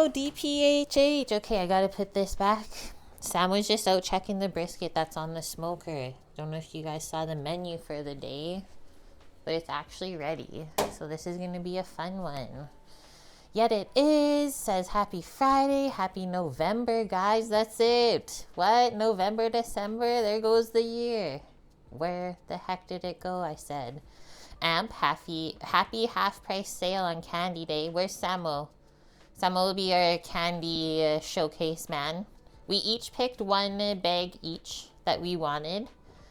Samo DPHH. Okay, I gotta put this back. Sam was just out checking the brisket that's on the smoker. Don't know if you guys saw the menu for the day, but it's actually ready. So this is gonna be a fun one. Yet it is. Says happy Friday, happy November, guys. That's it. What? November, December? There goes the year. Where the heck did it go? I said. Amp, happy half price sale on Candy Day. Where's Samo? Samo will be our candy showcase man. We each picked one bag each that we wanted,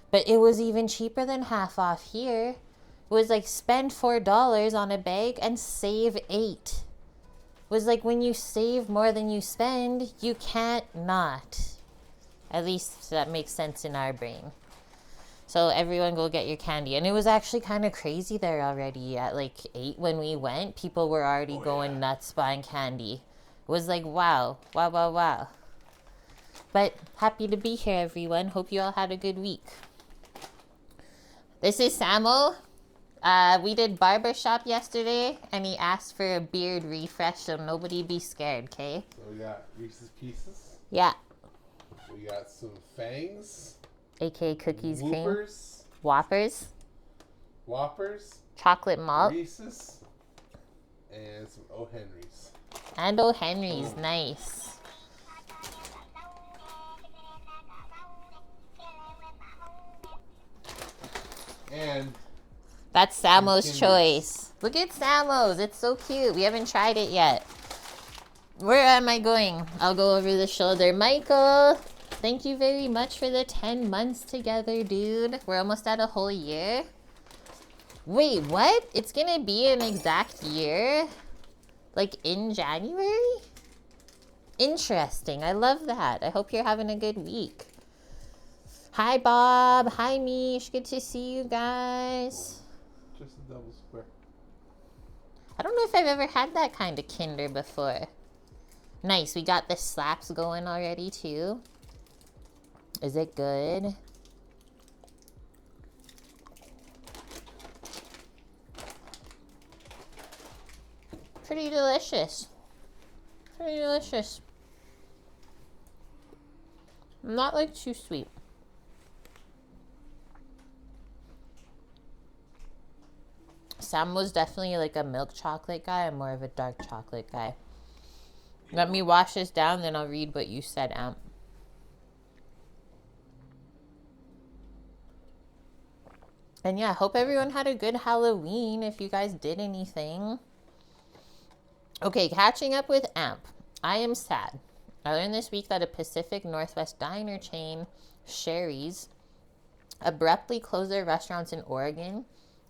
but it was even cheaper than half off here. It was like spend $4 on a bag and save $8. It was like when you save more than you spend, you can't not. At least that makes sense in our brain. So everyone go get your candy. And it was actually kind of crazy there already. At like 8 when we went, people were already going nuts buying candy. It was like, wow. Wow, wow, wow. But happy to be here, everyone. Hope you all had a good week. This is Samo. We did barbershop yesterday, and he asked for a beard refresh, so nobody be scared, okay? So we got Reese's Pieces. Yeah. We got some Fangs. A.k.a. cookies, Whoopers, cream. Whoppers. Chocolate malt. Reese's. And some O. Henry's. And O. Henry's. Nice. And that's Samo's choice. Look at Samo's. It's so cute. We haven't tried it yet. Where am I going? I'll go over the shoulder. Michael, thank you very much for the 10 months together, dude. We're almost at a whole year. Wait, what? It's gonna be an exact year? Like in January? Interesting. I love that. I hope you're having a good week. Hi, Bob. Hi, Mish. Good to see you guys. Just a double square. I don't know if I've ever had that kind of Kinder before. Nice. We got the slaps going already, too. Is it good? Pretty delicious. Pretty delicious. Not like too sweet. Sam was definitely like a milk chocolate guy. I'm more of a dark chocolate guy. Let me wash this down, then I'll read what you said, Amp. And yeah, hope everyone had a good Halloween if you guys did anything. Okay, catching up with Amp. I am sad. I learned this week that a Pacific Northwest diner chain, Sherry's, abruptly closed their restaurants in Oregon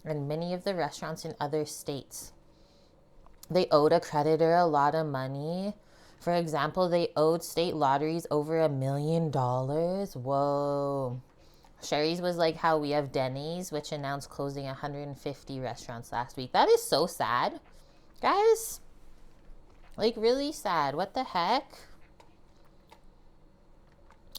and many of the restaurants in other states. They owed a creditor a lot of money. For example, they owed state lotteries over $1 million. Whoa. Sherry's was like how we have Denny's, which announced closing 150 restaurants last week. That is so sad. Guys, like really sad. What the heck?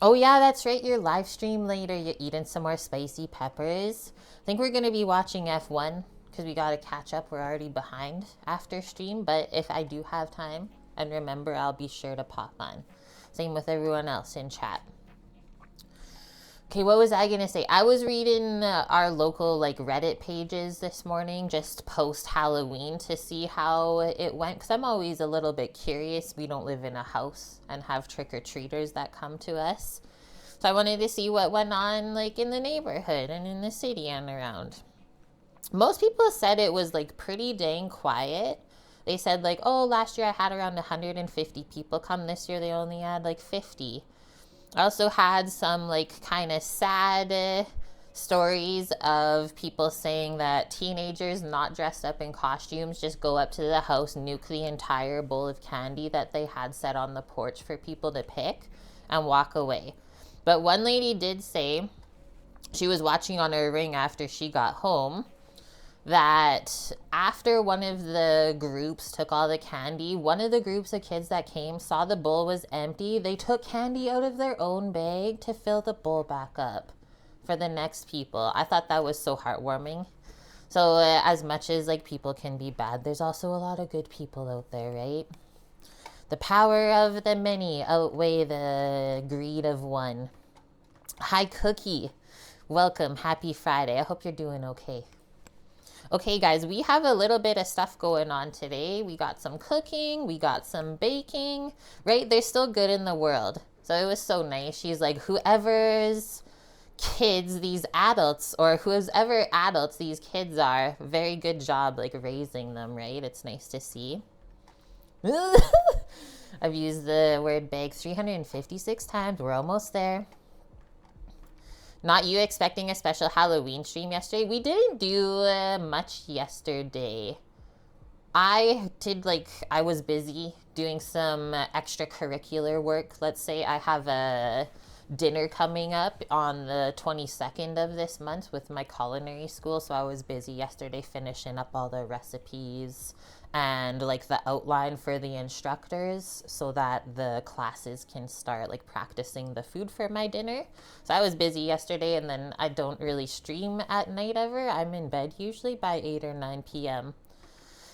Oh yeah, that's right. Your live stream later. You're eating some more spicy peppers. I think we're going to be watching F1 because we got to catch up. We're already behind after stream. But if I do have time and remember, I'll be sure to pop on. Same with everyone else in chat. Okay, what was I going to say? I was reading our local like Reddit pages this morning, just post Halloween to see how it went. Because I'm always a little bit curious. We don't live in a house and have trick-or-treaters that come to us. So I wanted to see what went on like in the neighborhood and in the city and around. Most people said it was like pretty dang quiet. They said like, oh, last year I had around 150 people come. This year they only had like 50. I also had some like kind of sad stories of people saying that teenagers not dressed up in costumes just go up to the house, nuke the entire bowl of candy that they had set on the porch for people to pick and walk away. But one lady did say she was watching on her Ring after she got home that after one of the groups took all the candy, one of the groups of kids that came saw the bowl was empty. They took candy out of their own bag to fill the bowl back up for the next people. I thought that was so heartwarming. So as much as like people can be bad, there's also a lot of good people out there, right? The power of the many outweigh the greed of one. Hi, Cookie. Welcome. Happy Friday. I hope you're doing okay. Okay, guys, we have a little bit of stuff going on today. We got some cooking. We got some baking. Right? They're still good in the world. So it was so nice. She's like, whoever's kids these adults, or whoever adults these kids are, very good job like raising them, right? It's nice to see. I've used the word bag 356 times. We're almost there. Not you expecting a special Halloween stream yesterday? We didn't do much yesterday. I was busy doing some extracurricular work. Let's say I have a dinner coming up on the 22nd of this month with my culinary school, so I was busy yesterday finishing up all the recipes and like the outline for the instructors so that the classes can start like practicing the food for my dinner. So I was busy yesterday, and then I don't really stream at night ever. I'm in bed usually by 8 or 9 p.m.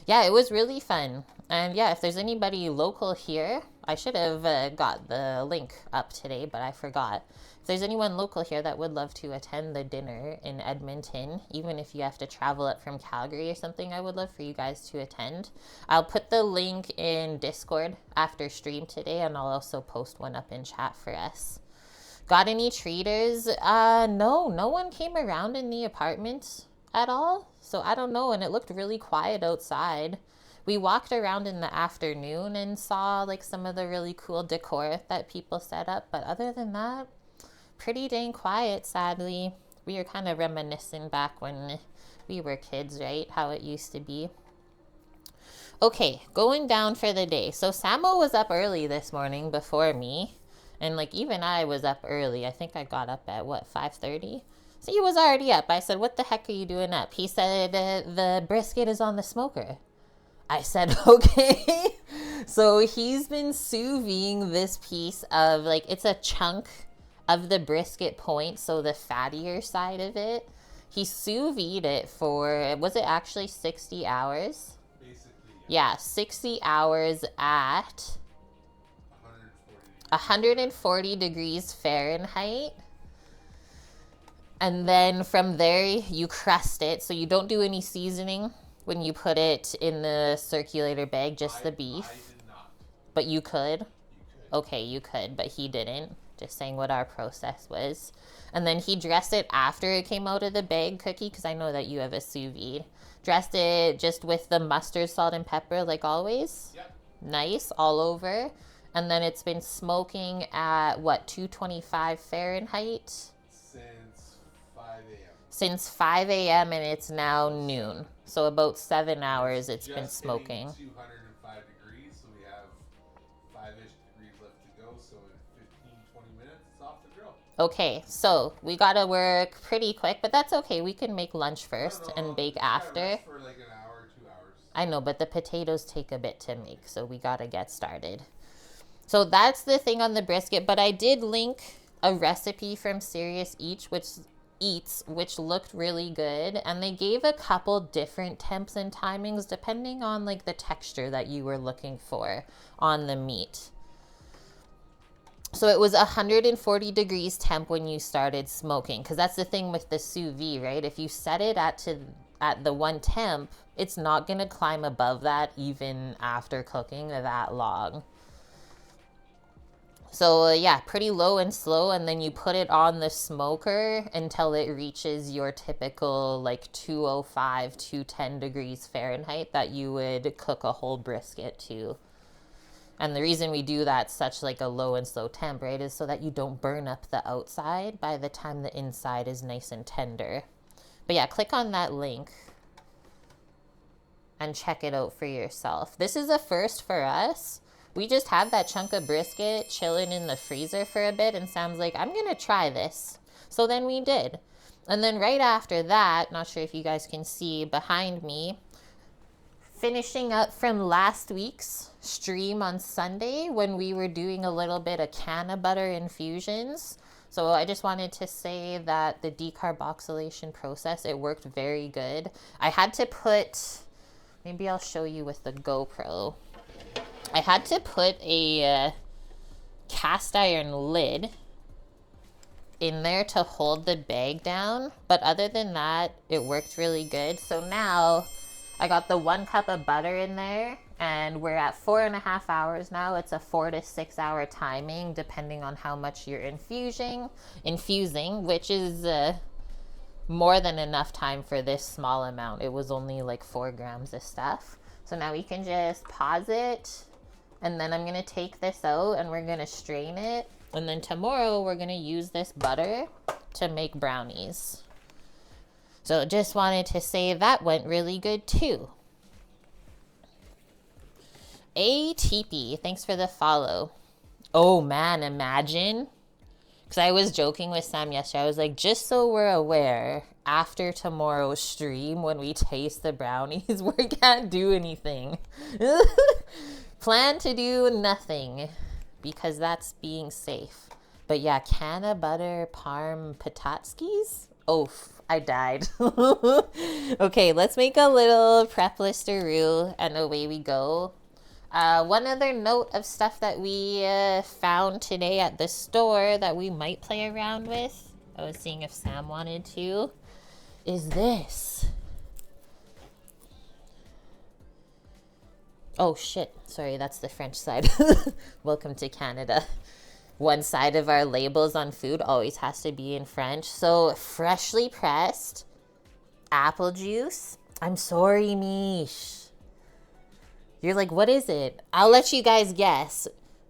Yeah, it was really fun. And yeah, if there's anybody local here, I should have got the link up today, but I forgot. If there's anyone local here that would love to attend the dinner in Edmonton, even if you have to travel up from Calgary or something, I would love for you guys to attend. I'll put the link in Discord after stream today, and I'll also post one up in chat for us. Got any treaters? No one came around in the apartment at all, so I don't know, and it looked really quiet outside. We walked around in the afternoon and saw like some of the really cool decor that people set up, but other than that, pretty dang quiet, sadly. We were kind of reminiscing back when we were kids, right? How it used to be. Okay, going down for the day. So Samo was up early this morning before me, and like even I was up early. I think I got up at 5:30? So he was already up. I said, what the heck are you doing up? He said, the brisket is on the smoker. I said, okay. So he's been sous videing this piece of, like, it's a chunk of the brisket point, so the fattier side of it. He sous vide it for, was it actually 60 hours? Basically, yeah. Yeah, 60 hours at 140 degrees Fahrenheit. And then from there, you crust it. So you don't do any seasoning when you put it in the circulator bag, just the beef. I did not. But you could? You could. Okay, you could, but he didn't. Just saying what our process was. And then he dressed it after it came out of the bag, Cookie, because I know that you have a sous vide. Dressed it just with the mustard, salt, and pepper, like always. Yep. Nice, all over. And then it's been smoking at, 225 Fahrenheit? Since 5 a.m. and it's now noon. So about 7 hours it's been smoking. 205 degrees, so we have 5-ish degrees left to go. So in 15-20 minutes, it's off the grill. Okay, so we gotta work pretty quick, but that's okay. We can make lunch first and bake after. Rest for like an hour, 2 hours. I know, but the potatoes take a bit to make, so we gotta get started. So that's the thing on the brisket, but I did link a recipe from Serious Eats, which looked really good, and they gave a couple different temps and timings depending on like the texture that you were looking for on the meat. So it was 140 degrees temp when you started smoking, because that's the thing with the sous vide, right? If you set it at the one temp, it's not gonna climb above that even after cooking that long. So yeah, pretty low and slow, and then you put it on the smoker until it reaches your typical like 205, 210 degrees Fahrenheit that you would cook a whole brisket to. And the reason we do that such like a low and slow temp, right, is so that you don't burn up the outside by the time the inside is nice and tender. But yeah, click on that link and check it out for yourself. This is a first for us. We just had that chunk of brisket chilling in the freezer for a bit, and Sam's like, I'm gonna try this. So then we did. And then right after that, not sure if you guys can see behind me, finishing up from last week's stream on Sunday when we were doing a little bit of canna butter infusions. So I just wanted to say that the decarboxylation process, it worked very good. I had to put, maybe I'll show you with the GoPro. I had to put a cast iron lid in there to hold the bag down, but other than that, it worked really good. So now I got the 1 cup of butter in there, and we're at 4.5 hours now. It's a 4 to 6 hour timing depending on how much you're infusing, which is more than enough time for this small amount. It was only like 4 grams of stuff. So now we can just pause it, and then I'm gonna take this out and we're gonna strain it. And then tomorrow we're gonna use this butter to make brownies. So just wanted to say that went really good too. ATP, thanks for the follow. Oh man, imagine. Because I was joking with Sam yesterday. I was like, just so we're aware, after tomorrow's stream, when we taste the brownies, we can't do anything. Plan to do nothing, because that's being safe. But yeah, canna butter parm patatskis? Oof, I died. Okay, let's make a little prep listeroo, and away we go. One other note of stuff that we found today at the store that we might play around with, I was seeing if Sam wanted to, is this. Oh shit, sorry, that's the French side. Welcome to Canada. One side of our labels on food always has to be in French. So, freshly pressed apple juice. I'm sorry, Mish. You're like, what is it? I'll let you guys guess.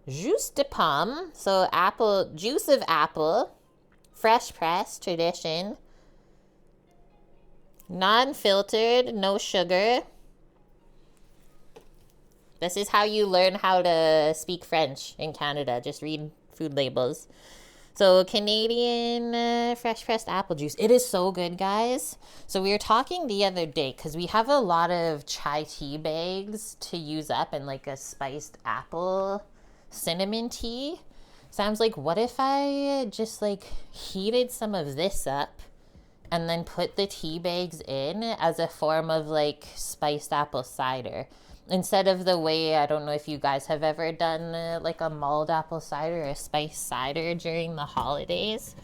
Jus de pomme. So apple, juice of apple, fresh pressed, tradition. Non-filtered, no sugar. This is how you learn how to speak French in Canada. Just read food labels. So Canadian fresh pressed apple juice. It is so good, guys. So we were talking the other day because we have a lot of chai tea bags to use up and like a spiced apple cinnamon tea. Sam's like, what if I just like heated some of this up and then put the tea bags in as a form of like spiced apple cider? Instead of the way, I don't know if you guys have ever done like a mulled apple cider or a spiced cider during the holidays,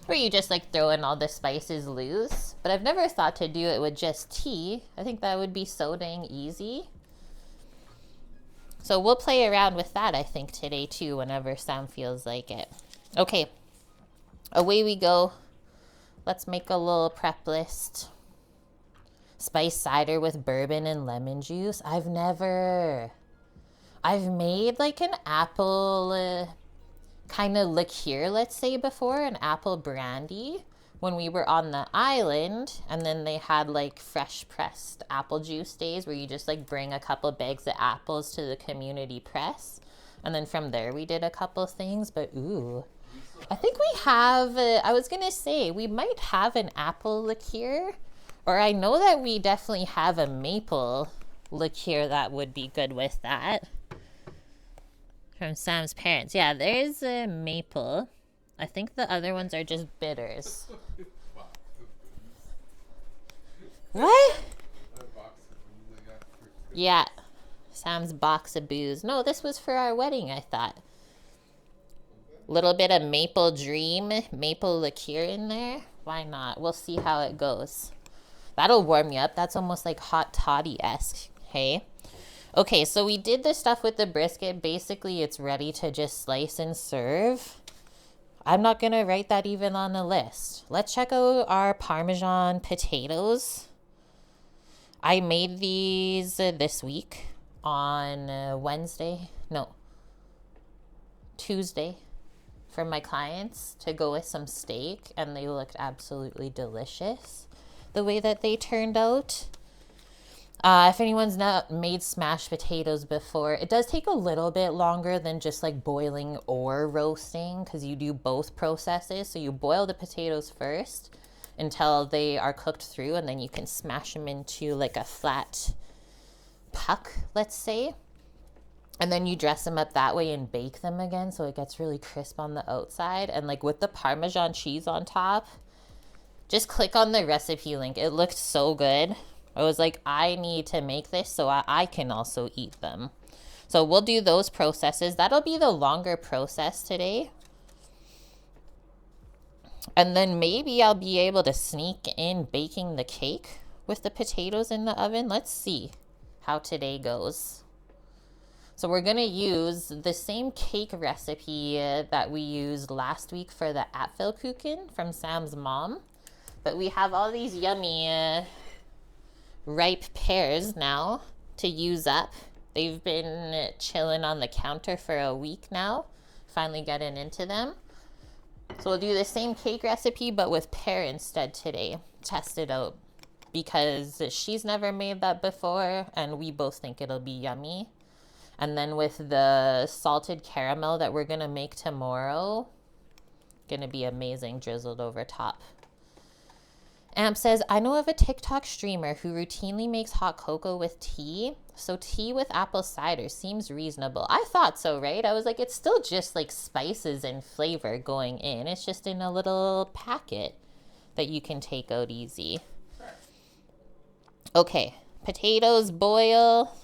where you just like throw in all the spices loose. But I've never thought to do it with just tea. I think that would be so dang easy. So we'll play around with that, I think, today too, whenever Sam feels like it. Okay, away we go. Let's make a little prep list. Spiced cider with bourbon and lemon juice. I've made like an apple kind of liqueur, let's say, before, an apple brandy when we were on the island, and then they had like fresh pressed apple juice days where you just like bring a couple bags of apples to the community press, and then from there we did a couple things. But ooh, I think we have, I was gonna say, we might have an apple liqueur. Or I know that we definitely have a maple liqueur that would be good with that. From Sam's parents. Yeah, there's a maple. I think the other ones are just bitters. What? Yeah, Sam's box of booze. No, this was for our wedding, I thought. Little bit of maple dream, maple liqueur in there. Why not? We'll see how it goes. That'll warm you up. That's almost like hot toddy-esque, hey? Okay, so we did this stuff with the brisket. Basically, it's ready to just slice and serve. I'm not going to write that even on the list. Let's check out our Parmesan potatoes. I made these this week on Tuesday for my clients to go with some steak, and they looked absolutely delicious the way that they turned out. If anyone's not made smashed potatoes before, it does take a little bit longer than just like boiling or roasting, because you do both processes. So you boil the potatoes first until they are cooked through, and then you can smash them into like a flat puck, let's say. And then you dress them up that way and bake them again so it gets really crisp on the outside. And like with the Parmesan cheese on top, just click on the recipe link. It looked so good. I was like, I need to make this so I can also eat them. So we'll do those processes. That'll be the longer process today. And then maybe I'll be able to sneak in baking the cake with the potatoes in the oven. Let's see how today goes. So we're gonna use the same cake recipe that we used last week for the Apfelkuchen from Sam's mom. But we have all these yummy ripe pears now to use up. They've been chilling on the counter for a week now, finally getting into them. So we'll do the same cake recipe, but with pear instead today. Test it out because she's never made that before and we both think it'll be yummy. And then with the salted caramel that we're gonna make tomorrow, gonna be amazing, drizzled over top. Amp says, I know of a TikTok streamer who routinely makes hot cocoa with tea. So tea with apple cider seems reasonable. I thought so, right? I was like, it's still just like spices and flavor going in. It's just in a little packet that you can take out easy. Okay, potatoes boil,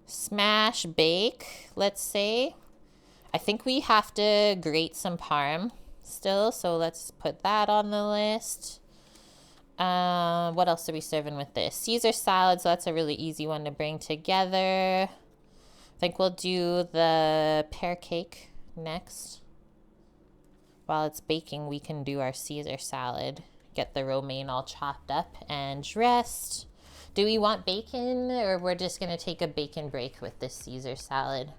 smash, bake, let's say. I think we have to grate some parm still, so let's put that on the list. What else are we serving with this? Caesar salad, so that's a really easy one to bring together. I think we'll do the pear cake next. While it's baking, we can do our Caesar salad. Get the romaine all chopped up and dressed. Do we want bacon, or we're just going to take a bacon break with this Caesar salad?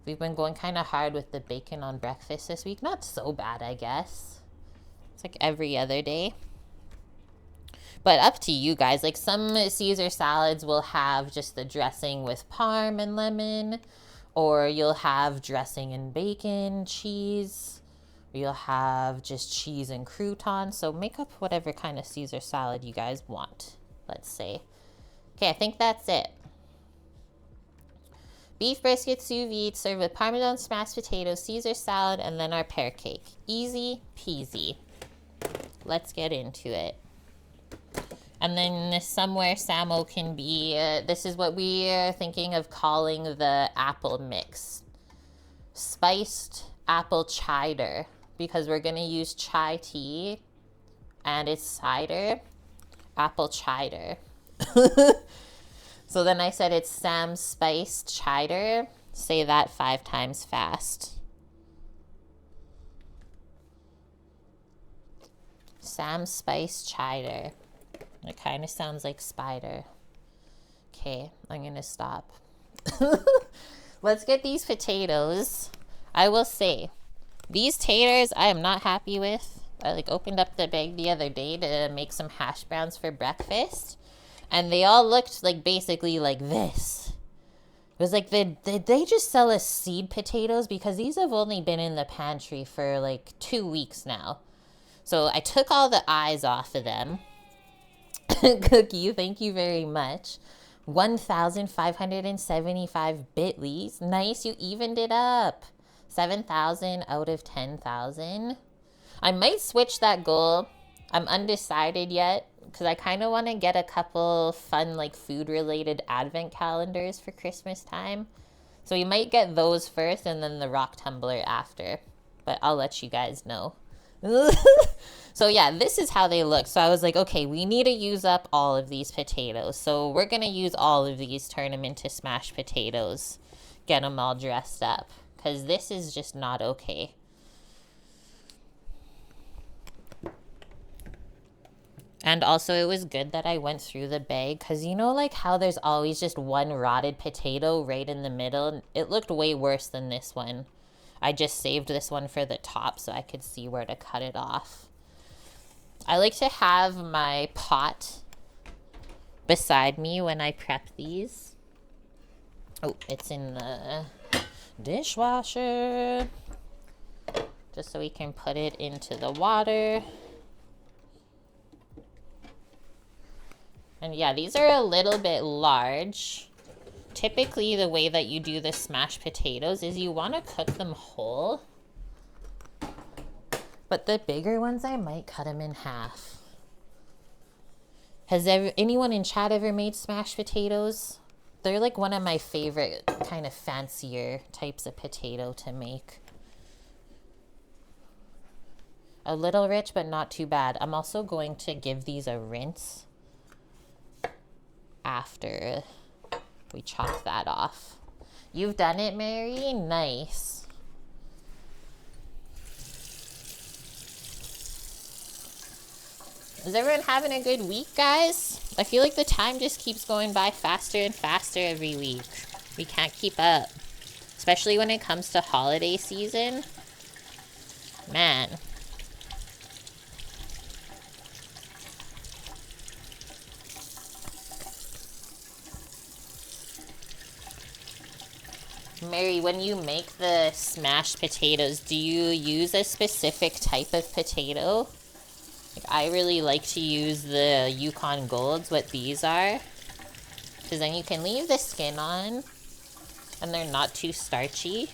We've been going kind of hard with the bacon on breakfast this week. Not so bad, I guess. It's like every other day. But up to you guys. Like some Caesar salads will have just the dressing with parm and lemon. Or you'll have dressing and bacon, cheese. Or you'll have just cheese and croutons. So make up whatever kind of Caesar salad you guys want, let's say. Okay, I think that's it. Beef brisket sous vide served with Parmesan Smashed Potatoes, Caesar salad, and then our pear cake. Easy peasy. Let's get into it. And then somewhere Samo can be, this is what we are thinking of calling the apple mix. Spiced apple cider, because we're going to use chai tea and it's cider. Apple cider. So then I said it's Sam's spiced cider. Say that 5 times fast. Sam's spiced cider. It kind of sounds like spider. Okay, I'm going to stop. Let's get these potatoes. I will say, these taters I am not happy with. I opened up the bag the other day to make some hash browns for breakfast. And they all looked basically like this. It was like, did they just sell us seed potatoes? Because these have only been in the pantry for 2 weeks now. So I took all the eyes off of them. Cookie, thank you very much. 1,575 bitlies. Nice, you evened it up. 7,000 out of 10,000. I might switch that goal. I'm undecided yet because I kind of want to get a couple fun food-related advent calendars for Christmas time. So we might get those first and then the rock tumbler after. But I'll let you guys know. So yeah, this is how they look. So I was like, okay, we need to use up all of these potatoes. So we're going to use all of these, turn them into smashed potatoes, get them all dressed up. Because this is just not okay. And also it was good that I went through the bag. Because you know how there's always just one rotted potato right in the middle? It looked way worse than this one. I just saved this one for the top so I could see where to cut it off. I like to have my pot beside me when I prep these. Oh, it's in the dishwasher. Just so we can put it into the water. And yeah, these are a little bit large. Typically, the way that you do the smashed potatoes is you want to cook them whole. But the bigger ones, I might cut them in half. Has anyone in chat ever made smashed potatoes? They're like one of my favorite kind of fancier types of potato to make. A little rich, but not too bad. I'm also going to give these a rinse after we chop that off. You've done it, Mary? Nice. Is everyone having a good week, guys? I feel like the time just keeps going by faster and faster every week. We can't keep up. Especially when it comes to holiday season. Man. Mary, when you make the smashed potatoes, do you use a specific type of potato? Like, I really like to use the Yukon Golds, what these are. Because then you can leave the skin on, and they're not too starchy.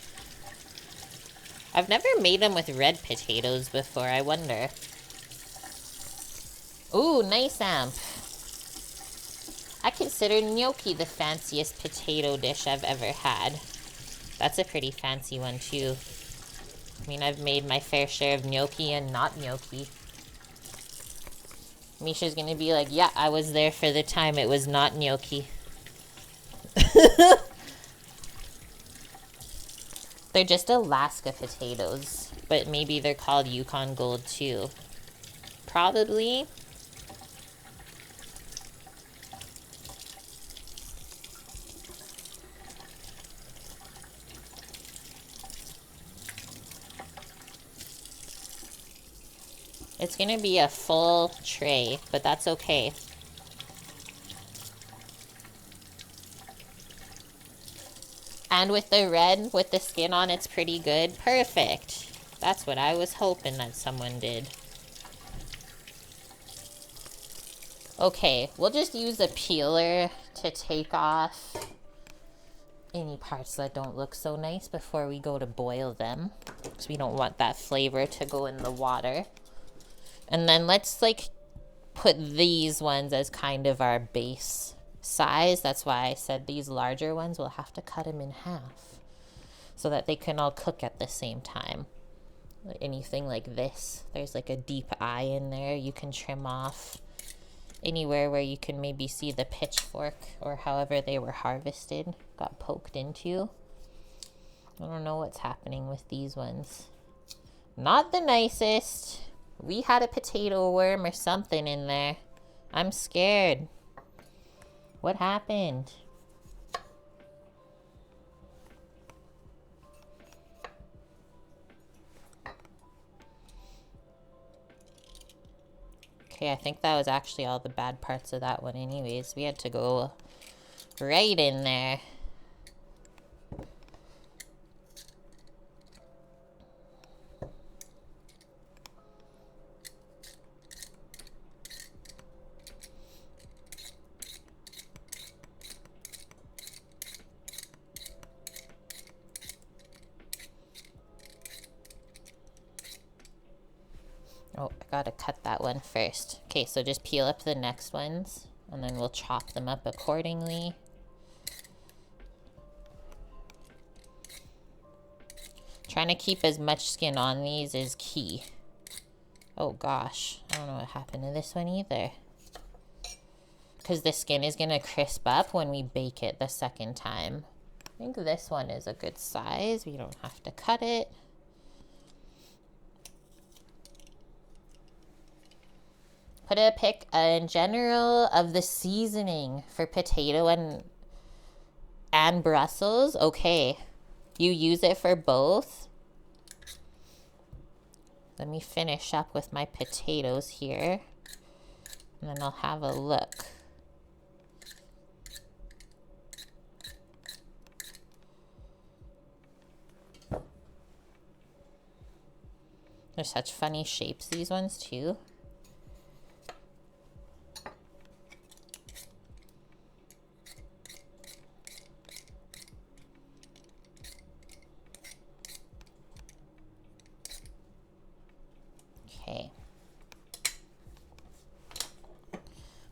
I've never made them with red potatoes before, I wonder. Ooh, nice amp. I consider gnocchi the fanciest potato dish I've ever had. That's a pretty fancy one, too. I mean, I've made my fair share of gnocchi and not gnocchi. Misha's gonna be like, yeah, I was there for the time it was not gnocchi. They're just Alaska potatoes, but maybe they're called Yukon Gold, too. Probably. It's gonna be a full tray, but that's okay. And with the red, with the skin on, it's pretty good. Perfect. That's what I was hoping that someone did. Okay, we'll just use a peeler to take off any parts that don't look so nice before we go to boil them. Because we don't want that flavor to go in the water. And then let's like put these ones as kind of our base size. That's why I said these larger ones, we'll have to cut them in half so that they can all cook at the same time. Anything like this, there's like a deep eye in there. You can trim off anywhere where you can maybe see the pitchfork or however they were harvested got poked into. I don't know what's happening with these ones. Not the nicest. We had a potato worm or something in there. I'm scared. What happened? Okay, I think that was actually all the bad parts of that one anyways. We had to go right in there. Oh, I gotta cut that one first. Okay, so just peel up the next ones, and then we'll chop them up accordingly. Trying to keep as much skin on these is key. Oh gosh, I don't know what happened to this one either. Because the skin is gonna crisp up when we bake it the second time. I think this one is a good size. We don't have to cut it. Put a pic in general of the seasoning for potato and Brussels. Okay, you use it for both. Let me finish up with my potatoes here, and then I'll have a look. They're such funny shapes, these ones too. Okay.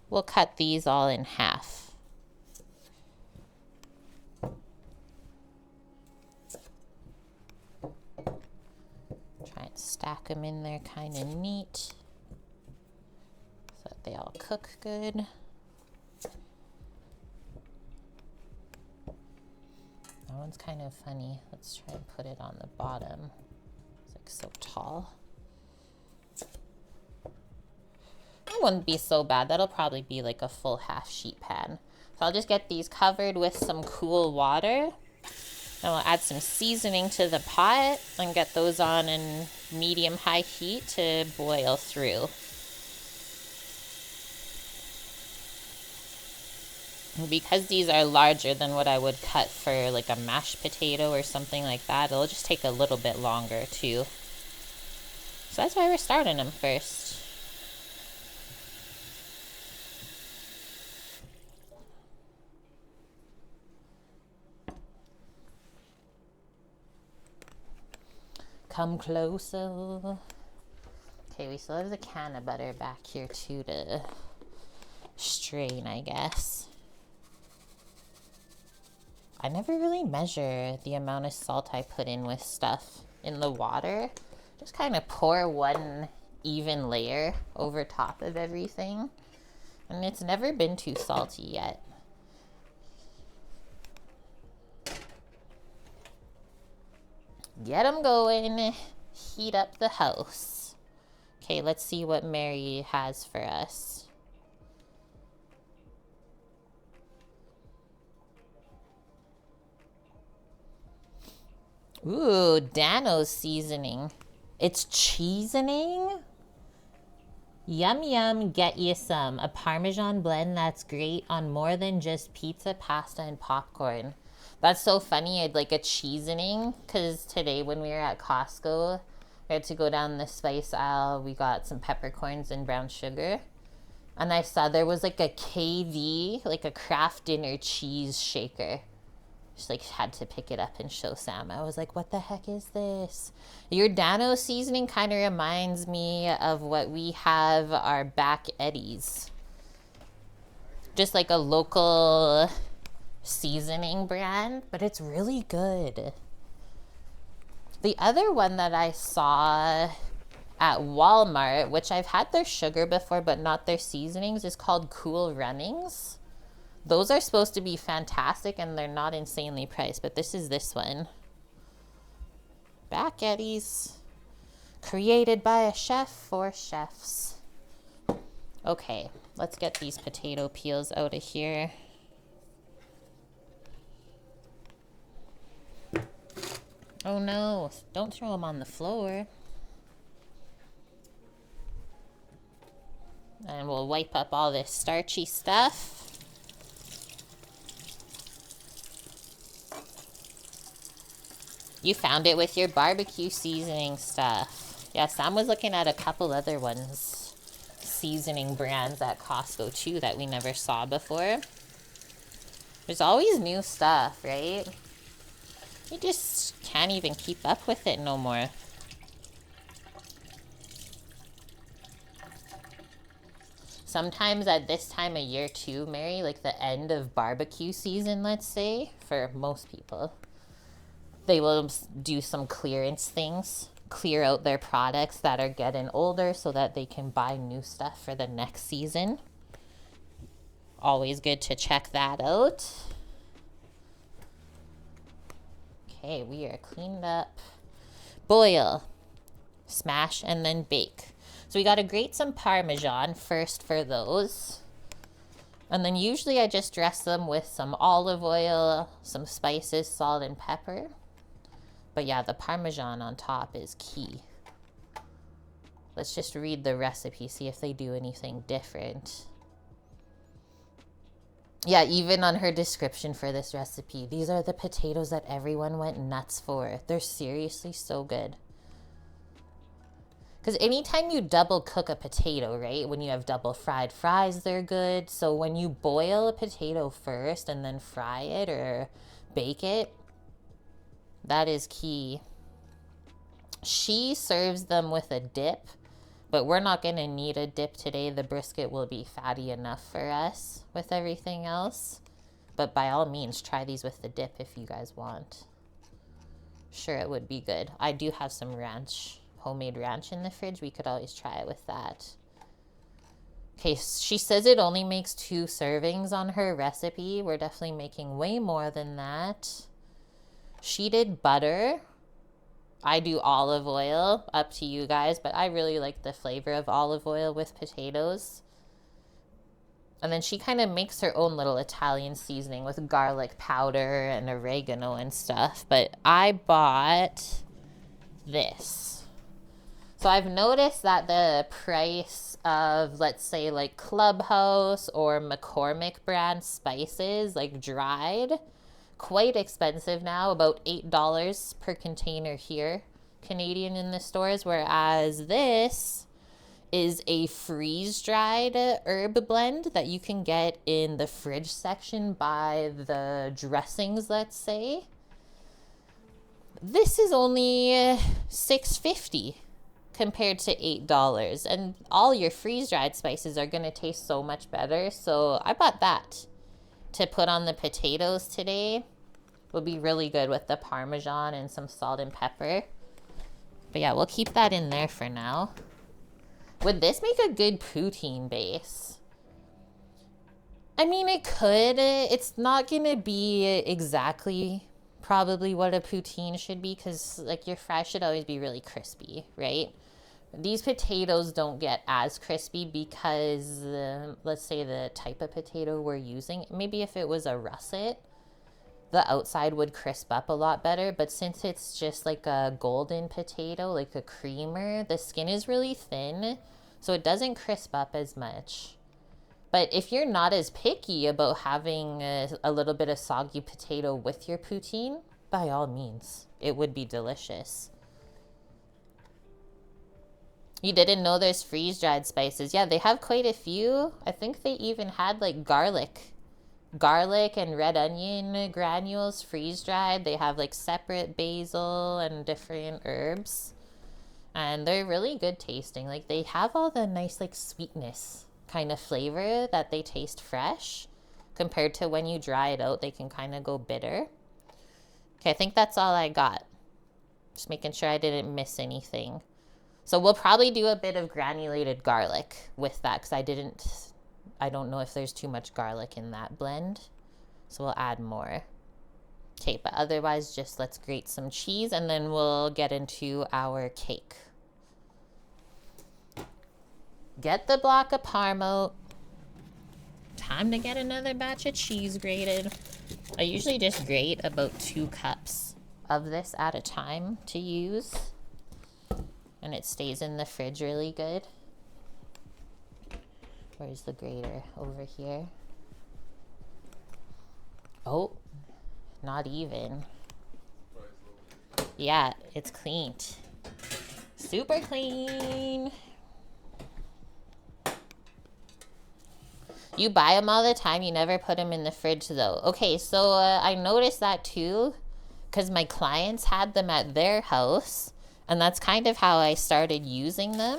We'll cut these all in half. stack them in there kind of neat so that they all cook good. That one's kind of funny. Let's try and put it on the bottom. It's like so tall. That wouldn't be so bad. That'll probably be like a full half sheet pan. So I'll just get these covered with some cool water. And we'll add some seasoning to the pot and get those on in medium-high heat to boil through. Because these are larger than what I would cut for like a mashed potato or something like that, it'll just take a little bit longer too. So that's why we're starting them first. Come closer. Okay, we still have the can of butter back here too to strain, I guess. I never really measure the amount of salt I put in with stuff in the water. Just kind of pour one even layer over top of everything. And it's never been too salty yet. Get them going. Heat up the house. Okay, let's see what Mary has for us. Ooh, Dano's seasoning. It's cheesening? Yum yum, get you some. A Parmesan blend that's great on more than just pizza, pasta, and popcorn. That's so funny. I'd like a cheesening because today when we were at Costco, we had to go down the spice aisle. We got some peppercorns and brown sugar. And I saw there was like a KD, like a Kraft Dinner cheese shaker. Just like had to pick it up and show Sam. I was like, what the heck is this? Your Dano seasoning kind of reminds me of what we have our back Eddies. Just like a local seasoning brand, but it's really good. The other one that I saw at Walmart, which I've had their sugar before, but not their seasonings, is called Cool Runnings. Those are supposed to be fantastic and they're not insanely priced, but this is this one. Back Eddies. Created by a chef for chefs. Okay, let's get these potato peels out of here. Oh no, don't throw them on the floor. And we'll wipe up all this starchy stuff. You found it with your barbecue seasoning stuff. Yeah, Sam was looking at a couple other ones, seasoning brands at Costco too that we never saw before. There's always new stuff, right? You just can't even keep up with it no more. Sometimes at this time of year too, Mary, like the end of barbecue season, let's say, for most people, they will do some clearance things, clear out their products that are getting older so that they can buy new stuff for the next season. Always good to check that out. Okay, we are cleaned up. Boil, smash, and then bake. So we got to grate some Parmesan first for those. And then usually I just dress them with some olive oil, some spices, salt, and pepper. But yeah, the Parmesan on top is key. Let's just read the recipe, see if they do anything different. Yeah, even on her description for this recipe, these are the potatoes that everyone went nuts for. They're seriously so good. Because anytime you double cook a potato, right? When you have double fried fries, they're good. So when you boil a potato first and then fry it or bake it, that is key. She serves them with a dip, but we're not going to need a dip today. The brisket will be fatty enough for us with everything else. But by all means, try these with the dip if you guys want. Sure, it would be good. I do have some ranch homemade ranch in the fridge, we could always try it with that. Okay, she says it only makes 2 servings on her recipe. We're definitely making way more than that. She did butter. I do olive oil, up to you guys, but I really like the flavor of olive oil with potatoes. And then she kind of makes her own little Italian seasoning with garlic powder and oregano and stuff. But I bought this. So I've noticed that the price of, let's say, like Clubhouse or McCormick brand spices, like dried, quite expensive now, about $8 per container here, Canadian in the stores, whereas this is a freeze-dried herb blend that you can get in the fridge section by the dressings, let's say. This is only $6.50 compared to $8, and all your freeze-dried spices are going to taste so much better. So I bought that to put on the potatoes today. Will be really good with the Parmesan and some salt and pepper. But yeah, we'll keep that in there for now. Would this make a good poutine base? I mean, it could. It's not gonna be exactly probably what a poutine should be, because like your fries should always be really crispy, right? These potatoes don't get as crispy because let's say the type of potato we're using, maybe if it was a russet, the outside would crisp up a lot better. But since it's just like a golden potato, like a creamer, the skin is really thin, so it doesn't crisp up as much. But if you're not as picky about having a little bit of soggy potato with your poutine, by all means, it would be delicious. You didn't know there's freeze-dried spices? Yeah, they have quite a few. I think they even had like garlic and red onion granules freeze-dried. They have like separate basil and different herbs. And they're really good tasting. Like they have all the nice like sweetness kind of flavor that they taste fresh. Compared to when you dry it out, they can kind of go bitter. Okay, I think that's all I got. Just making sure I didn't miss anything. So we'll probably do a bit of granulated garlic with that, because I don't know if there's too much garlic in that blend. So we'll add more. Okay, but otherwise just let's grate some cheese and then we'll get into our cake. Get the block of Parmo. Time to get another batch of cheese grated. I usually just grate about 2 cups of this at a time to use. And it stays in the fridge really good. Where's the grater? Over here. Oh, not even. Yeah, it's cleaned. Super clean. You buy them all the time. You never put them in the fridge though. Okay, so I noticed that too, because my clients had them at their house. And that's kind of how I started using them.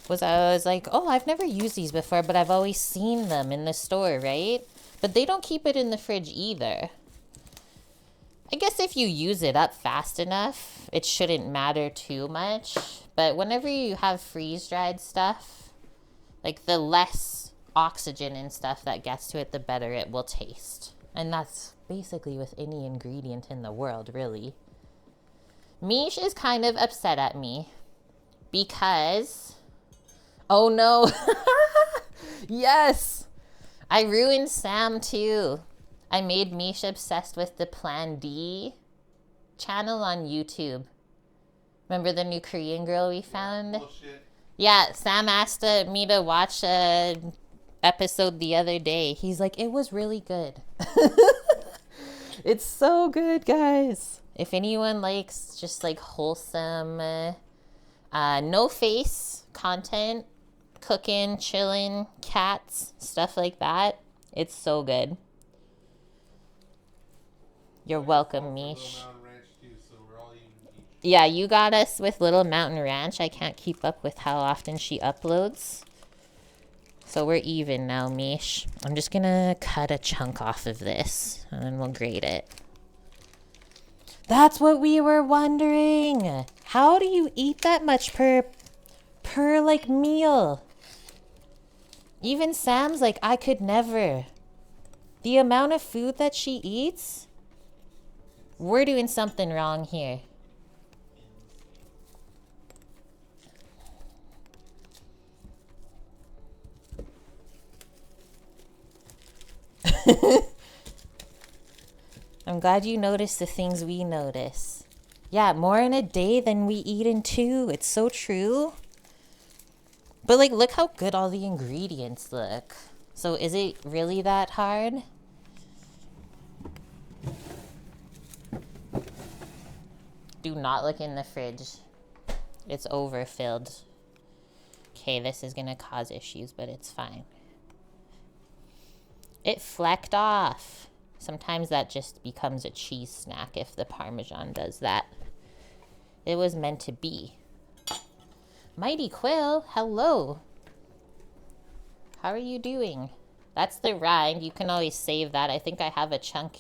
I was like, oh, I've never used these before, but I've always seen them in the store, right? But they don't keep it in the fridge either. I guess if you use it up fast enough, it shouldn't matter too much. But whenever you have freeze-dried stuff, like the less oxygen and stuff that gets to it, the better it will taste. And that's basically with any ingredient in the world, really. Mish is kind of upset at me because, oh no, yes, I ruined Sam too. I made Mish obsessed with the Plan D channel on YouTube. Remember the new Korean girl we found? Bullshit. Yeah, Sam asked me to watch an episode the other day. He's like, it was really good. It's so good, guys. If anyone likes just like wholesome, no face content, cooking, chilling, cats, stuff like that, it's so good. You're welcome, Mish. Yeah, you got us with Little Mountain Ranch. I can't keep up with how often she uploads. So we're even now, Mish. I'm just gonna cut a chunk off of this and then we'll grate it. That's what we were wondering. How do you eat that much per like meal? Even Sam's like, I could never. The amount of food that she eats, we're doing something wrong here. I'm glad you noticed the things we notice. Yeah, more in a day than we eat in two. It's so true. But like, look how good all the ingredients look. So is it really that hard? Do not look in the fridge. It's overfilled. Okay, this is gonna cause issues, but it's fine. It flecked off. Sometimes that just becomes a cheese snack if the Parmesan does that. It was meant to be. Mighty Quill, hello. How are you doing? That's the rind. You can always save that. I think I have a chunk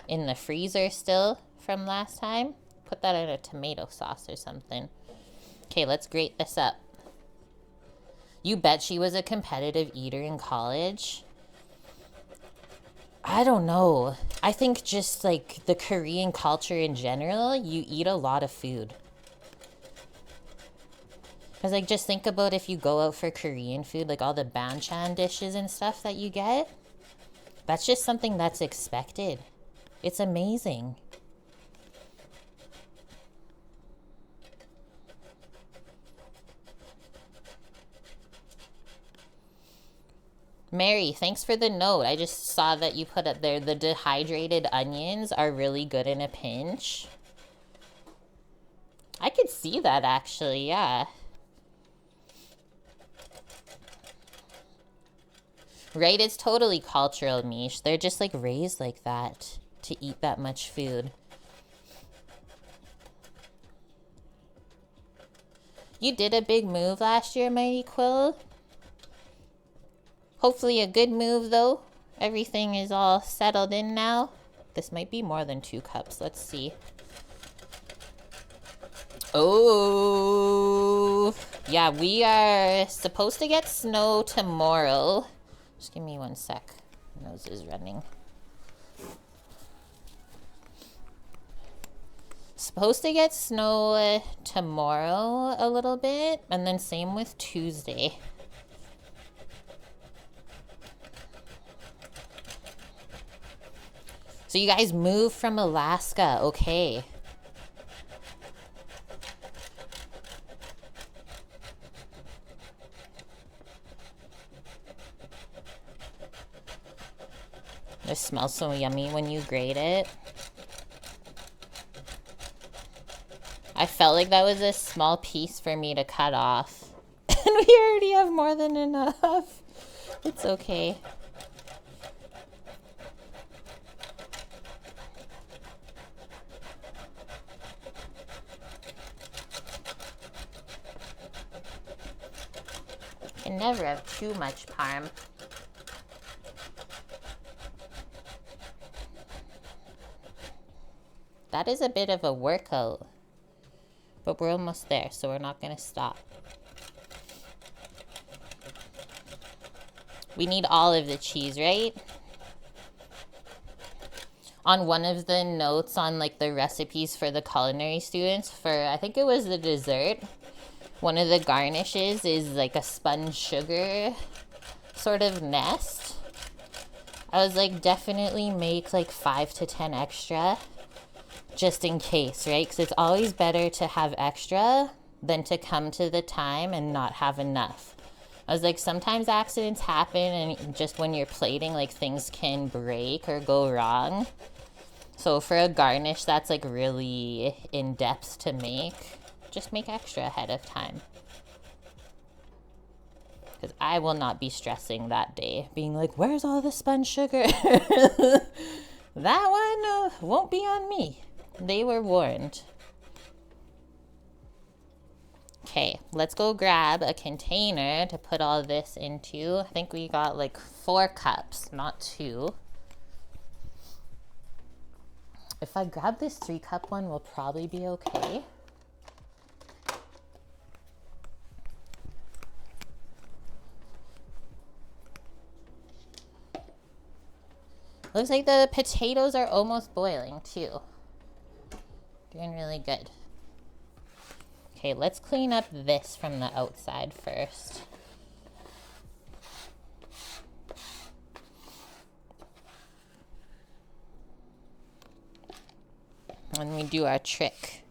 in the freezer still from last time. Put that in a tomato sauce or something. Okay, let's grate this up. You bet she was a competitive eater in college. I don't know. I think just like the Korean culture in general, you eat a lot of food. Because like just think about if you go out for Korean food, like all the banchan dishes and stuff that you get. That's just something that's expected. It's amazing. Mary, thanks for the note. I just saw that you put up there the dehydrated onions are really good in a pinch. I could see that actually, yeah. Right, it's totally cultural, Mish. They're just like raised like that to eat that much food. You did a big move last year, Mighty Quill. Hopefully a good move though. Everything is all settled in now. This might be more than 2 cups. Let's see. Oh, yeah, we are supposed to get snow tomorrow. Just give me 1 sec. My nose is running. Supposed to get snow tomorrow a little bit, and then same with Tuesday. So you guys moved from Alaska, okay. It smells so yummy when you grate it. I felt like that was a small piece for me to cut off. And we already have more than enough. It's okay. Can never have too much parm. That is a bit of a workout. But we're almost there, so we're not gonna stop. We need all of the cheese, right? On one of the notes on like the recipes for the culinary students for, I think it was the dessert, one of the garnishes is like a spun sugar sort of nest. I was like, definitely make like 5 to 10 extra just in case, right? Because it's always better to have extra than to come to the time and not have enough. I was like, sometimes accidents happen, and just when you're plating, like things can break or go wrong. So for a garnish that's like really in depth to make, just make extra ahead of time. Because I will not be stressing that day, being like, where's all the spun sugar? That one won't be on me. They were warned. Okay, let's go grab a container to put all this into. I think we got like 4 cups, not 2. If I grab this 3-cup one, we'll probably be okay. Looks like the potatoes are almost boiling too. Doing really good. Okay, let's clean up this from the outside first. And we do our trick.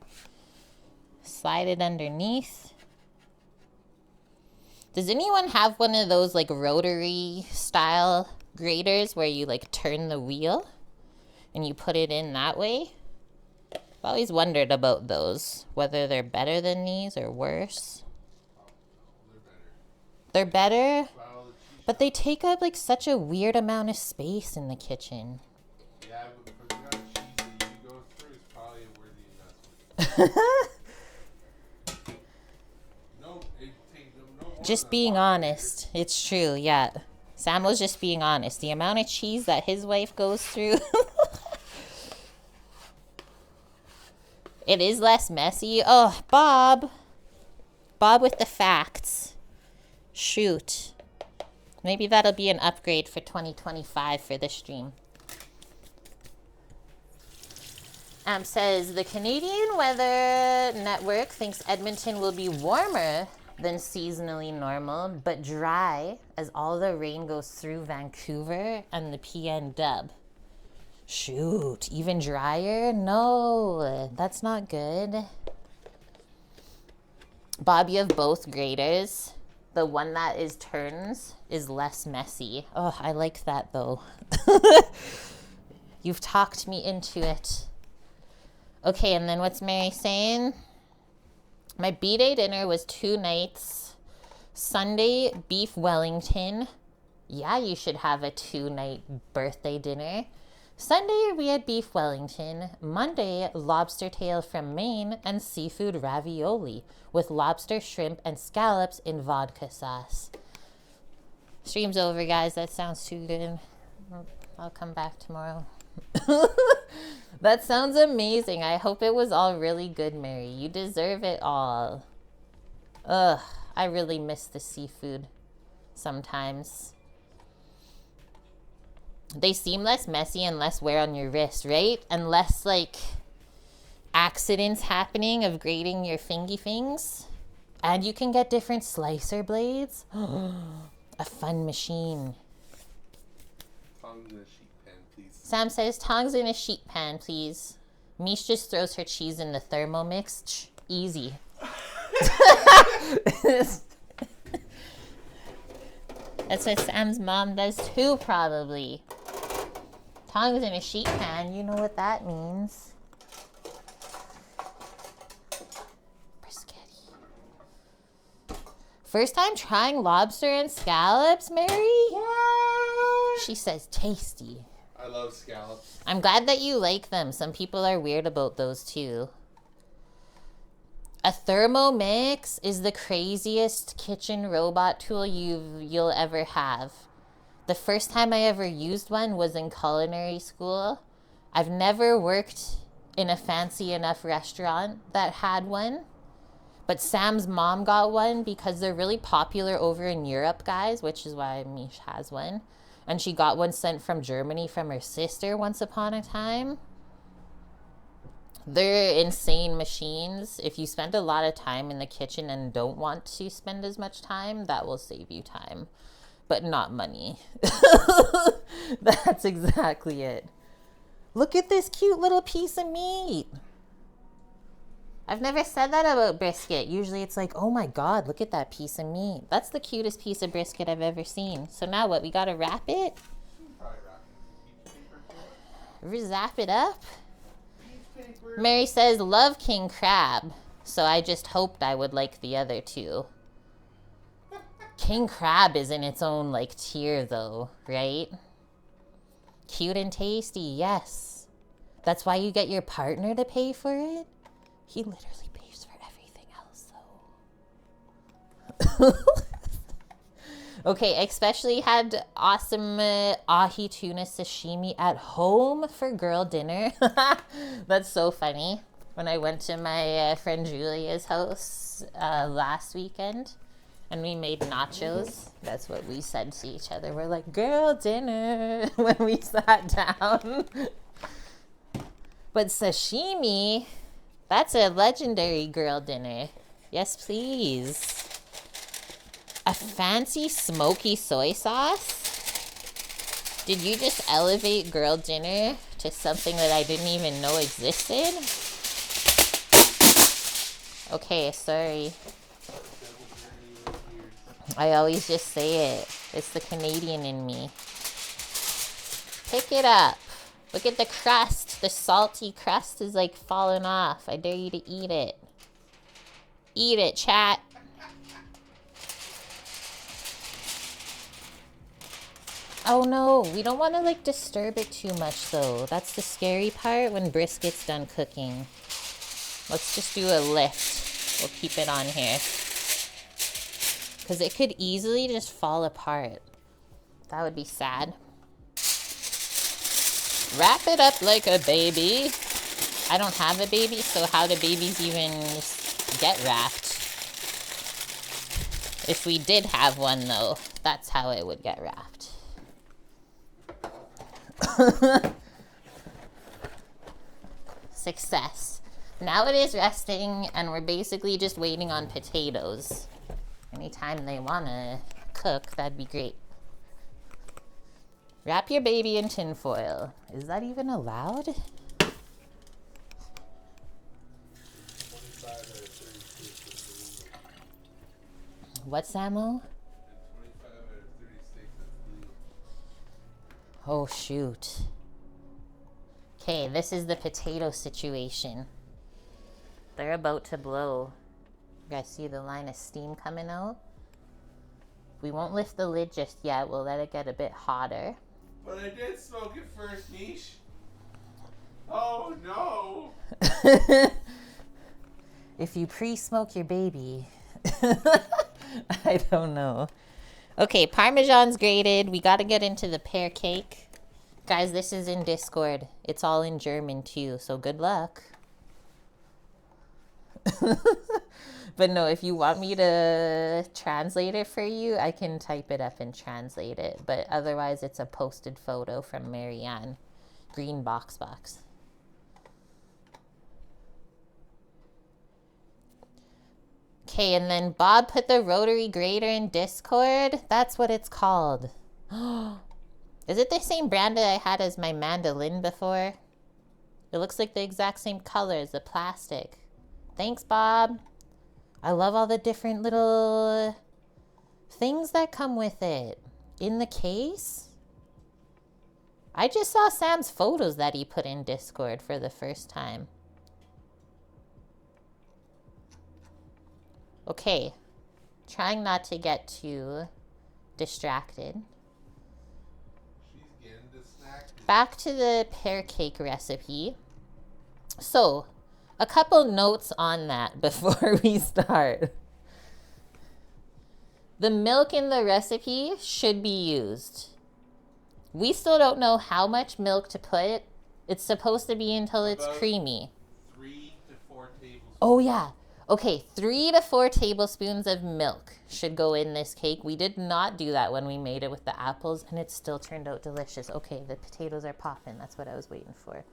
Slide it underneath. Does anyone have one of those like rotary style graters where you like turn the wheel and you put it in that way? I've always wondered about those, whether they're better than these or worse. They're better? But they take up like such a weird amount of space in the kitchen. Yeah, but for the amount of cheese that you go through, it's probably a worthy investment. Just being honest. It's true, yeah. Sam was just being honest. The amount of cheese that his wife goes through. It is less messy. Oh, Bob. Bob with the facts. Shoot. Maybe that'll be an upgrade for 2025 for the stream. Says, the Canadian Weather Network thinks Edmonton will be warmer than seasonally normal, but dry as all the rain goes through Vancouver and the PN dub. Shoot, even drier? No, that's not good. Bob, you have both graters. The one that is turns is less messy. Oh, I like that though. You've talked me into it. Okay, and then what's Mary saying? My B-Day dinner was 2 nights. Sunday, beef Wellington. Yeah, you should have a 2-night birthday dinner. Sunday, we had beef Wellington. Monday, lobster tail from Maine and seafood ravioli with lobster, shrimp, and scallops in vodka sauce. Stream's over, guys. That sounds too good. I'll come back tomorrow. That sounds amazing. I hope it was all really good, Mary. You deserve it all. Ugh, I really miss the seafood sometimes. They seem less messy and less wear on your wrist, right? And less like accidents happening of grating your fingy things. And you can get different slicer blades. A fun machine. Tongs in a sheet pan, please. Sam says, tongs in a sheet pan, please. Mish just throws her cheese in the Thermomix. Easy. That's what Sam's mom does too, probably. Tongs in a sheet pan, you know what that means. Brisket. First time trying lobster and scallops, Mary? What? She says tasty. I love scallops. I'm glad that you like them. Some people are weird about those too. A Thermomix is the craziest kitchen robot tool you'll ever have. The first time I ever used one was in culinary school. I've never worked in a fancy enough restaurant that had one. But Sam's mom got one because they're really popular over in Europe, guys, which is why Mish has one. And she got one sent from Germany from her sister once upon a time. They're insane machines. If you spend a lot of time in the kitchen and don't want to spend as much time, that will save you time. But not money. That's exactly it. Look at this cute little piece of meat. I've never said that about brisket. Usually it's like, oh my God, look at that piece of meat. That's the cutest piece of brisket I've ever seen. So now what, we gotta wrap it? Probably wrap it. Zap it up? Mary says, love king crab. So I just hoped I would like the other two. King crab is in its own like tier though, right? Cute and tasty, yes. That's why you get your partner to pay for it? He literally pays for everything else though. Okay, especially had awesome ahi tuna sashimi at home for girl dinner. That's so funny. When I went to my friend Julia's house last weekend, and we made nachos. That's what we said to each other. We're like, girl dinner, when we sat down. But sashimi, that's a legendary girl dinner. Yes, please. A fancy smoky soy sauce? Did you just elevate girl dinner to something that I didn't even know existed? Okay, sorry. I always just say it. It's the Canadian in me. Pick it up. Look at the crust. The salty crust is like falling off. I dare you to eat it. Eat it, chat. Oh no, we don't want to like disturb it too much though. That's the scary part when brisket's done cooking. Let's just do a lift. We'll keep it on here. Because it could easily just fall apart. That would be sad. Wrap it up like a baby. I don't have a baby, so how do babies even get wrapped? If we did have one though, that's how it would get wrapped. Success. Now it is resting and we're basically just waiting on potatoes. Anytime they want to cook, that'd be great. Wrap your baby in tin foil. Is that even allowed? 25 out of 36 is legal. What, Samo? 25 out of 36 is legal. Oh, shoot. Okay, this is the potato situation. They're about to blow. You guys see the line of steam coming out? We won't lift the lid just yet. We'll let it get a bit hotter. But I did smoke it first, Niche. Oh no! If you pre-smoke your baby. I don't know. Okay, Parmesan's grated. We got to get into the pear cake. Guys, this is in Discord. It's all in German too, so good luck. But no, if you want me to translate it for you, I can type it up and translate it. But otherwise, it's a posted photo from Marianne. Green box. Okay, and then Bob put the rotary grater in Discord. That's what it's called. Is it the same brand that I had as my mandolin before? It looks like the exact same color as the plastic. Thanks, Bob. I love all the different little things that come with it. In the case? I just saw Sam's photos that he put in Discord for the first time. Okay. Trying not to get too distracted. She's getting the snack. Back to the pear cake recipe. So, a couple notes on that before we start. The milk in the recipe should be used. We still don't know how much milk to put. It's supposed to be until it's About creamy. 3 to 4 tablespoons. Oh yeah. Okay, 3 to 4 tablespoons of milk should go in this cake. We did not do that when we made it with the apples, and it still turned out delicious. Okay, the potatoes are popping. That's what I was waiting for.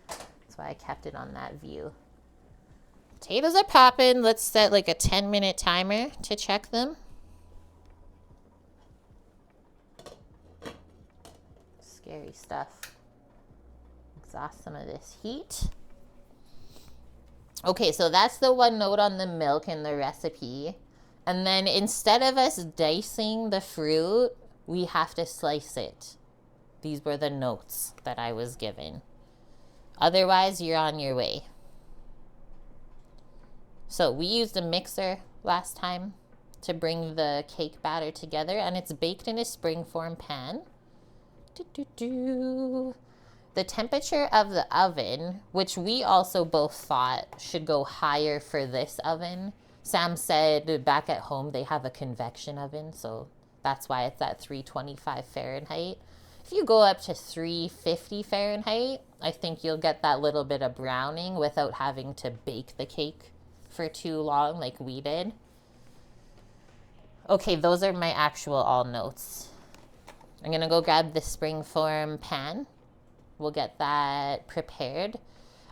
That's why I kept it on that view. Potatoes are popping. Let's set like a 10-minute timer to check them. Scary stuff. Exhaust some of this heat. Okay, so that's the one note on the milk in the recipe. And then instead of us dicing the fruit, we have to slice it. These were the notes that I was given. Otherwise, you're on your way. So we used a mixer last time to bring the cake batter together, and it's baked in a springform pan. The temperature of the oven, which we also both thought should go higher for this oven. Sam said back at home they have a convection oven, so that's why it's at 325 Fahrenheit. If you go up to 350 Fahrenheit, I think you'll get that little bit of browning without having to bake the cake for too long like we did. Okay, those are my actual all notes. I'm gonna go grab the springform pan. We'll get that prepared.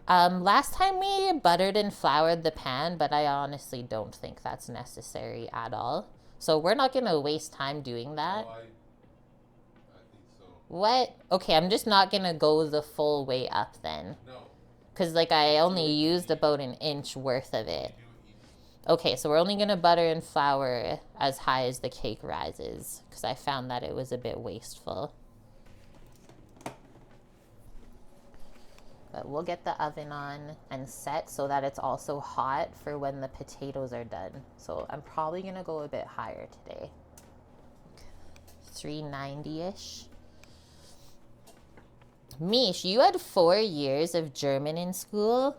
Last time we buttered and floured the pan, but I honestly don't think that's necessary at all. So we're not gonna waste time doing that. Oh, I think so. What? Okay, I'm just not gonna go the full way up then. No. Because, like, I only Do it used even. about an inch worth of You it. do it even. Okay, so we're only gonna butter and flour as high as the cake rises. Because I found that it was a bit wasteful. But we'll get the oven on and set so that it's also hot for when the potatoes are done. So I'm probably gonna go a bit higher today. 390-ish. Mish, you had 4 years of German in school?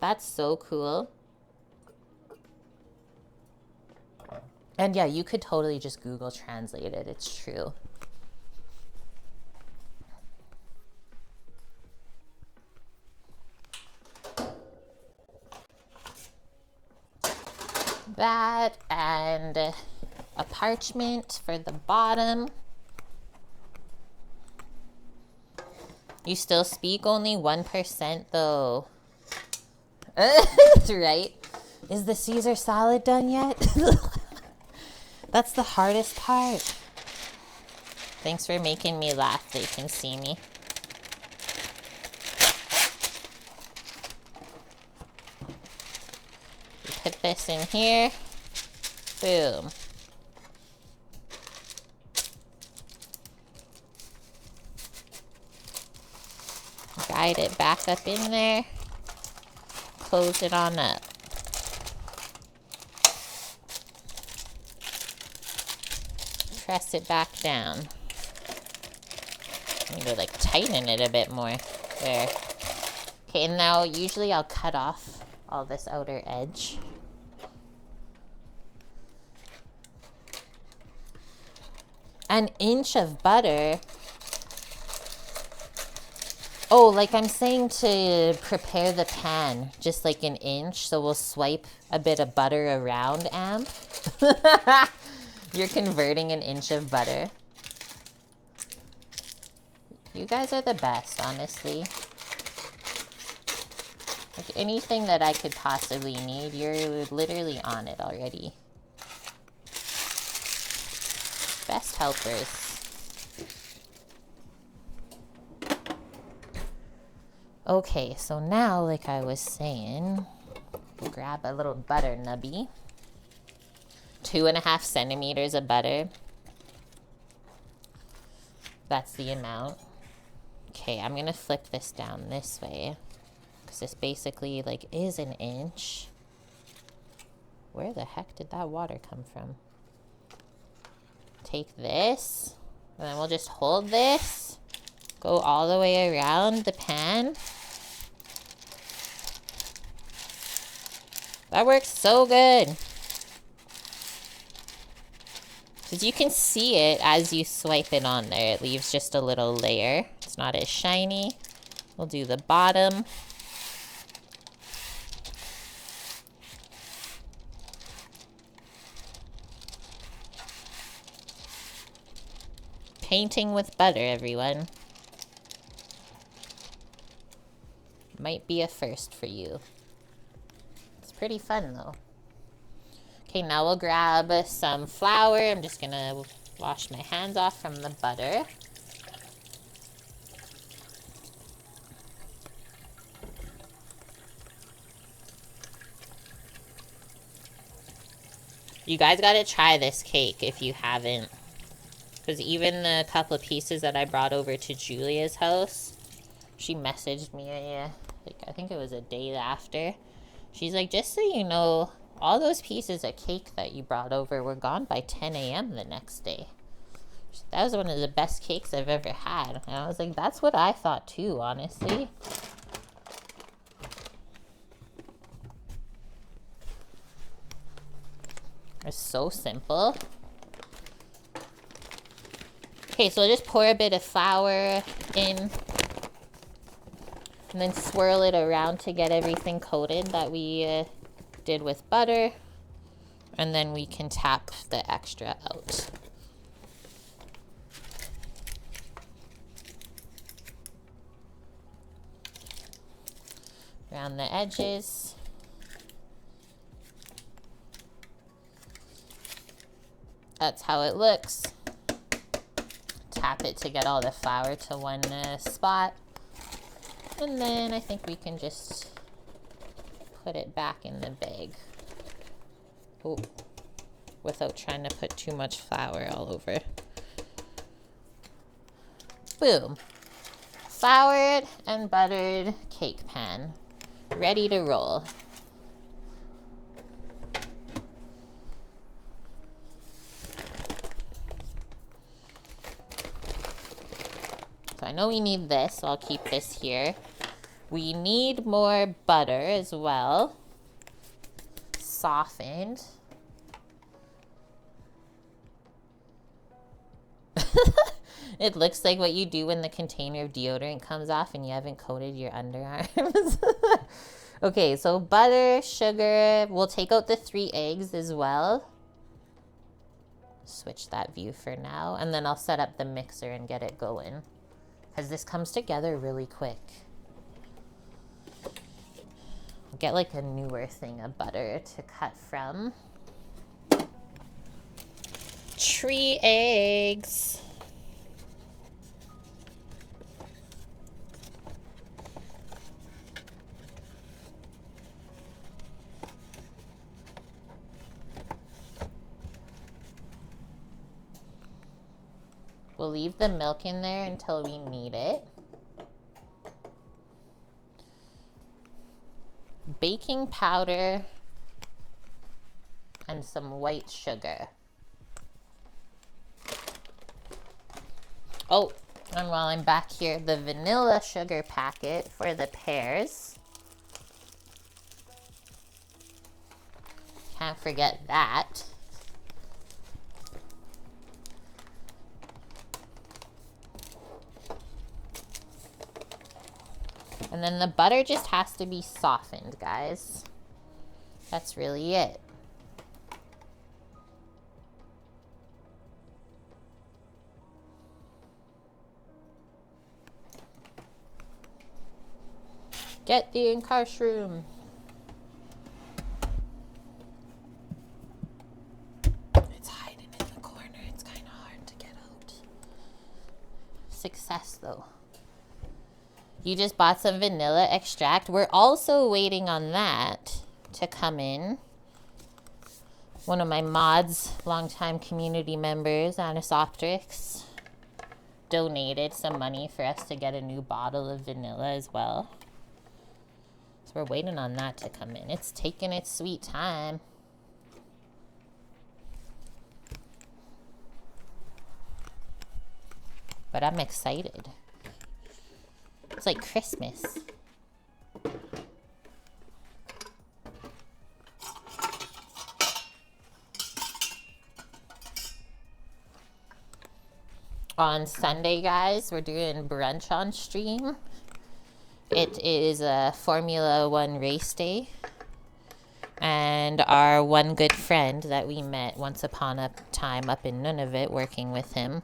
That's so cool. And yeah, you could totally just Google Translate it. It's true. That and a parchment for the bottom. You still speak only 1% though. Right? Is the Caesar salad done yet? That's the hardest part. Thanks for making me laugh. They can see me. Put this in here. Boom. Guide it back up in there. Close it on up. Press it back down. I need to like tighten it a bit more. There. Okay, and now usually I'll cut off all this outer edge. An inch of butter. Oh, like I'm saying to prepare the pan, just like an inch. So we'll swipe a bit of butter around, Amp. You're converting an inch of butter. You guys are the best, honestly. Like anything that I could possibly need, you're literally on it already. Best helpers. Okay, so now, like I was saying, we'll grab a little butter nubby. 2.5 centimeters of butter. That's the amount. Okay, I'm gonna flip this down this way. Because this basically, like, is an inch. Where the heck did that water come from? Take this, and then we'll just hold this. Go all the way around the pan. That works so good. Because you can see it as you swipe it on there. It leaves just a little layer. It's not as shiny. We'll do the bottom. Painting with butter, everyone. Might be a first for you. It's pretty fun, though. Okay, now we'll grab some flour. I'm just gonna wash my hands off from the butter. You guys gotta try this cake if you haven't. Because even the couple of pieces that I brought over to Julia's house, she messaged me, like, I think it was a day after. She's like, just so you know, all those pieces of cake that you brought over were gone by 10 a.m. the next day. That was one of the best cakes I've ever had. And I was like, that's what I thought too, honestly. It's so simple. Okay, so just pour a bit of flour in. And then swirl it around to get everything coated that we did with butter. And then we can tap the extra out. Around the edges. That's how it looks. Tap it to get all the flour to one spot. And then I think we can just put it back in the bag. Oh, without trying to put too much flour all over. Boom. Floured and buttered cake pan. Ready to roll. So I know we need this, so I'll keep this here. We need more butter as well. Softened. It looks like what you do when the container of deodorant comes off and you haven't coated your underarms. Okay, so butter, sugar. We'll take out the 3 eggs as well. Switch that view for now. And then I'll set up the mixer and get it going, because this comes together really quick. I'll get like a newer thing of butter to cut from. 3 eggs. We'll leave the milk in there until we need it. Baking powder and some white sugar. Oh, and while I'm back here, the vanilla sugar packet for the pears. Can't forget that. And then the butter just has to be softened, guys. That's really it. Get the incarcerum. It's hiding in the corner. It's kind of hard to get out. Success, though. You just bought some vanilla extract. We're also waiting on that to come in. One of my mods, longtime community members, Anisoptrix, donated some money for us to get a new bottle of vanilla as well. So we're waiting on that to come in. It's taking its sweet time. But I'm excited. It's like Christmas. On Sunday, guys, we're doing brunch on stream. It is a Formula One race day. And our one good friend that we met once upon a time up in Nunavut working with him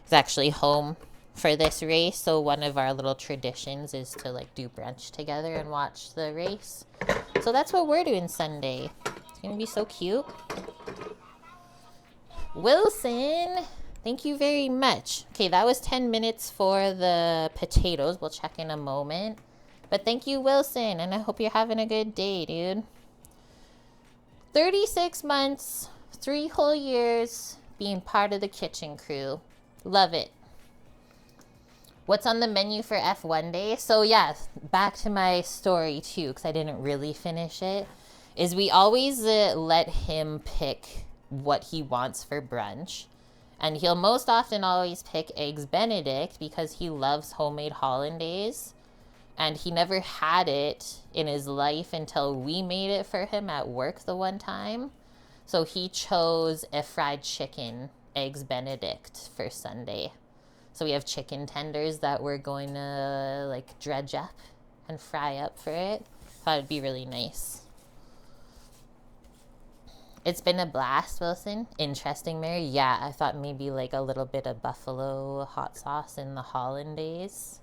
is actually home for this race. So one of our little traditions is to like do brunch together and watch the race. So that's what we're doing Sunday. It's gonna be so cute. Wilson, thank you very much. Okay, that was 10 minutes for the potatoes. We'll check in a moment. But thank you, Wilson, and I hope you're having a good day, dude. 36 months, 3 whole years being part of the kitchen crew. Love it. What's on the menu for F1 day? So yeah, back to my story too, because I didn't really finish it, is we always let him pick what he wants for brunch. And he'll most often always pick Eggs Benedict because he loves homemade hollandaise. And he never had it in his life until we made it for him at work the one time. So he chose a fried chicken Eggs Benedict for Sunday. So we have chicken tenders that we're going to like dredge up and fry up for it. Thought it'd be really nice. It's been a blast, Wilson. Interesting, Mary. Yeah, I thought maybe like a little bit of buffalo hot sauce in the hollandaise.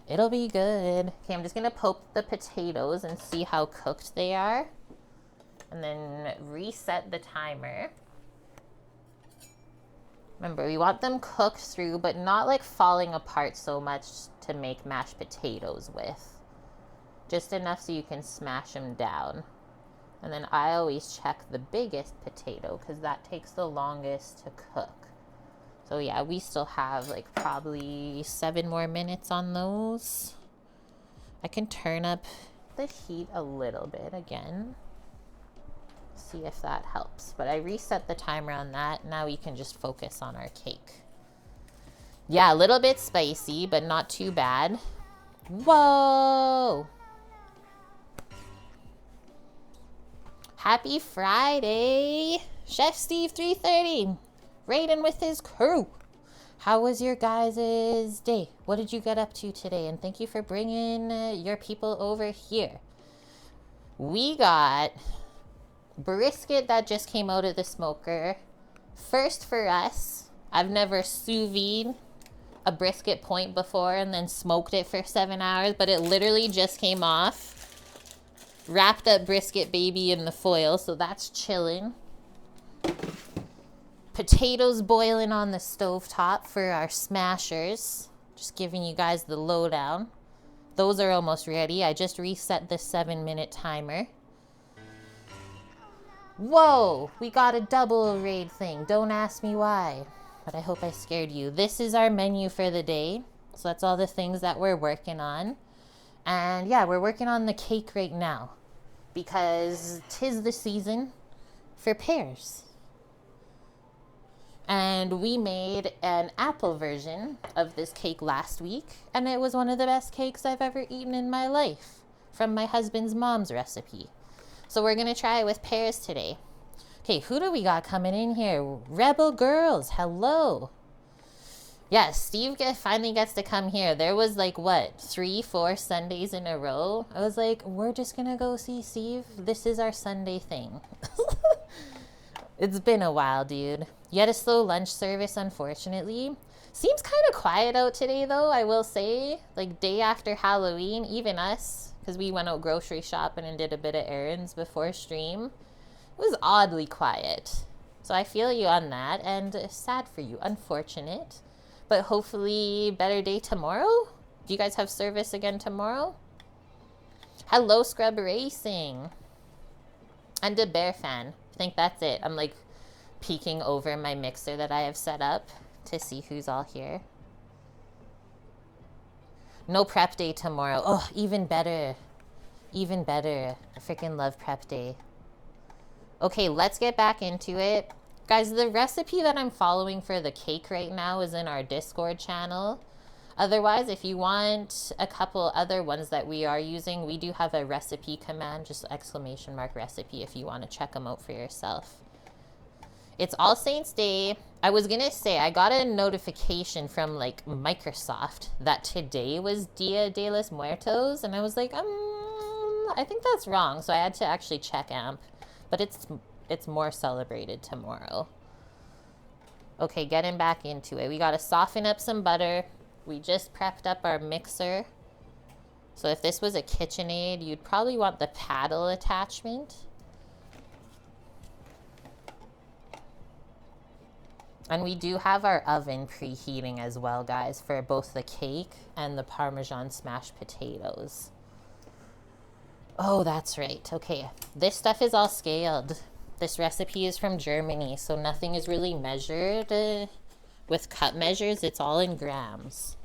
It'll be good. Okay, I'm just gonna poke the potatoes and see how cooked they are. And then reset the timer. Remember, we want them cooked through, but not like falling apart so much to make mashed potatoes with. Just enough so you can smash them down. And then I always check the biggest potato because that takes the longest to cook. So yeah, we still have like probably 7 more minutes on those. I can turn up the heat a little bit again. See if that helps. But I reset the timer on that. Now we can just focus on our cake. Yeah, a little bit spicy, but not too bad. Whoa! Happy Friday! Chef Steve 330, raiding with his crew. How was your guys' day? What did you get up to today? And thank you for bringing your people over here. We got brisket that just came out of the smoker. First for us. I've never sous vide a brisket point before and then smoked it for 7 hours, but it literally just came off. Wrapped up brisket baby in the foil, so that's chilling. Potatoes boiling on the stovetop for our smashers. Just giving you guys the lowdown. Those are almost ready. I just reset the 7-minute timer. Whoa, we got a double raid thing. Don't ask me why, but I hope I scared you. This is our menu for the day. So that's all the things that we're working on. And yeah, we're working on the cake right now because 'tis the season for pears. And we made an apple version of this cake last week, and it was one of the best cakes I've ever eaten in my life from my husband's mom's recipe. So we're gonna try it with pears today. Okay, who do we got coming in here? Rebel Girls, hello. Yes, Steve finally gets to come here. There was like, what, 3-4 Sundays in a row? I was like, we're just gonna go see Steve. This is our Sunday thing. It's been a while, dude. You had a slow lunch service, unfortunately. Seems kind of quiet out today, though, I will say. Like, day after Halloween, even us, because we went out grocery shopping and did a bit of errands before stream. It was oddly quiet. So I feel you on that, and sad for you. Unfortunate. But hopefully better day tomorrow? Do you guys have service again tomorrow? Hello, Scrub Racing. And a Bear fan. I think that's it. I'm like peeking over my mixer that I have set up to see who's all here. No prep day tomorrow. Oh, even better. Even better. I freaking love prep day. Okay, let's get back into it. Guys, the recipe that I'm following for the cake right now is in our Discord channel. Otherwise, if you want a couple other ones that we are using, we do have a recipe command, just exclamation mark recipe if you want to check them out for yourself. It's All Saints Day. I was going to say, I got a notification from like Microsoft that today was Dia de los Muertos. And I was like, I think that's wrong. So I had to actually check AMP. But it's more celebrated tomorrow. Okay, getting back into it. We got to soften up some butter. We just prepped up our mixer. So if this was a KitchenAid, you'd probably want the paddle attachment. And we do have our oven preheating as well, guys, for both the cake and the Parmesan Smashed Potatoes. Oh, that's right. Okay, this stuff is all scaled. This recipe is from Germany, so nothing is really measured with cup measures. It's all in grams.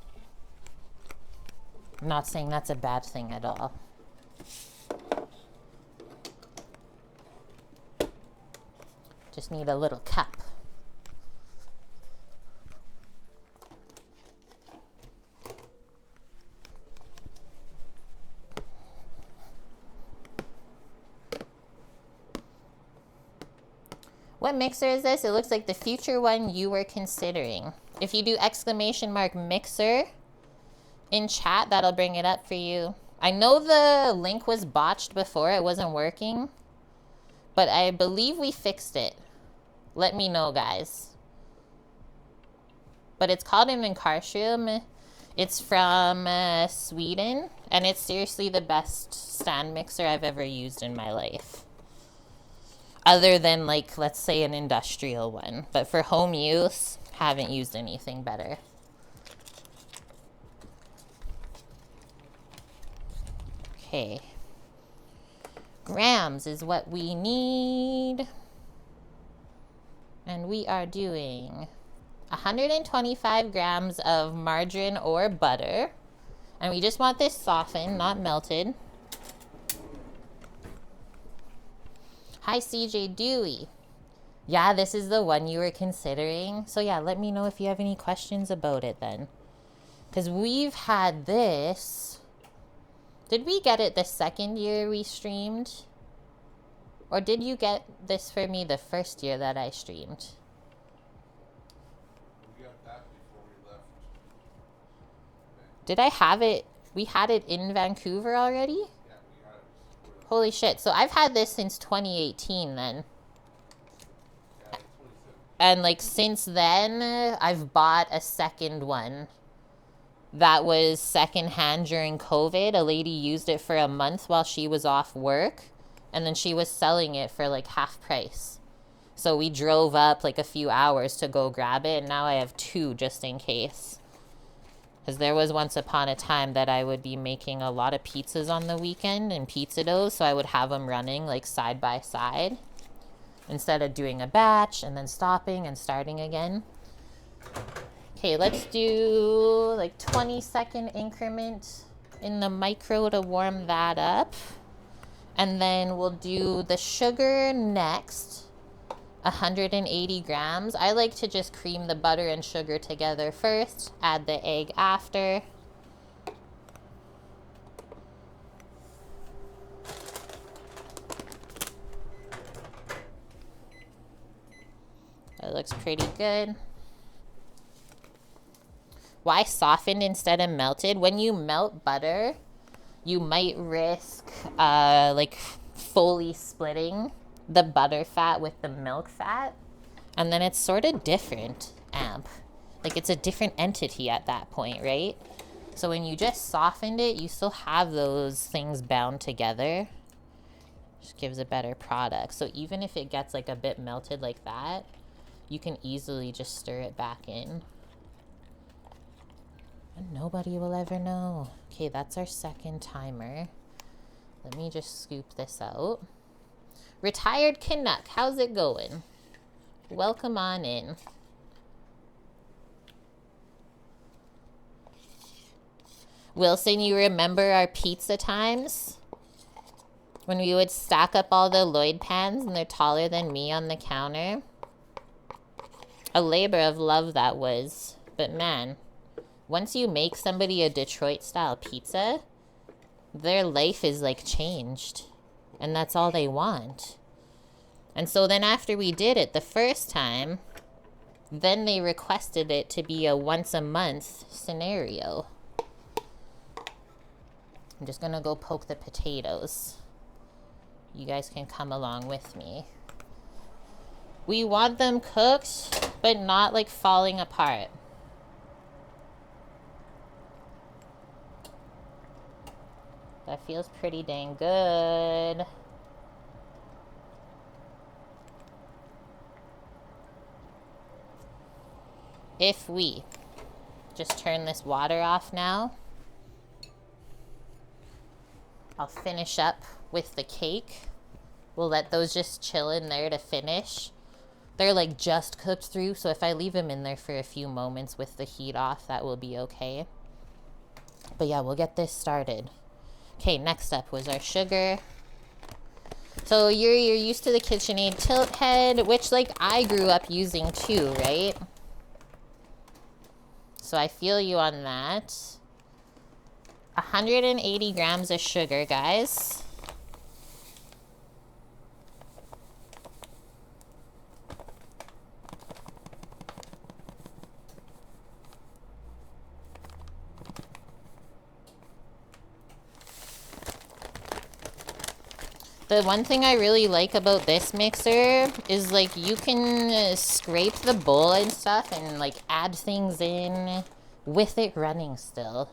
I'm not saying that's a bad thing at all. Just need a little cup. What mixer is this? It looks like the future one you were considering. If you do exclamation mark mixer in chat, that'll bring it up for you. I know the link was botched before. It wasn't working. But I believe we fixed it. Let me know, guys. But it's called an Incartium. It's from Sweden, and it's seriously the best stand mixer I've ever used in my life. Other than, like, let's say an industrial one. But for home use, haven't used anything better. Okay. Grams is what we need. And we are doing 125 grams of margarine or butter. And we just want this softened, not melted. Hi, CJ Dewey. Yeah, this is the one you were considering. So yeah, let me know if you have any questions about it then. Because we've had this. Did we get it the second year we streamed? Or did you get this for me the first year that I streamed? We got that before we left. Did I have it? We had it in Vancouver already? Yeah, we got it. Holy shit. So I've had this since 2018 then. Yeah, it's 27. And like since then, I've bought a second one that was secondhand during COVID. A lady used it for a month while she was off work, and then she was selling it for like half price. So we drove up like a few hours to go grab it, and now I have two just in case. Because there was once upon a time that I would be making a lot of pizzas on the weekend and pizza doughs, so I would have them running like side by side instead of doing a batch and then stopping and starting again. Okay, let's do like 20-second increment in the micro to warm that up. And then we'll do the sugar next, 180 grams. I like to just cream the butter and sugar together first, add the egg after. That looks pretty good. Why softened instead of melted? When you melt butter, you might risk like fully splitting the butter fat with the milk fat, and then it's sort of different amp. Like it's a different entity at that point, right? So when you just softened it, you still have those things bound together. Just gives a better product. So even if it gets like a bit melted like that, you can easily just stir it back in. And nobody will ever know. Okay, that's our second timer. Let me just scoop this out. Retired Canuck, how's it going? Welcome on in. Wilson, you remember our pizza times? When we would stack up all the Lloyd pans and they're taller than me on the counter? A labor of love that was. But man, once you make somebody a Detroit style pizza, their life is like changed. And that's all they want. And so then after we did it the first time, then they requested it to be a once a month scenario. I'm just gonna go poke the potatoes. You guys can come along with me. We want them cooked, but not like falling apart. That feels pretty dang good. If we just turn this water off now, I'll finish up with the cake. We'll let those just chill in there to finish. They're like just cooked through, so if I leave them in there for a few moments with the heat off, that will be okay. But yeah, we'll get this started. Okay, next up was our sugar. So you're used to the KitchenAid tilt head, which like I grew up using too, right? So I feel you on that. 180 grams of sugar, guys. The one thing I really like about this mixer is like you can scrape the bowl and stuff and like add things in with it running still.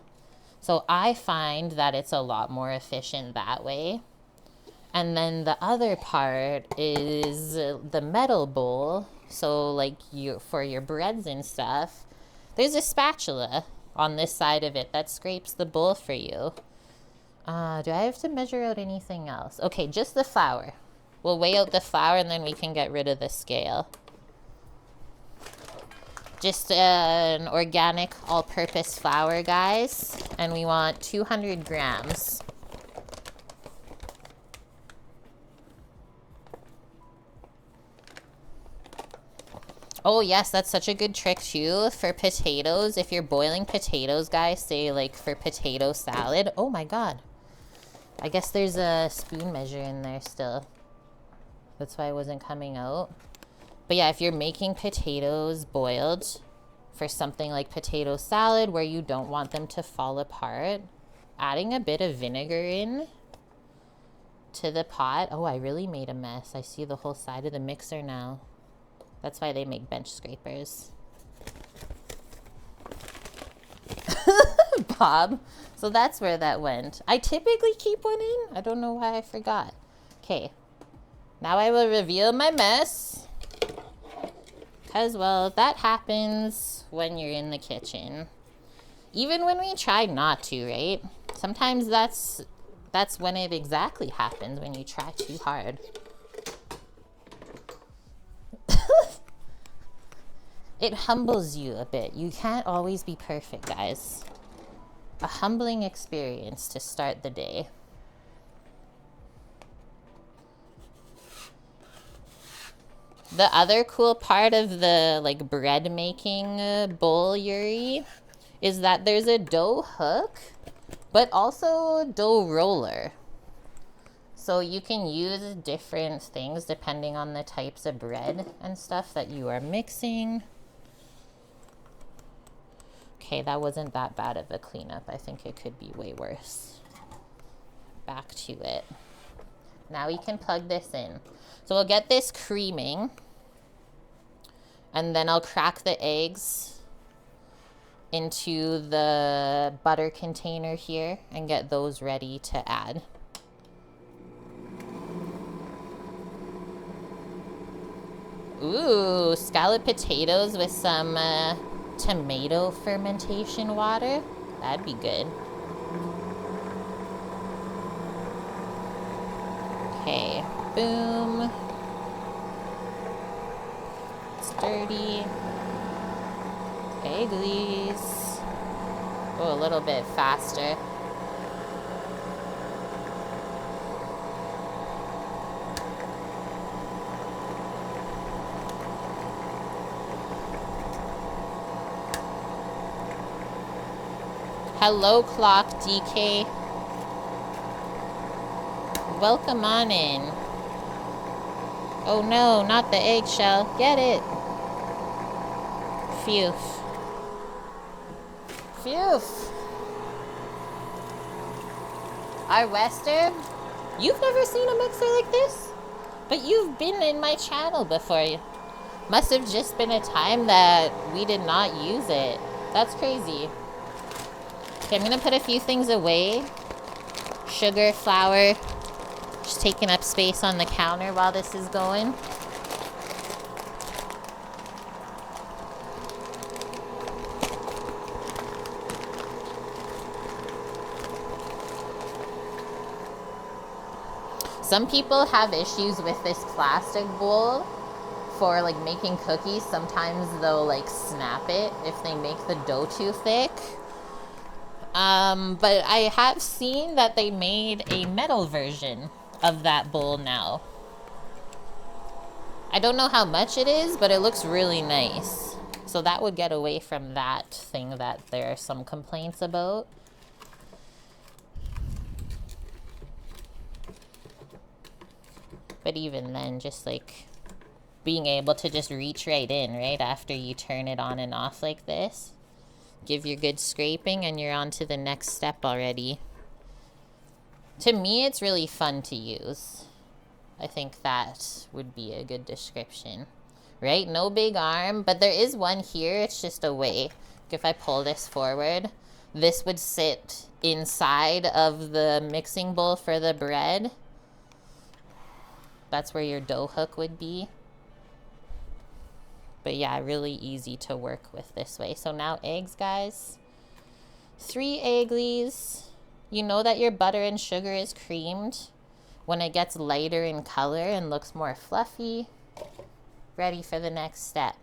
So I find that it's a lot more efficient that way. And then the other part is the metal bowl. So like for your breads and stuff, there's a spatula on this side of it that scrapes the bowl for you. Do I have to measure out anything else? Okay, just the flour. We'll weigh out the flour and then we can get rid of the scale. Just an organic all-purpose flour, guys. And we want 200 grams. Oh yes, that's such a good trick too for potatoes. If you're boiling potatoes, guys, say like for potato salad. Oh my god. I guess there's a spoon measure in there still. That's why it wasn't coming out. But yeah, if you're making potatoes boiled for something like potato salad where you don't want them to fall apart, adding a bit of vinegar in to the pot. Oh, I really made a mess. I see the whole side of the mixer now. That's why they make bench scrapers. Bob. So that's where that went. I typically keep one in. I don't know why I forgot. Okay. Now I will reveal my mess. Because, well, that happens when you're in the kitchen. Even when we try not to, right? Sometimes that's when it exactly happens, when you try too hard. It humbles you a bit. You can't always be perfect, guys. A humbling experience to start the day. The other cool part of the like bread making bowl, Yuri, is that there's a dough hook, but also a dough roller. So you can use different things depending on the types of bread and stuff that you are mixing. Okay, that wasn't that bad of a cleanup. I think it could be way worse. Back to it. Now we can plug this in. So we'll get this creaming. And then I'll crack the eggs into the butter container here and get those ready to add. Ooh, scalloped potatoes with some tomato fermentation water. That'd be good. Okay, boom. Sturdy. Egglies. Oh, a little bit faster. Hello, Clock DK. Welcome on in. Oh no, not the eggshell. Get it. Phew. Phew. Our Western, you've never seen a mixer like this? But you've been in my channel before. Must have just been a time that we did not use it. That's crazy. Okay, I'm gonna put a few things away. Sugar, flour, just taking up space on the counter while this is going. Some people have issues with this plastic bowl for like making cookies. Sometimes they'll like snap it if they make the dough too thick. But I have seen that they made a metal version of that bowl now. I don't know how much it is, but it looks really nice. So that would get away from that thing that there are some complaints about. But even then, just like being able to just reach right in, right, after you turn it on and off like this. Give your good scraping and you're on to the next step already. To me, it's really fun to use. I think that would be a good description. Right? No big arm, but there is one here. It's just away. If I pull this forward, this would sit inside of the mixing bowl for the bread. That's where your dough hook would be. But yeah, really easy to work with this way. So now eggs, guys. 3 egglies. You know that your butter and sugar is creamed when it gets lighter in color and looks more fluffy. Ready for the next step.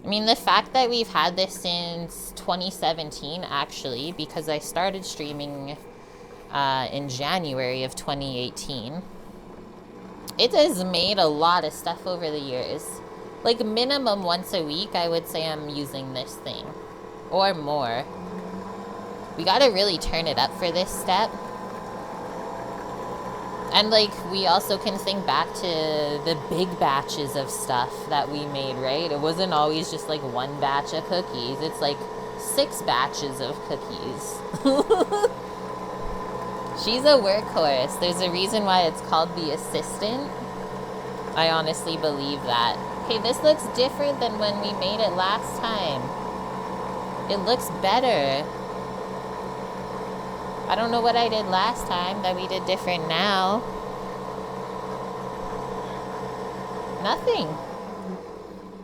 I mean, the fact that we've had this since 2017, actually, because I started streaming in January of 2018. It has made a lot of stuff over the years. Like minimum once a week, I would say I'm using this thing. Or more. We gotta really turn it up for this step. And like, we also can think back to the big batches of stuff that we made, right? It wasn't always just like 1 batch of cookies. It's like 6 batches of cookies. She's a workhorse. There's a reason why it's called the assistant. I honestly believe that. Okay, this looks different than when we made it last time. It looks better. I don't know what I did last time that we did different now. Nothing.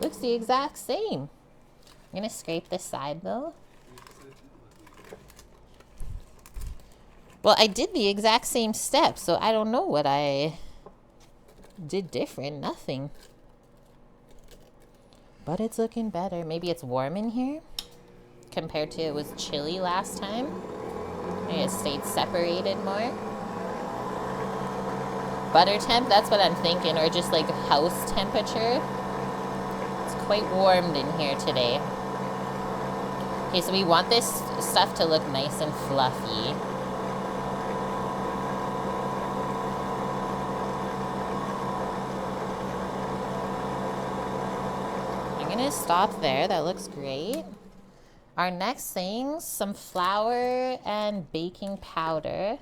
Looks the exact same. I'm gonna scrape this side though. Well, I did the exact same step, so I don't know what I did different. Nothing. But it's looking better. Maybe it's warm in here compared to it was chilly last time. Maybe it stayed separated more. Butter temp, that's what I'm thinking, or just like house temperature. It's quite warmed in here today. Okay, so we want this stuff to look nice and fluffy. I'm gonna stop there. That looks great. Our next thing, some flour and baking powder.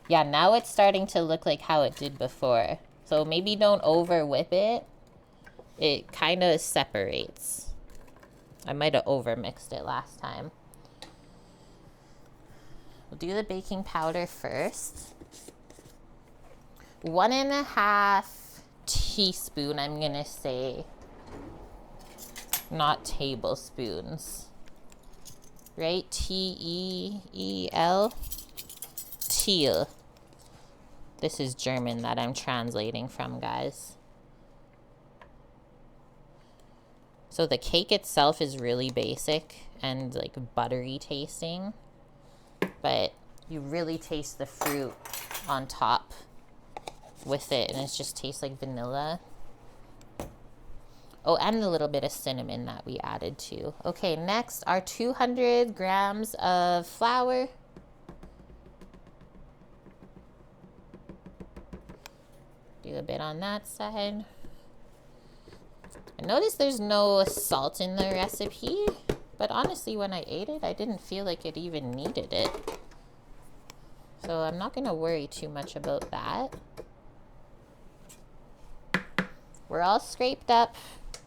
Yeah, now it's starting to look like how it did before. So maybe don't over whip it. It kind of separates. I might have over mixed it last time. We'll do the baking powder first. 1.5 teaspoon, I'm gonna say. Not tablespoons. Right? T-E-E-L. Teal. This is German that I'm translating from, guys. So the cake itself is really basic and like buttery tasting, but you really taste the fruit on top with it, and it just tastes like vanilla. Oh, and a little bit of cinnamon that we added too. Okay, next are 200 grams of flour. Do a bit on that side. I noticed there's no salt in the recipe, but honestly, when I ate it, I didn't feel like it even needed it. So I'm not gonna worry too much about that. We're all scraped up,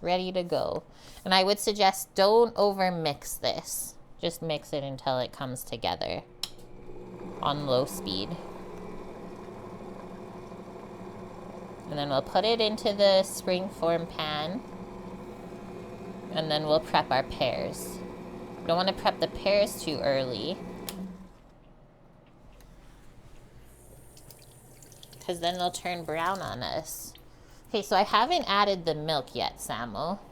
ready to go. And I would suggest don't over mix this. Just mix it until it comes together on low speed. And then we'll put it into the springform pan. And then we'll prep our pears. Don't want to prep the pears too early, because then they'll turn brown on us. Okay, so I haven't added the milk yet, Samuel.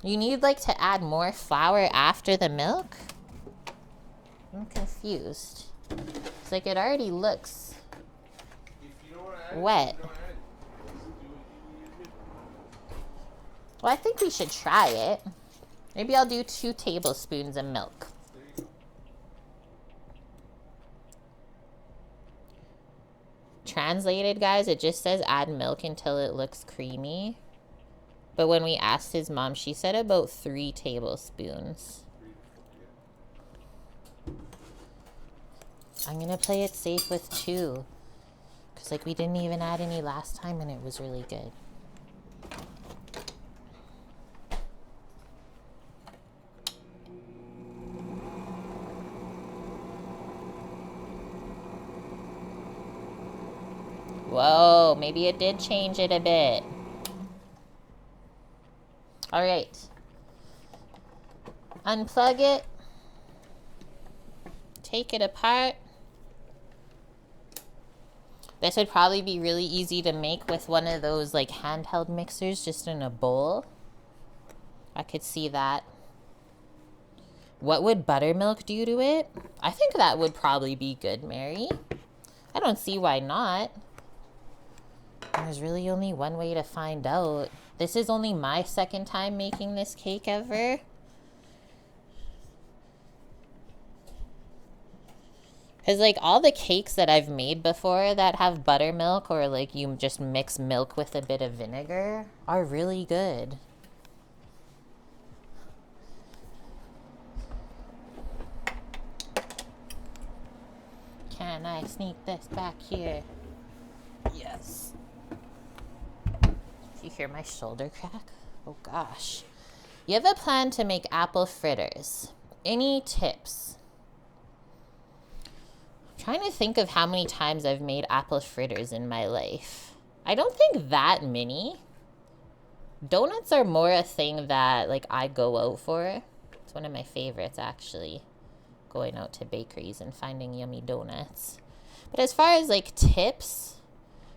You need like to add more flour after the milk? I'm confused. It's like it already looks wet. Well, I think we should try it. Maybe I'll do 2 tablespoons of milk. Translated, guys, it just says add milk until it looks creamy. But when we asked his mom, she said about 3 tablespoons. I'm gonna play it safe with 2. Because, like, we didn't even add any last time and it was really good. Whoa, maybe it did change it a bit. All right. Unplug it. Take it apart. This would probably be really easy to make with one of those like handheld mixers just in a bowl. I could see that. What would buttermilk do to it? I think that would probably be good, Mary. I don't see why not. There's really only one way to find out. This is only my second time making this cake ever. Because, like, all the cakes that I've made before that have buttermilk or, like, you just mix milk with a bit of vinegar are really good. Can I sneak this back here? Yes. Do you hear my shoulder crack? Oh, gosh. You have a plan to make apple fritters. Any tips? Trying to think of how many times I've made apple fritters in my life. I don't think that many. Donuts are more a thing that like I go out for. It's one of my favorites actually. Going out to bakeries and finding yummy donuts. But as far as like tips,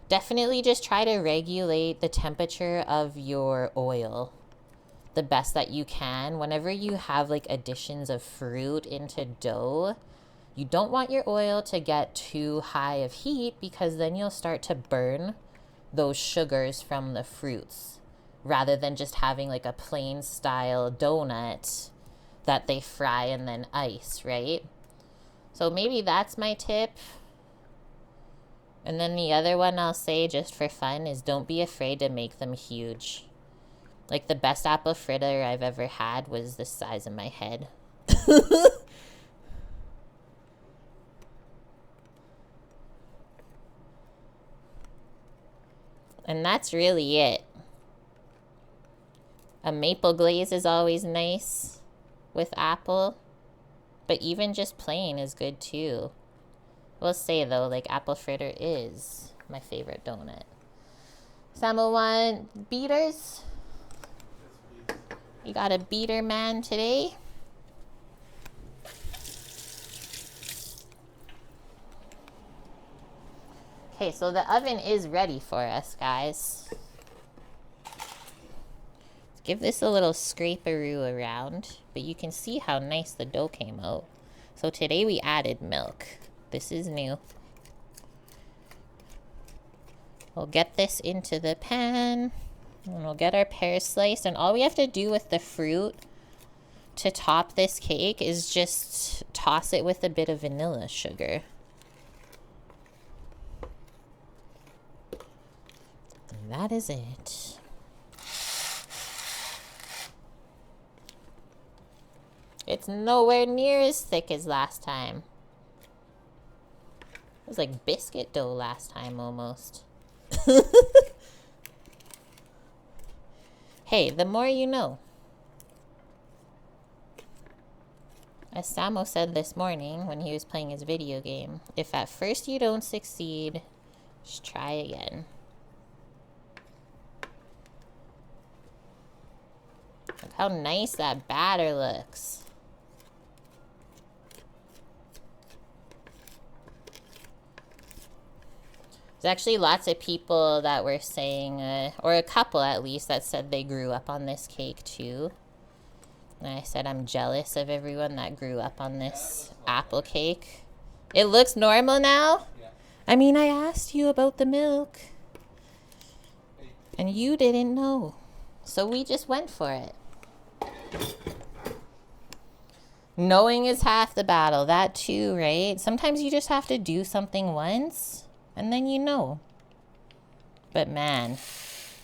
definitely just try to regulate the temperature of your oil the best that you can. Whenever you have like additions of fruit into dough, you don't want your oil to get too high of heat because then you'll start to burn those sugars from the fruits rather than just having like a plain style donut that they fry and then ice, right? So maybe that's my tip. And then the other one I'll say just for fun is don't be afraid to make them huge. Like the best apple fritter I've ever had was the size of my head. And that's really it. A maple glaze is always nice with apple, but even just plain is good too. We'll say though, like apple fritter is my favorite donut. Samuel want beaters? You got a beater man today? Okay, so the oven is ready for us, guys. Let's give this a little scraperoo around, but you can see how nice the dough came out. So today we added milk. This is new. We'll get this into the pan, and we'll get our pears sliced, and all we have to do with the fruit to top this cake is just toss it with a bit of vanilla sugar. That is it. It's nowhere near as thick as last time. It was like biscuit dough last time almost. Hey, the more you know. As Samo said this morning when he was playing his video game, if at first you don't succeed, just try again. Look how nice that batter looks. There's actually lots of people that were saying, or a couple at least, that said they grew up on this cake too. And I said I'm jealous of everyone that grew up on this apple cake. It looks normal now? Yeah. I mean, I asked you about the milk. And you didn't know. So we just went for it. Knowing is half the battle. That too, right? Sometimes you just have to do something once and then you know. But man.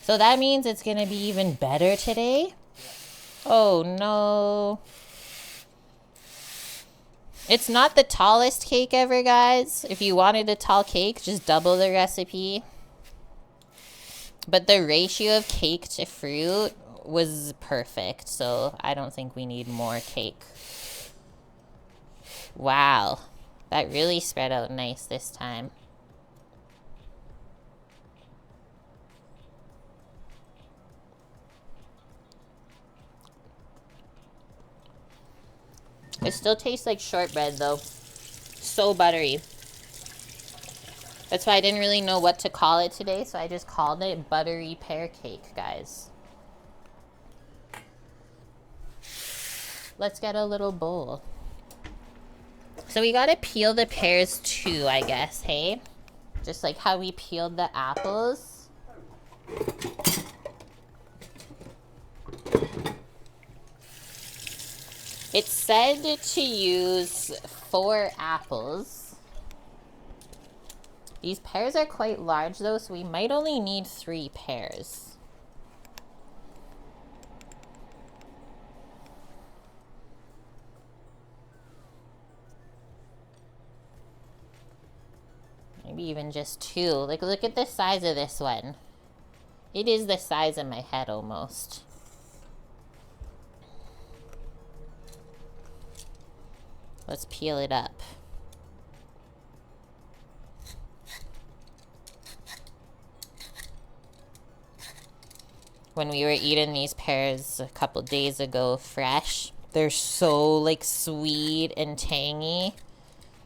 So that means it's going to be even better today? Oh no. It's not the tallest cake ever, guys. If you wanted a tall cake, just double the recipe. But the ratio of cake to fruit was perfect, so I don't think we need more cake. Wow, that really spread out nice this time. It still tastes like shortbread though. So buttery. That's why I didn't really know what to call it today, so I just called it Buttery Pear Cake, guys. Let's get a little bowl. So we gotta peel the pears too, I guess, hey? Just like how we peeled the apples. It said to use 4 apples. These pears are quite large though, so we might only need 3 pears. Maybe even just 2. Like, look at the size of this one. It is the size of my head almost. Let's peel it up. When we were eating these pears a couple days ago fresh, they're so like sweet and tangy.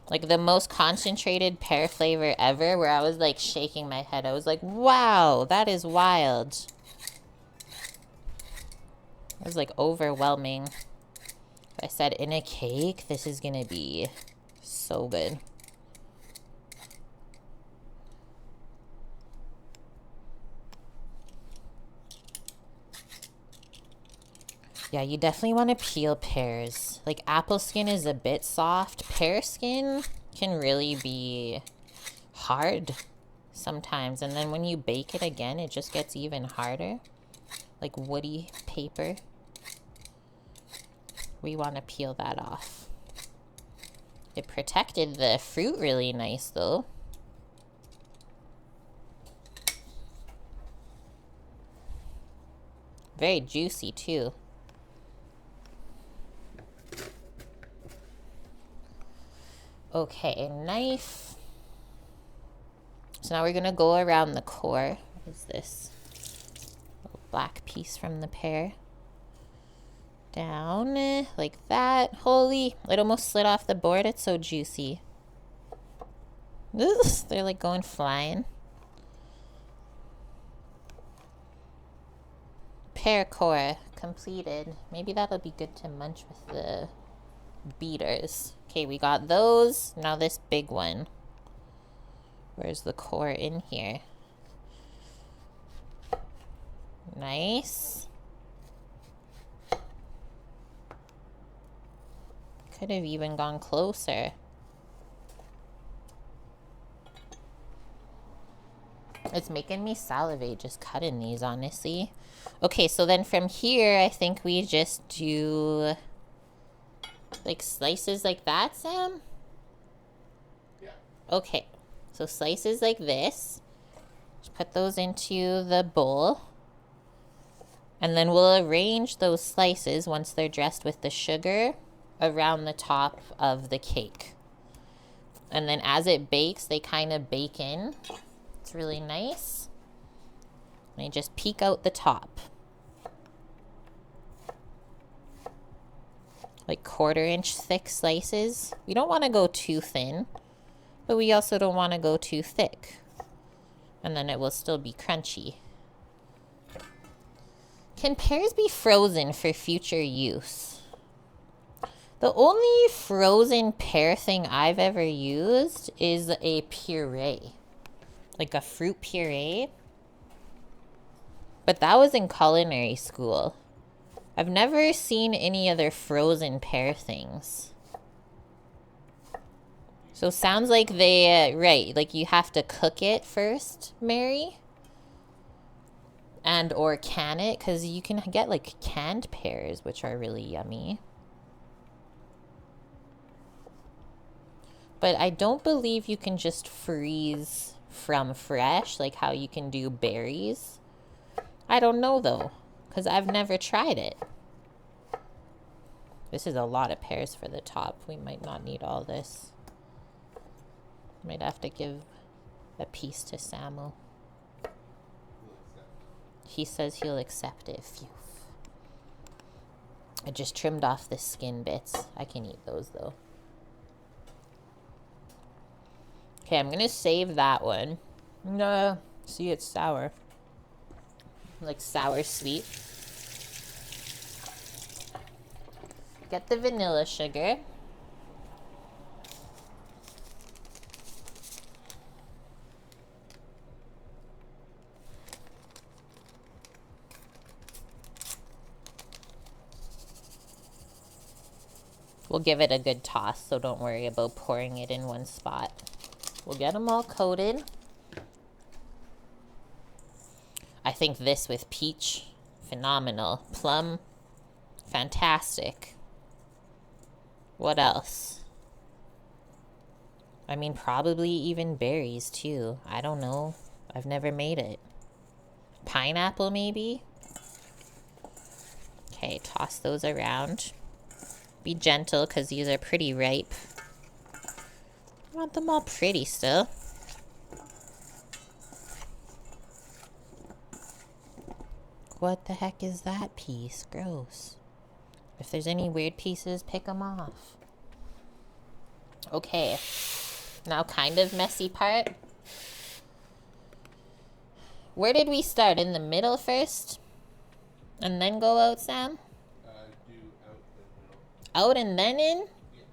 Like the most concentrated pear flavor ever, where I was like shaking my head. I was like, wow, that is wild. It was like overwhelming. I said, in a cake, this is gonna be so good. Yeah, you definitely want to peel pears. Like, apple skin is a bit soft. Pear skin can really be hard sometimes. And then when you bake it again, it just gets even harder. Like woody paper. We want to peel that off. It protected the fruit really nice, though. Very juicy, too. Okay, knife. So now we're going to go around the core. What is this? Little black piece from the pear. Down like that. Holy, it almost slid off the board. It's so juicy. Ugh, they're like going flying. Pear core completed. Maybe that'll be good to munch with the beaters. Okay, we got those. Now this big one. Where's the core in here? Nice. Could have even gone closer. It's making me salivate just cutting these, honestly. Okay, so then from here, I think we just do like slices like that, Sam? Yeah. Okay, so slices like this. Just put those into the bowl. And then we'll arrange those slices once they're dressed with the sugar around the top of the cake. And then as it bakes, they kind of bake in. It's really nice. And you just peek out the top. Like 1/4 inch thick slices. We don't want to go too thin, but we also don't want to go too thick. And then it will still be crunchy. Can pears be frozen for future use? The only frozen pear thing I've ever used is a puree. Like a fruit puree. But that was in culinary school. I've never seen any other frozen pear things. So sounds like they, right, like you have to cook it first, Mary? And or can it, because you can get like canned pears, which are really yummy. But I don't believe you can just freeze from fresh, like how you can do berries. I don't know though, because I've never tried it. This is a lot of pears for the top. We might not need all this. Might have to give a piece to Samuel. He says he'll accept it. Phew. I just trimmed off the skin bits. I can eat those though. Okay, I'm gonna save that one. No, see, it's sour. Like sour sweet. Get the vanilla sugar. We'll give it a good toss, so don't worry about pouring it in one spot. We'll get them all coated. I think this with peach, phenomenal. Plum, fantastic. What else? I mean, probably even berries too. I don't know. I've never made it. Pineapple maybe? Okay, toss those around. Be gentle because these are pretty ripe. I want them all pretty still. What the heck is that piece? Gross. If there's any weird pieces, pick them off. Okay. Now kind of messy part. Where did we start? In the middle first? And then go out, Sam? Do out the middle. Out and then in? Yeah.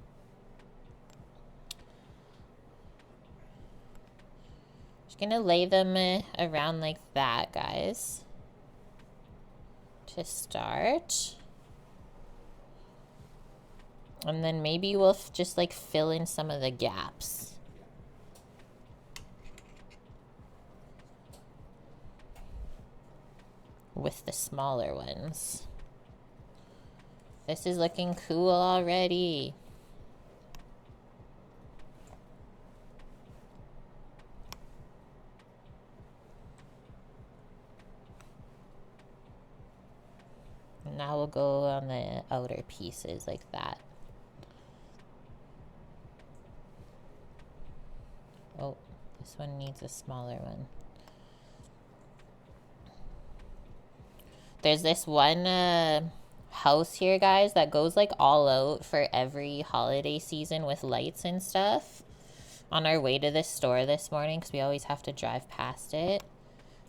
Just gonna lay them around like that, guys. To start. And then maybe we'll just like fill in some of the gaps. With the smaller ones. This is looking cool already. Now we'll go on the outer pieces like that. Oh, this one needs a smaller one. There's this one house here, guys, that goes like all out for every holiday season with lights and stuff. On our way to the store this morning, because we always have to drive past it.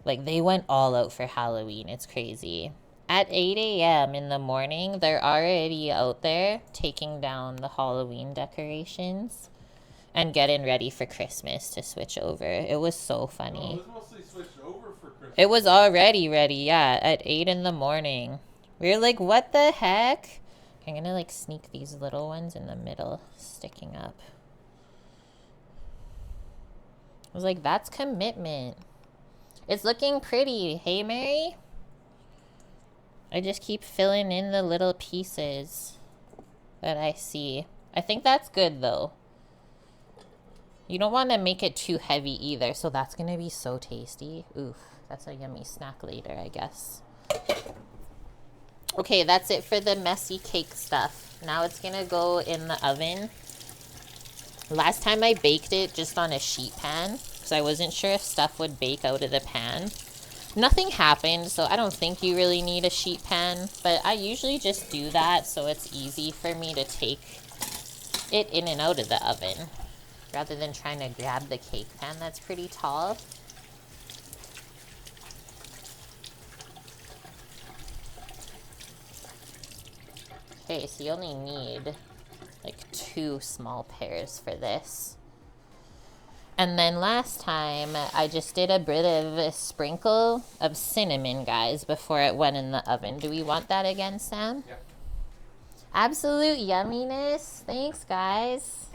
Like, they went all out for Halloween. It's crazy. At 8 a.m. in the morning, they're already out there taking down the Halloween decorations and getting ready for Christmas to switch over. It was so funny. Oh, it was mostly switched over for Christmas. It was already ready, yeah, at 8 in the morning. We were like, what the heck? I'm gonna like sneak these little ones in the middle, sticking up. I was like, that's commitment. It's looking pretty. Hey, Mary? I just keep filling in the little pieces that I see. I think that's good, though. You don't want to make it too heavy either, so that's going to be so tasty. Oof, that's a yummy snack later, I guess. Okay, that's it for the messy cake stuff. Now it's going to go in the oven. Last time I baked it just on a sheet pan, because I wasn't sure if stuff would bake out of the pan. Nothing happened, so I don't think you really need a sheet pan, but I usually just do that so it's easy for me to take it in and out of the oven, rather than trying to grab the cake pan that's pretty tall. Okay, so you only need like 2 small pears for this. And then last time, I just did a bit of a sprinkle of cinnamon, guys, before it went in the oven. Do we want that again, Sam? Yeah. Absolute yumminess. Thanks, guys.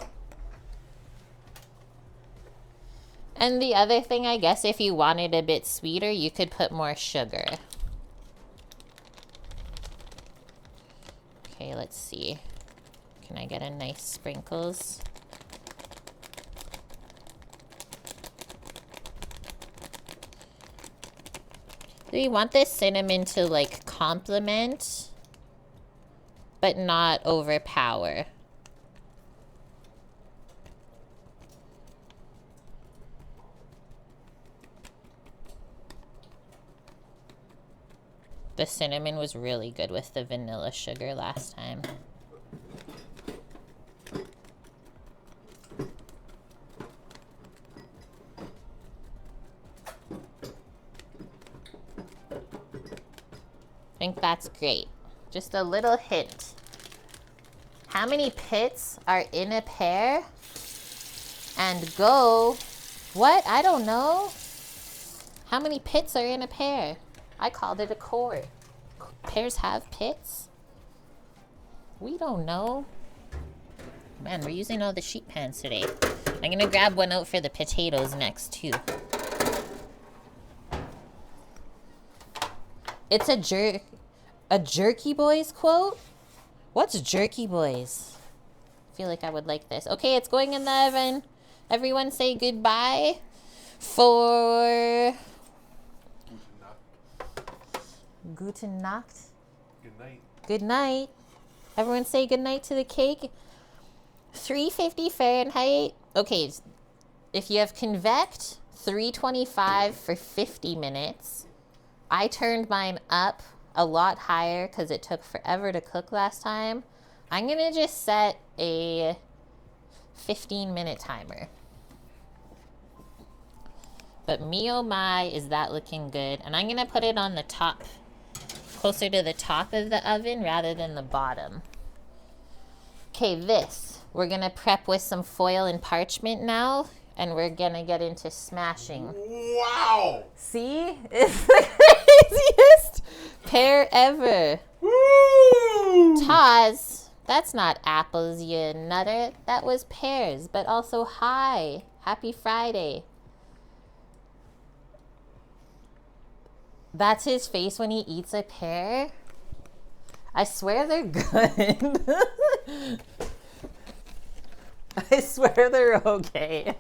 And the other thing, I guess, if you wanted a bit sweeter, you could put more sugar. Okay, let's see. Can I get a nice sprinkles? We want this cinnamon to like complement, but not overpower. The cinnamon was really good with the vanilla sugar last time. I think that's great. Just a little hint. How many pits are in a pear? And go, what? I don't know. How many pits are in a pear? I called it a core. Pears have pits? We don't know. Man, we're using all the sheet pans today. I'm gonna grab one out for the potatoes next too. It's a Jerky Boys quote? What's Jerky Boys? I feel like I would like this. Okay, it's going in the oven. Everyone say goodbye for... Guten Nacht. Good night. Good night. Everyone say good night to the cake. 350 Fahrenheit. Okay, if you have convect, 325 for 50 minutes. I turned mine up a lot higher because it took forever to cook last time. I'm going to just set a 15-minute timer. But me oh my, is that looking good. And I'm going to put it on the top, closer to the top of the oven rather than the bottom. Okay, this. We're going to prep with some foil and parchment now. And we're going to get into smashing. Wow! See? It's the craziest pear ever. Woo! Taz, that's not apples, you nutter. That was pears, but also hi. Happy Friday. That's his face when he eats a pear. I swear they're good. I swear they're okay.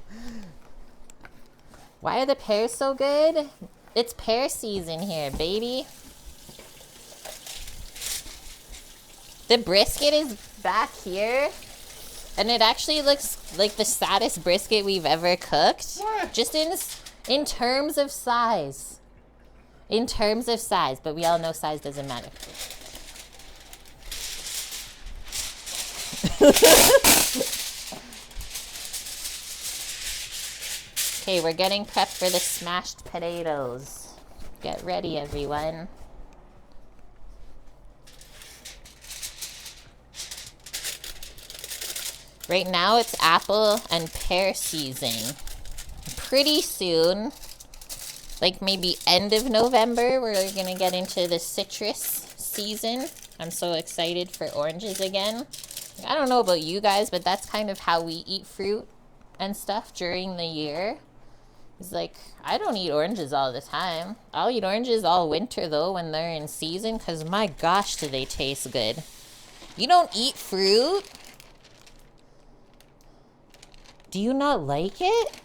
Why are the pears so good? It's pear season here, baby. The brisket is back here. And it actually looks like the saddest brisket we've ever cooked. What? Just in terms of size. In terms of size, but we all know size doesn't matter. Okay, we're getting prepped for the smashed potatoes. Get ready, everyone. Right now it's apple and pear season. Pretty soon, like maybe end of November, we're gonna get into the citrus season. I'm so excited for oranges again. I don't know about you guys, but that's kind of how we eat fruit and stuff during the year. It's like, I don't eat oranges all the time. I'll eat oranges all winter though when they're in season, because my gosh, do they taste good. You don't eat fruit? Do you not like it?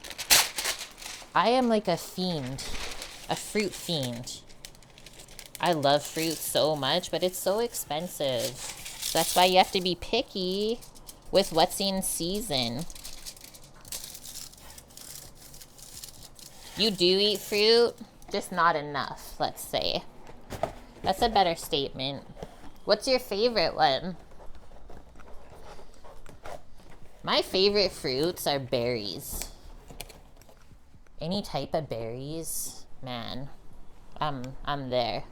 I am like a fiend, a fruit fiend. I love fruit so much, but it's so expensive. That's why you have to be picky with what's in season. You do eat fruit, just not enough, let's say. That's a better statement. What's your favorite one? My favorite fruits are berries. Any type of berries, man, I'm there.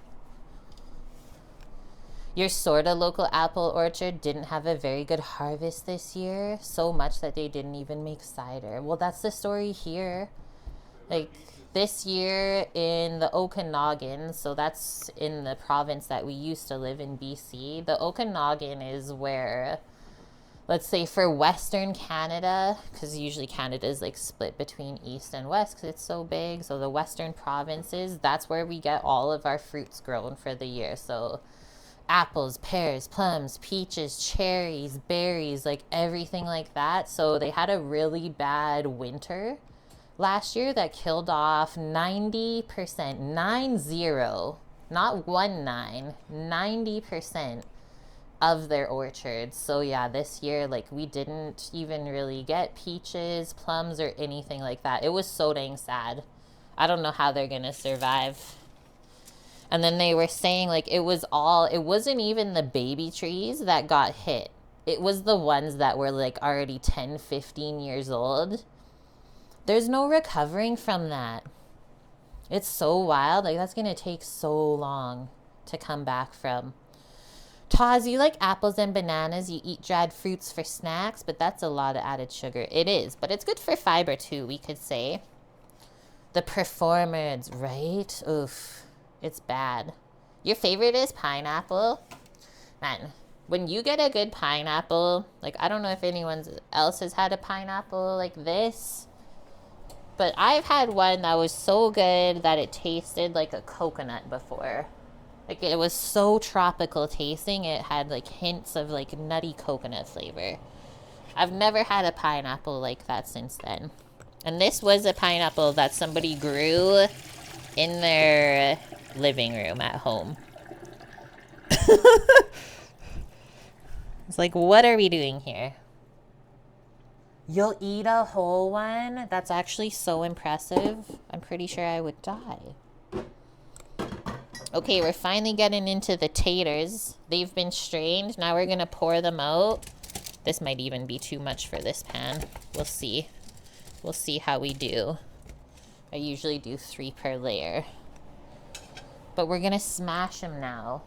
Your sorta local apple orchard didn't have a very good harvest this year, so much that they didn't even make cider. Well, that's the story here. Like, this year in the Okanagan, so that's in the province that we used to live in, BC. The Okanagan is where, let's say for Western Canada, because usually Canada is like split between East and West because it's so big. So the Western provinces, that's where we get all of our fruits grown for the year. So apples, pears, plums, peaches, cherries, berries, like everything like that. So they had a really bad winter last year that killed off 90%, 90, not 19, 90% of their orchards. So yeah, this year, like, we didn't even really get peaches, plums, or anything like that. It was so dang sad. I don't know how they're gonna survive. And then they were saying, like, it wasn't even the baby trees that got hit. It was the ones that were, like, already 10, 15 years old. There's no recovering from that. It's so wild. Like, that's gonna take so long to come back from. Taz, you like apples and bananas. You eat dried fruits for snacks, but that's a lot of added sugar. It is, but it's good for fiber too, we could say. The performance, right? Oof, it's bad. Your favorite is pineapple? Man, when you get a good pineapple, like, I don't know if anyone else has had a pineapple like this, but I've had one that was so good that it tasted like a coconut before. Like, it was so tropical tasting. It had, like, hints of, like, nutty coconut flavor. I've never had a pineapple like that since then. And this was a pineapple that somebody grew in their living room at home. It's like, what are we doing here? You'll eat a whole one? That's actually so impressive. I'm pretty sure I would die. Okay, we're finally getting into the taters. They've been strained. Now we're going to pour them out. This might even be too much for this pan. We'll see. We'll see how we do. I usually do 3 per layer. But we're going to smash them now.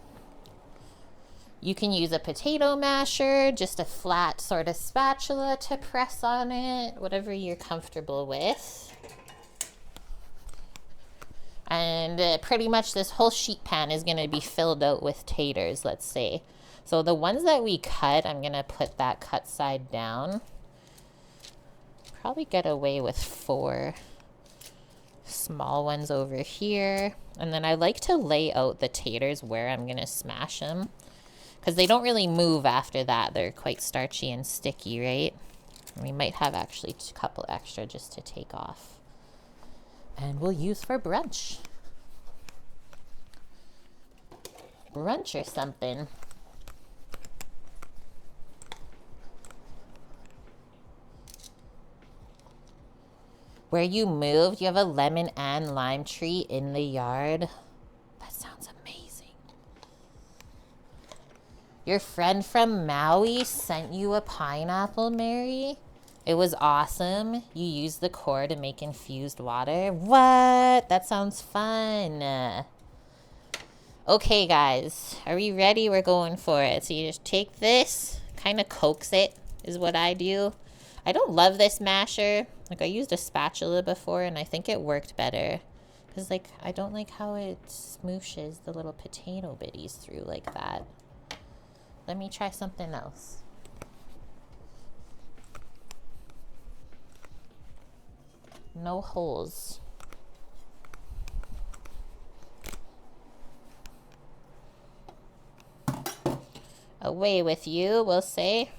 You can use a potato masher, just a flat sort of spatula to press on it, whatever you're comfortable with. And pretty much this whole sheet pan is going to be filled out with taters, let's say. So the ones that we cut, I'm going to put that cut side down. Probably get away with 4 small ones over here. And then I like to lay out the taters where I'm going to smash them, because they don't really move after that. They're quite starchy and sticky, right? And we might have actually a couple extra just to take off. And we'll use for brunch. Brunch or something. Where you moved, you have a lemon and lime tree in the yard. That sounds amazing. Your friend from Maui sent you a pineapple, Mary? It was awesome. You used the core to make infused water. What? That sounds fun. Okay, guys. Are we ready? We're going for it. So you just take this, kind of coax it, is what I do. I don't love this masher. Like, I used a spatula before, and I think it worked better. Because, like, I don't like how it smooshes the little potato bitties through like that. Let me try something else. No holes. Away with you, we'll say.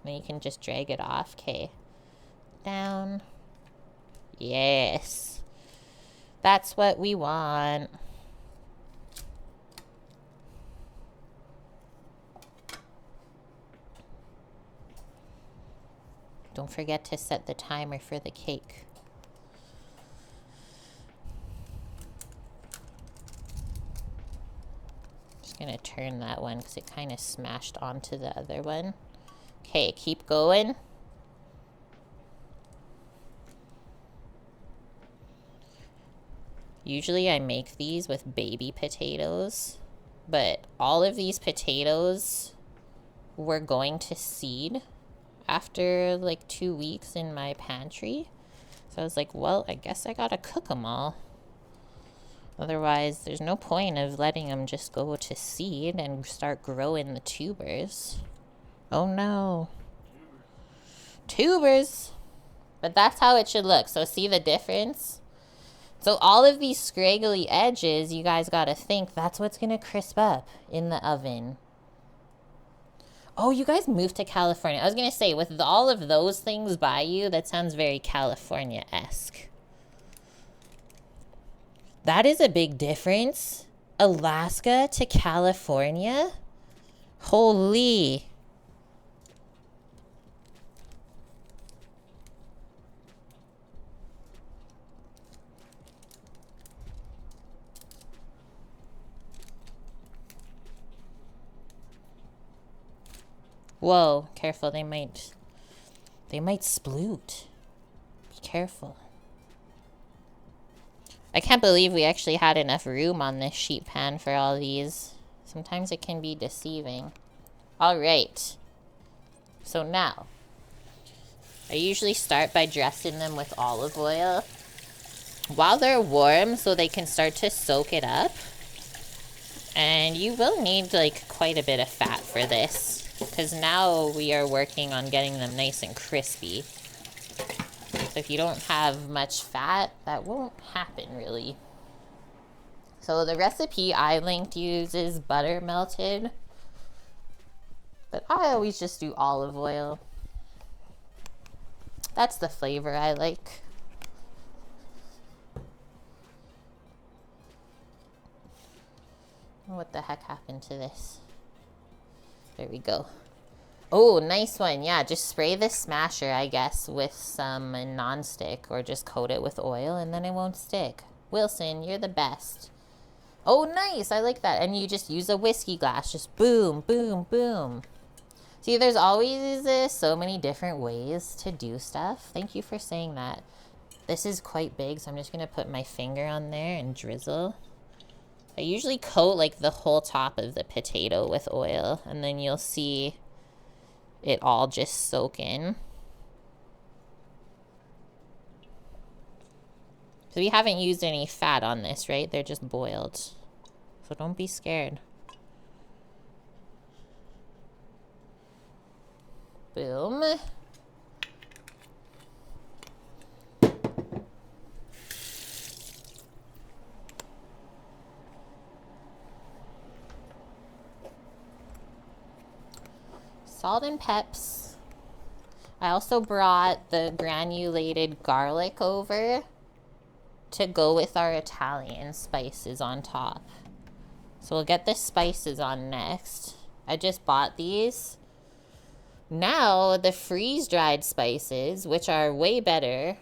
Then you can just drag it off. Okay. Down. Yes. That's what we want. Don't forget to set the timer for the cake. Just gonna turn that one because it kind of smashed onto the other one. Okay, keep going. Usually I make these with baby potatoes, but all of these potatoes were going to seed after like 2 weeks in my pantry. So I was like, well, I guess I gotta cook them all. Otherwise, there's no point of letting them just go to seed and start growing the tubers. Oh no. Tubers! But that's how it should look. So see the difference? So all of these scraggly edges, you guys gotta think that's what's gonna crisp up in the oven. Oh, you guys moved to California. I was going to say, with all of those things by you, that sounds very California-esque. That is a big difference. Alaska to California? Holy. Whoa, careful, they might sploot. Be careful. I can't believe we actually had enough room on this sheet pan for all these. Sometimes it can be deceiving. All right. So now, I usually start by dressing them with olive oil while they're warm so they can start to soak it up. And you will need like quite a bit of fat for this, because now we are working on getting them nice and crispy. So if you don't have much fat, that won't happen really. So the recipe I linked uses butter melted, but I always just do olive oil. That's the flavor I like. What the heck happened to this? There we go. Oh, nice one. Yeah, just spray the smasher, I guess, with some non-stick, or just coat it with oil and then it won't stick. Wilson, you're the best. Oh, nice. I like that. And you just use a whiskey glass. Just boom, boom, boom. See, there's always so many different ways to do stuff. Thank you for saying that. This is quite big, so I'm just going to put my finger on there and drizzle. I usually coat like the whole top of the potato with oil, and then you'll see it all just soak in. So we haven't used any fat on this, right? They're just boiled. So don't be scared. Boom. Salt and peps. I also brought the granulated garlic over to go with our Italian spices on top. So we'll get the spices on next. I just bought these. Now the freeze-dried spices, which are way better,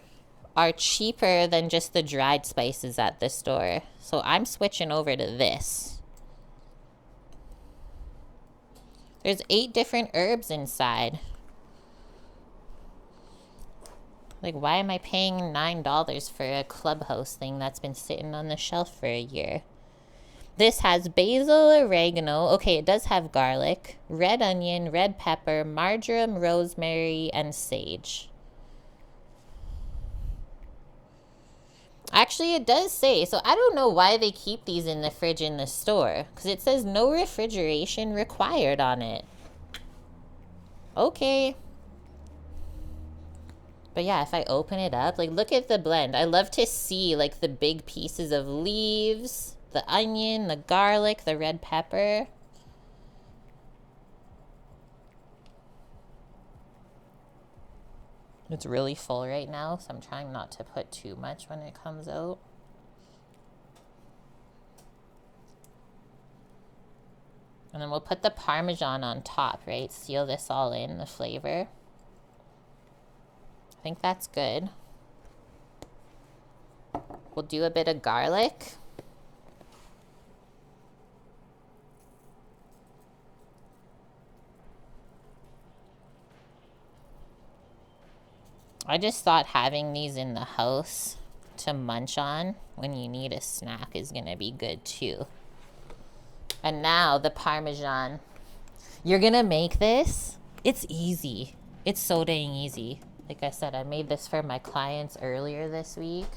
are cheaper than just the dried spices at the store. So I'm switching over to this. There's 8 different herbs inside. Like, why am I paying $9 for a Clubhouse thing that's been sitting on the shelf for a year? This has basil, oregano. Okay, it does have garlic, red onion, red pepper, marjoram, rosemary, and sage. Actually, it does say, so I don't know why they keep these in the fridge in the store, because it says no refrigeration required on it. Okay. But yeah, if I open it up, like, look at the blend. I love to see, like, the big pieces of leaves, the onion, the garlic, the red pepper. It's really full right now, so I'm trying not to put too much when it comes out. And then we'll put the Parmesan on top, right? Seal this all in, the flavor. I think that's good. We'll do a bit of garlic. I just thought having these in the house to munch on when you need a snack is gonna be good too. And now the Parmesan. You're gonna make this? It's easy. It's so dang easy. Like I said, I made this for my clients earlier this week.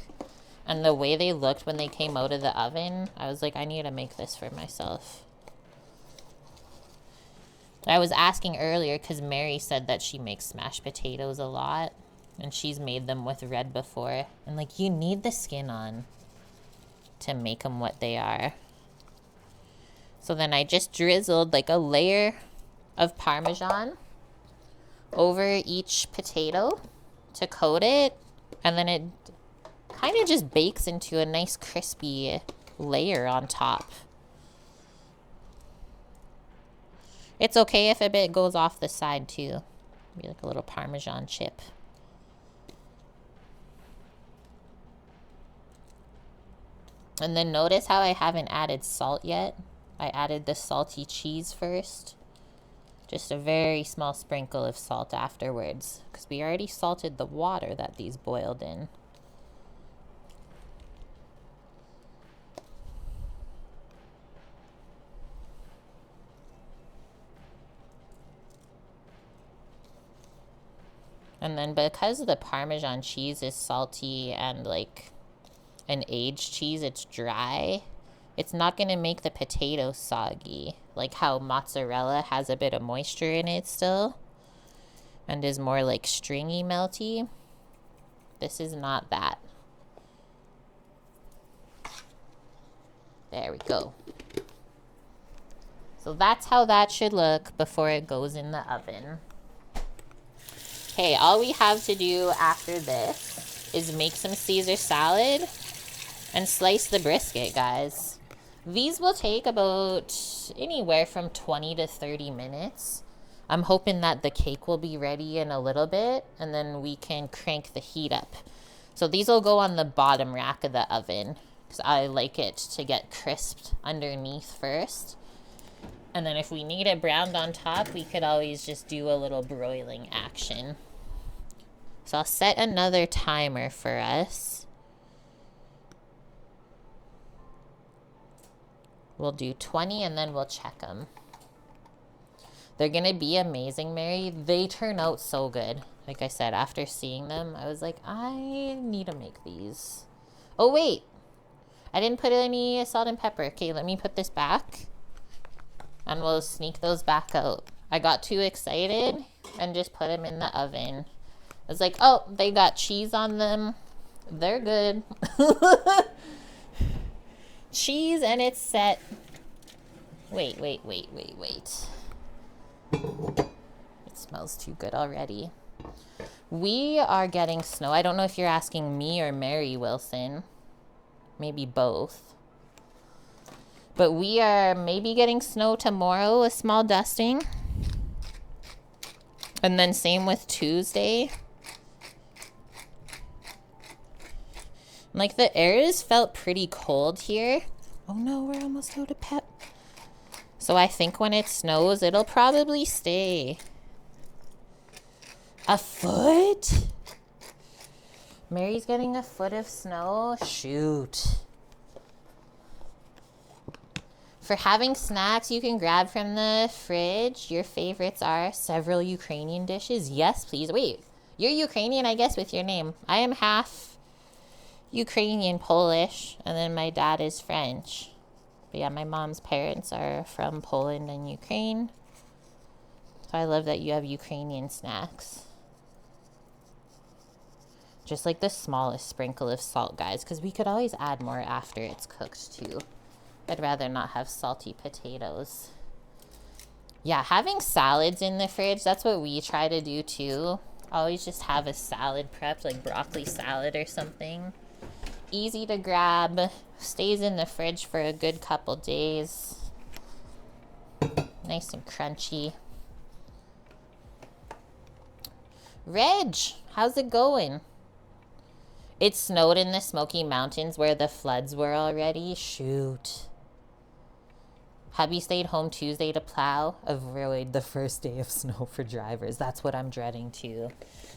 And the way they looked when they came out of the oven, I was like, I need to make this for myself. I was asking earlier because Mary said that she makes smashed potatoes a lot. And she's made them with red before. And like, you need the skin on to make them what they are. So then I just drizzled like a layer of Parmesan over each potato to coat it, and then it kind of just bakes into a nice crispy layer on top. It's okay if a bit goes off the side too. Be like a little Parmesan chip. And then notice how I haven't added salt yet. I added the salty cheese first. Just a very small sprinkle of salt afterwards, because we already salted the water that these boiled in. And then because the Parmesan cheese is salty and like an aged cheese, it's dry, it's not going to make the potatoes soggy, like how mozzarella has a bit of moisture in it still and is more like stringy melty. This is not that. There we go. So that's how that should look before it goes in the oven. Okay, all we have to do after this is make some Caesar salad and slice the brisket, guys. These will take about anywhere from 20 to 30 minutes. I'm hoping that the cake will be ready in a little bit, and then we can crank the heat up. So these will go on the bottom rack of the oven, because I like it to get crisped underneath first. And then if we need it browned on top, we could always just do a little broiling action. So I'll set another timer for us. We'll do 20 and then we'll check them. They're going to be amazing, Mary. They turn out so good. Like I said, after seeing them, I was like, I need to make these. Oh, wait. I didn't put any salt and pepper. Okay, let me put this back. And we'll sneak those back out. I got too excited and just put them in the oven. I was like, oh, they got cheese on them. They're good. Cheese and it's set. Wait. It smells too good already. We are getting snow. I don't know if you're asking me or Mary Wilson. Maybe both. But we are maybe getting snow tomorrow, a small dusting. And then same with Tuesday. Like the air has felt pretty cold here. Oh no, we're almost out of pep. So I think when it snows, it'll probably stay. A foot? Mary's getting a foot of snow? Shoot. For having snacks you can grab from the fridge, your favorites are several Ukrainian dishes. Yes, please. Wait, you're Ukrainian, I guess, with your name. I am half Ukrainian, Polish, and then my dad is French. But yeah, my mom's parents are from Poland and Ukraine. So I love that you have Ukrainian snacks. Just like the smallest sprinkle of salt, guys, because we could always add more after it's cooked too. I'd rather not have salty potatoes. Yeah, having salads in the fridge, that's what we try to do too. Always just have a salad prepped, like broccoli salad or something. Easy to grab, stays in the fridge for a good couple days. Nice and crunchy. Reg, how's it going? It snowed in the Smoky Mountains where the floods were already. Shoot. Hubby stayed home Tuesday to plow. Avoid the first day of snow for drivers. That's what I'm dreading too.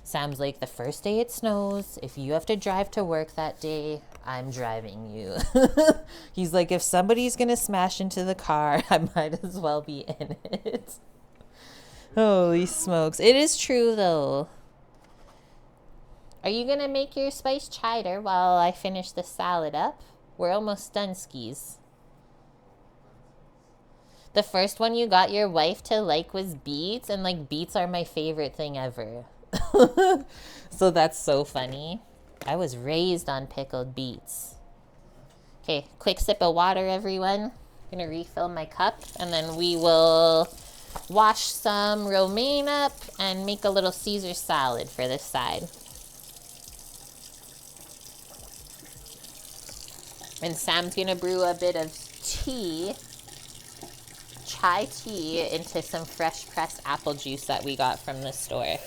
Sam's like, the first day it snows, if you have to drive to work that day, I'm driving you. He's like, if somebody's going to smash into the car, I might as well be in it. Holy smokes. It is true though. Are you going to make your spiced cheddar while I finish the salad up? We're almost done, skis. The first one you got your wife to like was beets, and like beets are my favorite thing ever. So that's so funny. I was raised on pickled beets. Okay, quick sip of water, everyone. I'm gonna refill my cup, and then we will wash some romaine up and make a little Caesar salad for this side. And Sam's gonna brew a bit of tea, chai tea, into some fresh pressed apple juice that we got from the store.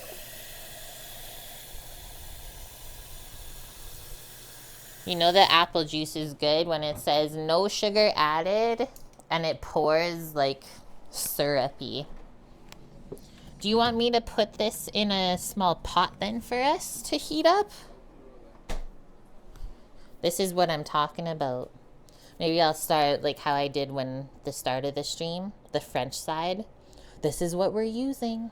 You know that apple juice is good when it says no sugar added and it pours like syrupy. Do you want me to put this in a small pot then for us to heat up? This is what I'm talking about. Maybe I'll start like how I did when the start of the stream, the French side. This is what we're using.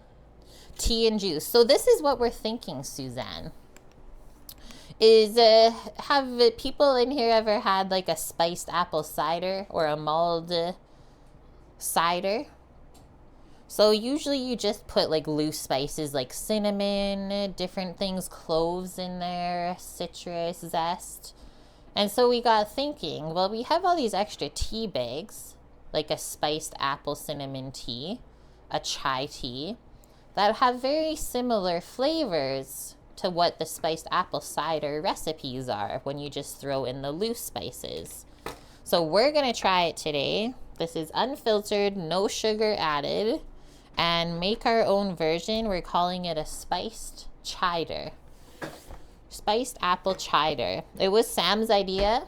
Tea and juice. So this is what we're thinking, Suzanne. Is have people in here ever had like a spiced apple cider or a mulled cider? So usually you just put like loose spices like cinnamon, different things, cloves in there, citrus, zest. And so we got thinking, well, we have all these extra tea bags, like a spiced apple cinnamon tea, a chai tea, that have very similar flavors to what the spiced apple cider recipes are when you just throw in the loose spices. So we're gonna try it today. This is unfiltered, no sugar added, and make our own version. We're calling it a spiced cider. Spiced apple cider. It was Sam's idea,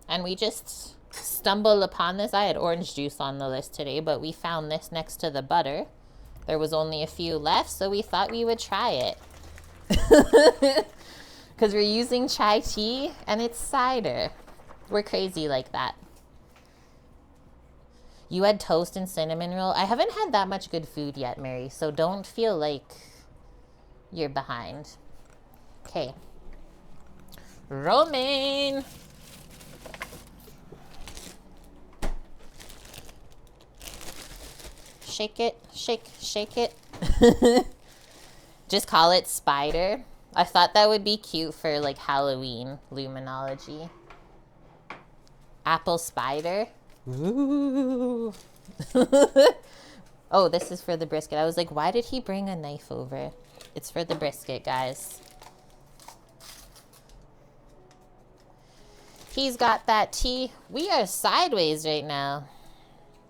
and we just stumbled upon this. I had orange juice on the list today, but we found this next to the butter. There was only a few left, so we thought we would try it. Because we're using chai tea, and it's cider. We're crazy like that. You had toast and cinnamon roll. I haven't had that much good food yet, Mary, so don't feel like you're behind. Okay. Romaine. Shake it, shake it. Just call it spider. I thought that would be cute for like Halloween luminology. Apple spider. Ooh. Oh, this is for the brisket. I was like, why did he bring a knife over? It's for the brisket, guys. He's got that tea. We are sideways right now.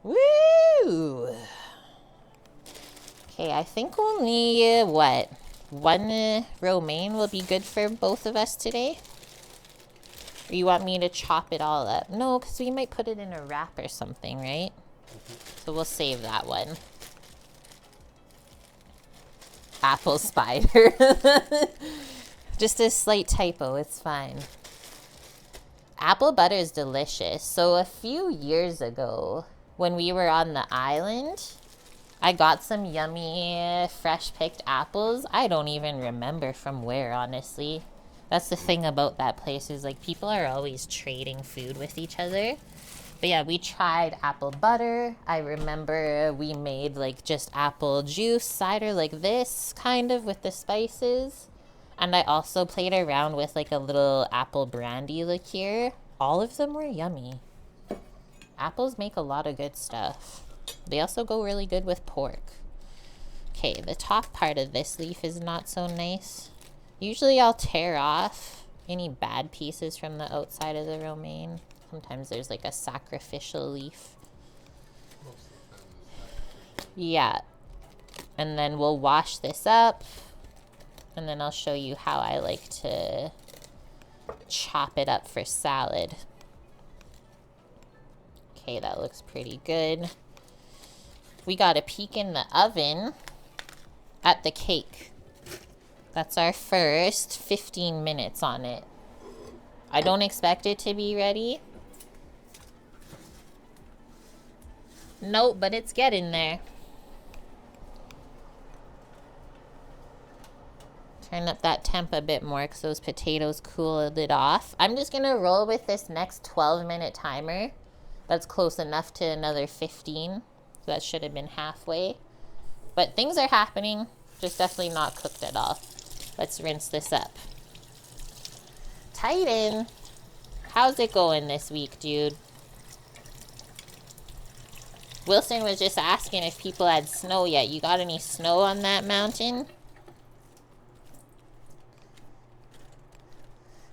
Woo! Okay, I think only, what? One romaine will be good for both of us today? Or you want me to chop it all up? No, because we might put it in a wrap or something, right? So we'll save that one. Apple spider. Just a slight typo, it's fine. Apple butter is delicious. So a few years ago, when we were on the island, I got some yummy, fresh picked apples. I don't even remember from where, honestly. That's the thing about that place is like people are always trading food with each other. But yeah, we tried apple butter. I remember we made like just apple juice cider like this, kind of with the spices. And I also played around with like a little apple brandy liqueur. All of them were yummy. Apples make a lot of good stuff. They also go really good with pork. Okay, the top part of this leaf is not so nice. Usually I'll tear off any bad pieces from the outside of the romaine. Sometimes there's like a sacrificial leaf. Yeah. And then we'll wash this up. And then I'll show you how I like to chop it up for salad. Okay, that looks pretty good. We got a peek in the oven at the cake. That's our first 15 minutes on it. I don't expect it to be ready. Nope, but it's getting there. Turn up that temp a bit more because those potatoes cooled it off. I'm just going to roll with this next 12-minute timer. That's close enough to another 15. So that should have been halfway. But things are happening. Just definitely not cooked at all. Let's rinse this up. Titan, how's it going this week, dude? Wilson was just asking if people had snow yet. You got any snow on that mountain?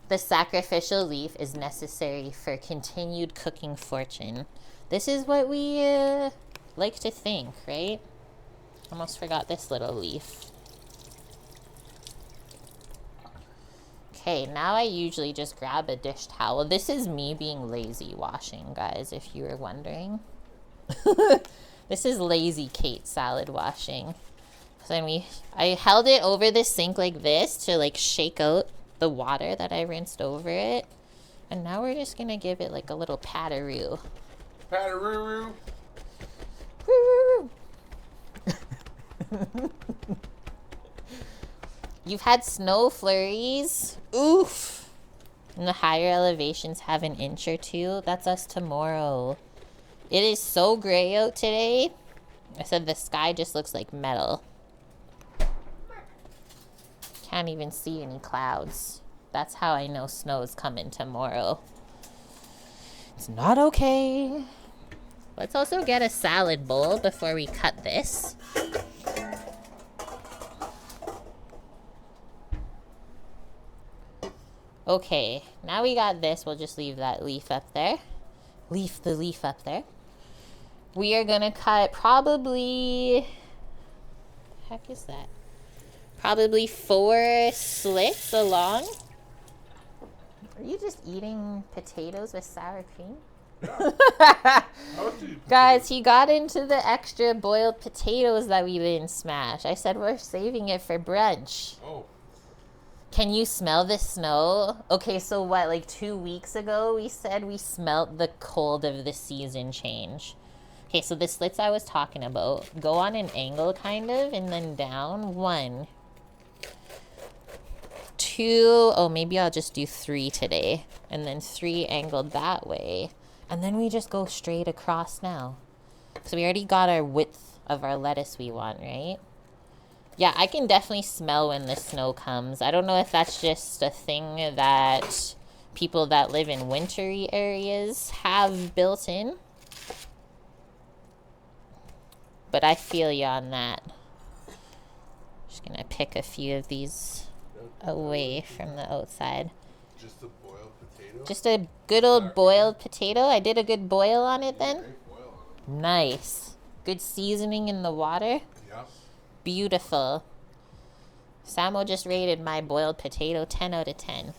The sacrificial leaf is necessary for continued cooking fortune. This is what we like to think, right? Almost forgot this little leaf. Okay, now I usually just grab a dish towel. This is me being lazy washing, guys, if you were wondering. This is lazy Kate salad washing. So then I held it over the sink like this to like shake out the water that I rinsed over it. And now we're just gonna give it like a little pat-a-roo. Pat-a-roo-roo. You've had snow flurries. Oof. And the higher elevations have an inch or two. That's us tomorrow. It is so gray out today. I said the sky just looks like metal. Can't even see any clouds. That's how I know snow is coming tomorrow. It's not okay. Let's also get a salad bowl before we cut this. Okay, now we got this. We'll just leave that leaf up there. Leaf the leaf up there. We are gonna cut probably, heck is that? Probably 4 slits along. Are you just eating potatoes with sour cream? Yeah. Guys, he got into the extra boiled potatoes that we didn't smash. I said we're saving it for brunch. Oh. Can you smell the snow? Okay, so what, like 2 weeks ago we said we smelt the cold of the season change. Okay, so the slits I was talking about, go on an angle kind of, and then down. 1, 2, oh, maybe I'll just do 3 today. And then 3 angled that way. And then we just go straight across now. So we already got our width of our lettuce we want, right? Yeah, I can definitely smell when the snow comes. I don't know if that's just a thing that people that live in wintry areas have built in. But I feel you on that. Just gonna pick a few of these away from the outside. Just a boiled potato? Just a good old boiled potato. I did a good boil on it then. Great boil on it. Nice. Good seasoning in the water. Yeah. Beautiful. Samo just rated my boiled potato 10 out of 10.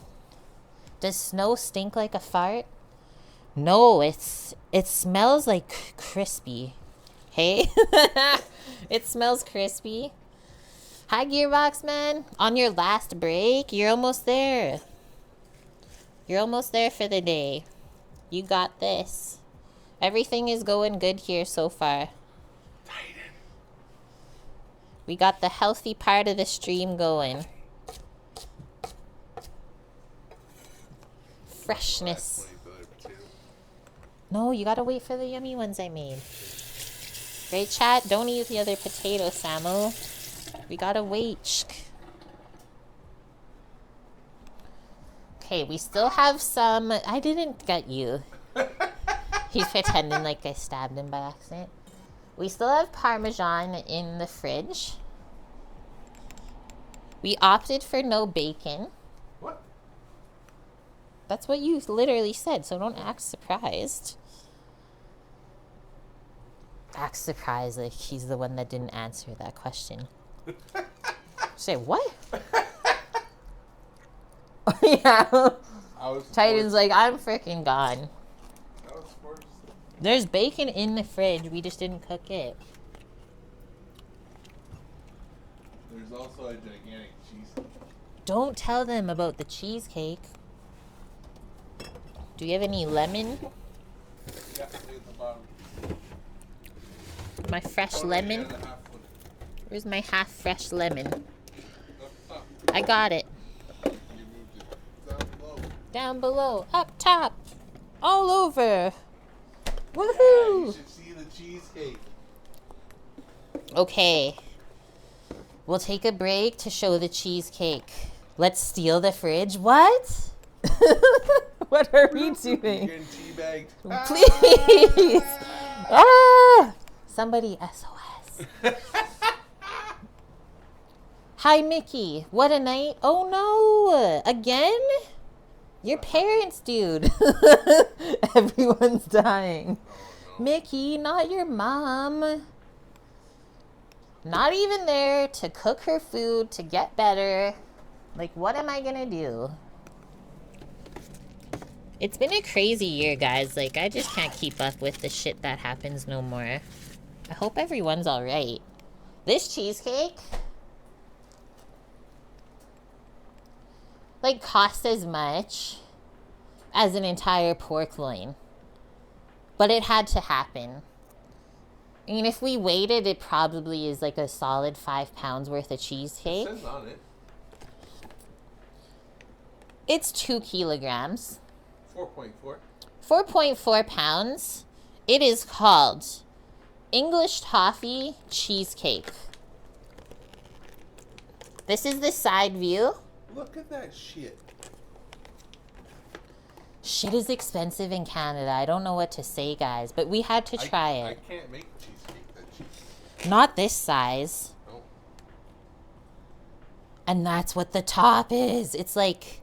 Does snow stink like a fart? No, it smells like crispy. Hey? It smells crispy. Hi, Gearbox Man. On your last break, you're almost there. You're almost there for the day. You got this. Everything is going good here so far. Titan. We got the healthy part of the stream going. Freshness. No, you gotta wait for the yummy ones I made. Great chat. Don't eat the other potato, Samu. We gotta wait. Okay, we still have some. I didn't get you. He's pretending like I stabbed him by accident. We still have Parmesan in the fridge. We opted for no bacon. What? That's what you literally said, so don't act surprised. Act surprised like he's the one that didn't answer that question. Say what? Yeah. Titan's like, I'm freaking gone. There's bacon in the fridge. We just didn't cook it. There's also a gigantic cheesecake. Don't tell them about the cheesecake. Do you have any lemon? Yeah, at the bottom. My fresh lemon? Where's my half fresh lemon? I got it. You moved it. Down below. Down below. Up top. All over. Yeah, Woohoo! you should see the cheesecake. Okay. We'll take a break to show the cheesecake. Let's steal the fridge. What? What are we doing? You're getting teabagged. Please. Ah! Somebody SOS. Hi, Mickey. What a night. Oh, no. Again? Your parents, dude. Everyone's dying. Oh, no. Mickey, not your mom. Not even there to cook her food to get better. Like, what am I gonna do? It's been a crazy year, guys. Like, I just can't keep up with the shit that happens no more. I hope everyone's alright. This cheesecake, like, cost as much as an entire pork loin. But it had to happen. I mean, if we waited, it probably is like a solid 5 pounds worth of cheesecake. It says on it. It's 2 kilograms. 4.4. 4.4 pounds. It is called English Toffee Cheesecake. This is the side view. Look at that shit. Shit is expensive in Canada. I don't know what to say, guys, but we had to try it. I can't make cheesecake that cheap. Not this size. No. And that's what the top is. It's like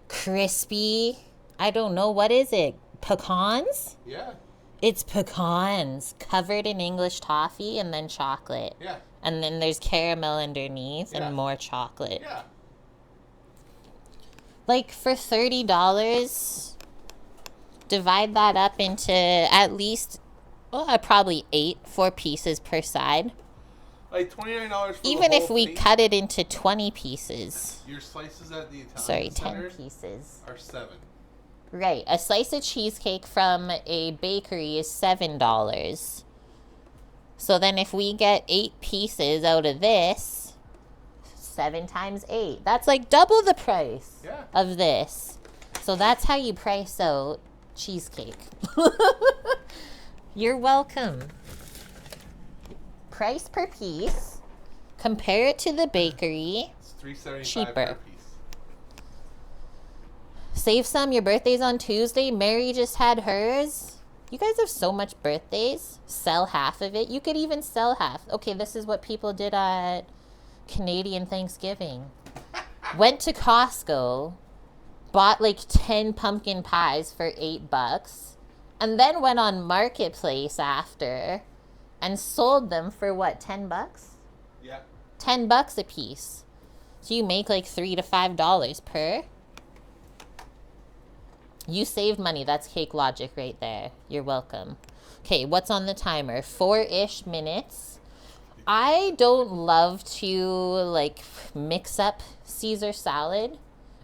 crispy. I don't know. What is it? Pecans? Yeah. It's pecans covered in English toffee and then chocolate. Yeah. And then there's caramel underneath Yeah. and more chocolate. Yeah. Like, for $30, divide that up into at least, probably 4 pieces per side. Like $29 for Even the if whole we thing. cut it into 20 pieces. Your slices at the Italian 10 centers pieces. are $7. Right. A slice of cheesecake from a bakery is $7. So then if we get 8 pieces out of this, 7 times 8. That's like double the price Yeah. of this. So that's how you price out cheesecake. You're welcome. Price per piece. Compare it to the bakery. It's $3.75 Cheaper. per piece. Save some. Your birthday's on Tuesday. Mary just had hers. You guys have so much birthdays. Sell half of it. You could even sell half. Okay, this is what people did at Canadian Thanksgiving. Went to Costco, bought like 10 pumpkin pies for $8, and then went on Marketplace after and sold them for what, $10? Yeah. $10 a piece. So you make like $3 to $5 per. You saved money. That's cake logic right there. You're welcome. Okay, what's on the timer? 4-ish minutes. I don't love to like mix up Caesar salad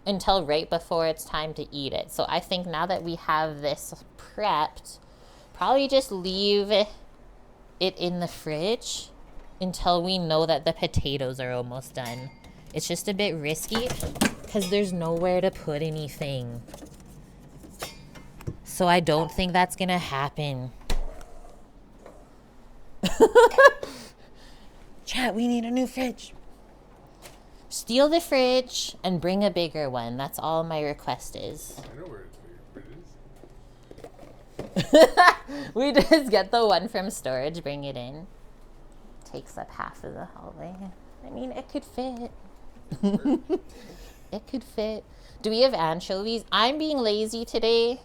until right before it's time to eat it. So I think now that we have this prepped, probably just leave it in the fridge until we know that the potatoes are almost done. It's just a bit risky because there's nowhere to put anything. So I don't think that's gonna happen. Chat, we need a new fridge. Steal the fridge and bring a bigger one. That's all my request is. I know where it is. We just get the one from storage, bring it in. Takes up half of the hallway. I mean, it could fit. It could fit. Do we have anchovies? I'm being lazy today.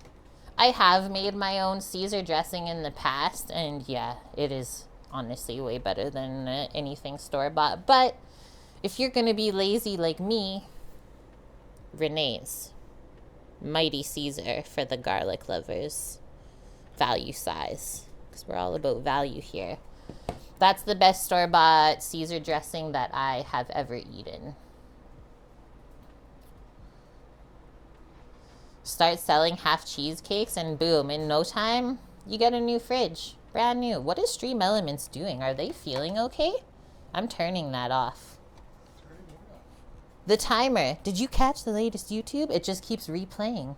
I have made my own Caesar dressing in the past, and yeah, it is honestly way better than anything store-bought. But if you're gonna be lazy like me, Renee's Mighty Caesar for the garlic lovers. Value size, because we're all about value here. That's the best store-bought Caesar dressing that I have ever eaten. Start selling half cheesecakes and boom, in no time, you get a new fridge. Brand new. What is Stream Elements doing? Are they feeling okay? I'm turning that off. Turning what off? The timer. Did you catch the latest YouTube? It just keeps replaying.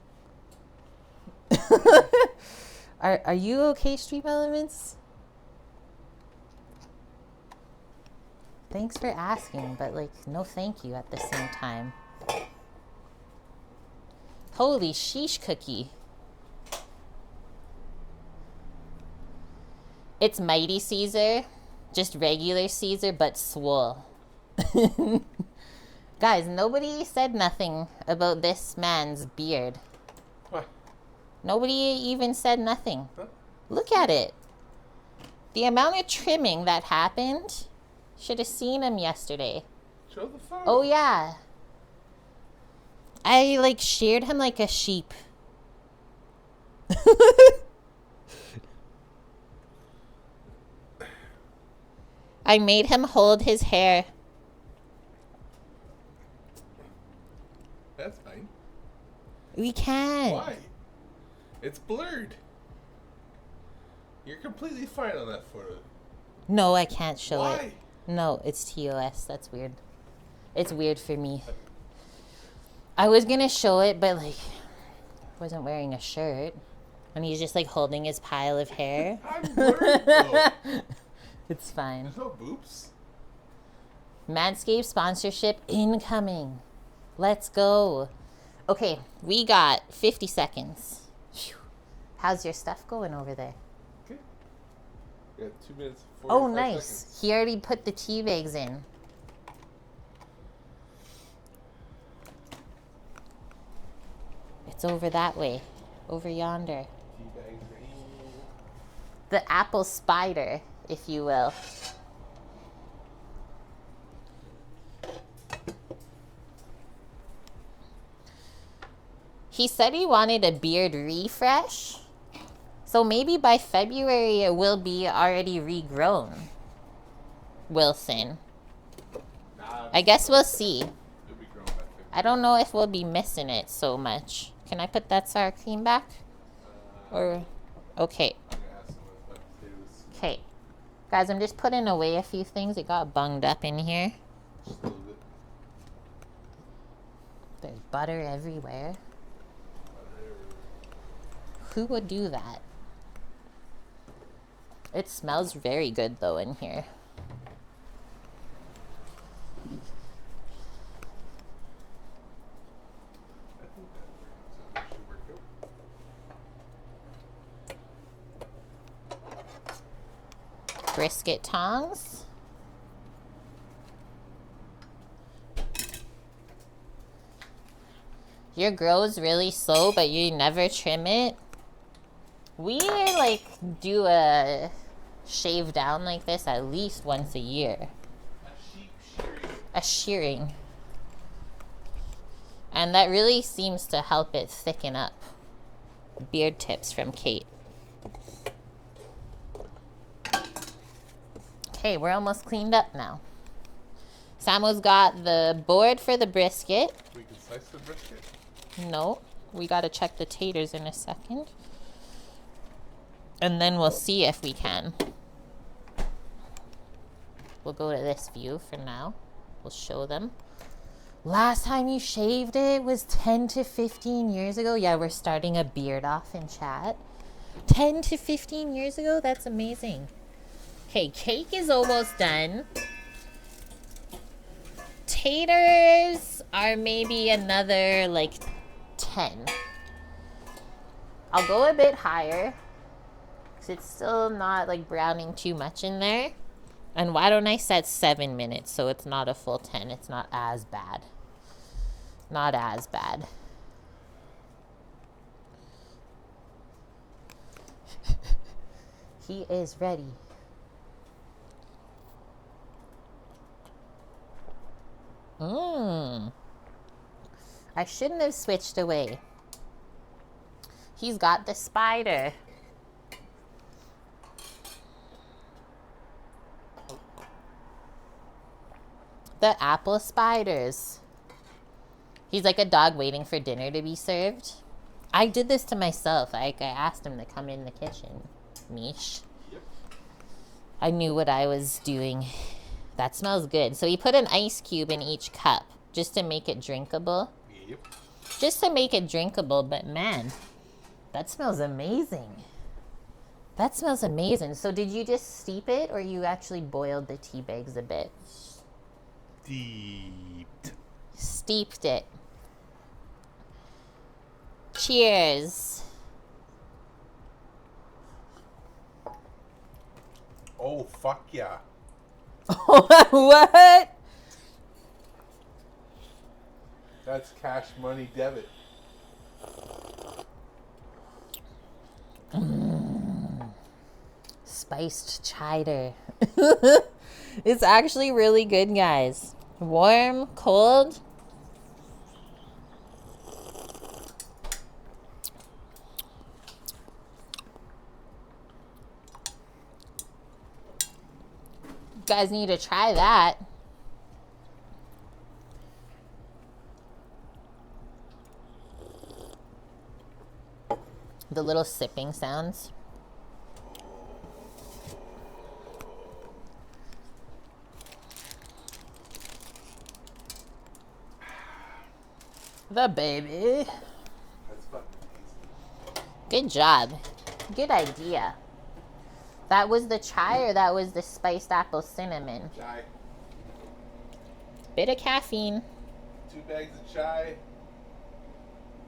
Are you okay, Stream Elements? Thanks for asking, but like, no thank you at the same time. Holy sheesh cookie. It's Mighty Caesar, just regular Caesar, but swole. Guys, nobody said nothing about this man's beard. What? Nobody even said nothing. Huh? Look at it. The amount of trimming that happened. Should have seen him yesterday. Show the photo. Oh, yeah. I, like, sheared him like a sheep. I made him hold his hair. That's fine. We can. Why? It's blurred. You're completely fine on that photo. No, I can't show Why? it. No, it's TOS. That's weird. It's weird for me. I was gonna show it, but like, wasn't wearing a shirt, and he's just like holding his pile of hair. I'm blurred though. It's fine. There's no boobs. Manscaped sponsorship incoming. Let's go. Okay, we got 50 seconds. Phew. How's your stuff going over there? Okay. We got 2 minutes. Oh, 45 nice. seconds. He already put the tea bags in. It's over that way. Over yonder. Tea bags are in. The apple spider, if you will. He said he wanted a beard refresh. So maybe by February it will be already regrown. Wilson. Nah, I guess we'll see. it'll be grown back there. I don't know if we'll be missing it so much. Can I put that sour cream back? Or, okay. I'm gonna ask someone about potatoes. Okay. Guys, I'm just putting away a few things. It got bunged up in here. Just a little bit. There's butter everywhere. Who would do that? It smells very good though in here. I think that should work out. Brisket tongs. Your grow's really slow, but you never trim it. We like do a shave down like this at least once a year. A sheep shearing. A shearing. And that really seems to help it thicken up. Beard tips from Kate. Okay, we're almost cleaned up now. Samo's got the board for the brisket. We can slice the brisket. No, we gotta check the taters in a second. And then we'll see if we can. We'll go to this view for now. We'll show them. Last time you shaved it was 10 to 15 years ago. Yeah, we're starting a beard off in chat. 10 to 15 years ago? That's amazing. Okay, cake is almost done. Taters are maybe another like 10. I'll go a bit higher because it's still not like browning too much in there. And why don't I set 7 minutes so it's not a full 10? It's not as bad. Not as bad. He is ready. I shouldn't have switched away. He's got the spider. The apple spiders. He's like a dog waiting for dinner to be served. I did this to myself. I asked him to come in the kitchen. Mish. Yep. I knew what I was doing. That smells good. So he put an ice cube in each cup just to make it drinkable. Yep. Just to make it drinkable, but man, that smells amazing. That smells amazing. So did you just steep it or you actually boiled the tea bags a bit? Steeped. Steeped it. Cheers. Oh, fuck yeah. What? That's cash money debit. Spiced cheddar. It's actually really good, guys. Warm, cold. You guys need to try that. The little sipping sounds. The baby. That's fucking amazing. Good job. Good idea. That was the chai or that was the spiced apple cinnamon? Chai. Bit of caffeine. 2 bags of chai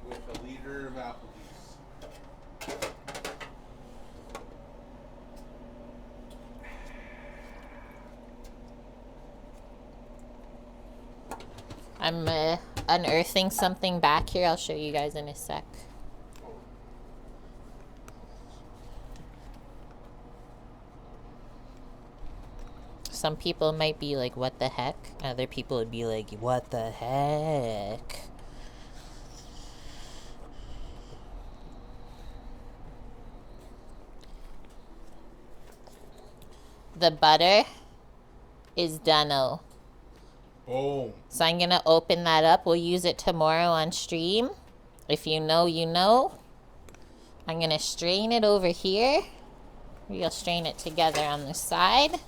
with a liter of apple juice. I'm unearthing something back here. I'll show you guys in a sec. Some people might be like, what the heck? Other people would be like, what the heck? The butter is done-o. Boom. So I'm going to open that up. We'll use it tomorrow on stream. If you know, you know. I'm going to strain it over here. We'll strain it together on the side.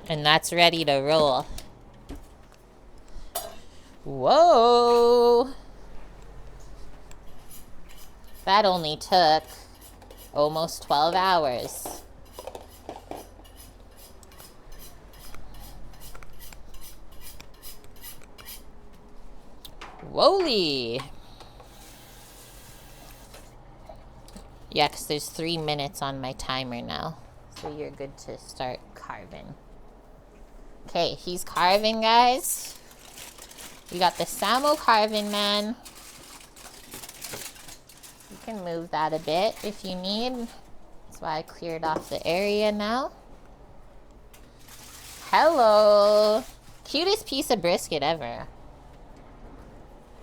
And that's ready to roll. Whoa. That only took almost 12 hours. Whoa-ly. Yeah, because there's 3 minutes on my timer now. So you're good to start carving. Okay, he's carving, guys. We got the Samo carving, man. You can move that a bit if you need. That's why I cleared off the area now. Hello. Cutest piece of brisket ever.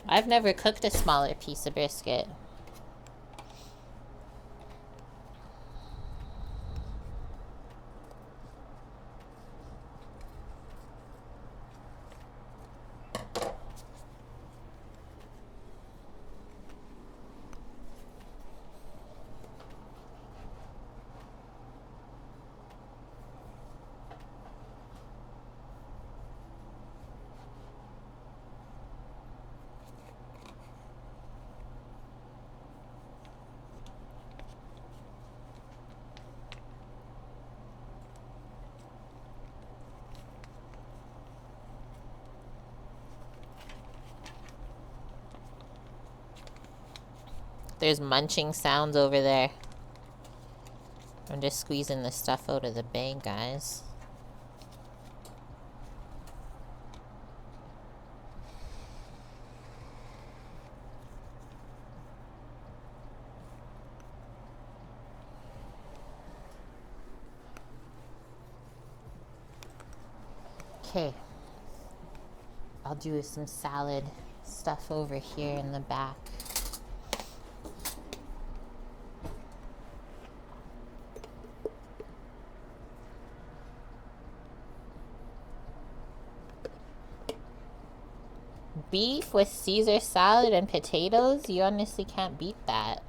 I've never cooked a smaller piece of brisket. There's munching sounds over there. I'm just squeezing the stuff out of the bag, guys. Okay. I'll do some salad stuff over here in the back. Beef with Caesar salad and potatoes? You honestly can't beat that.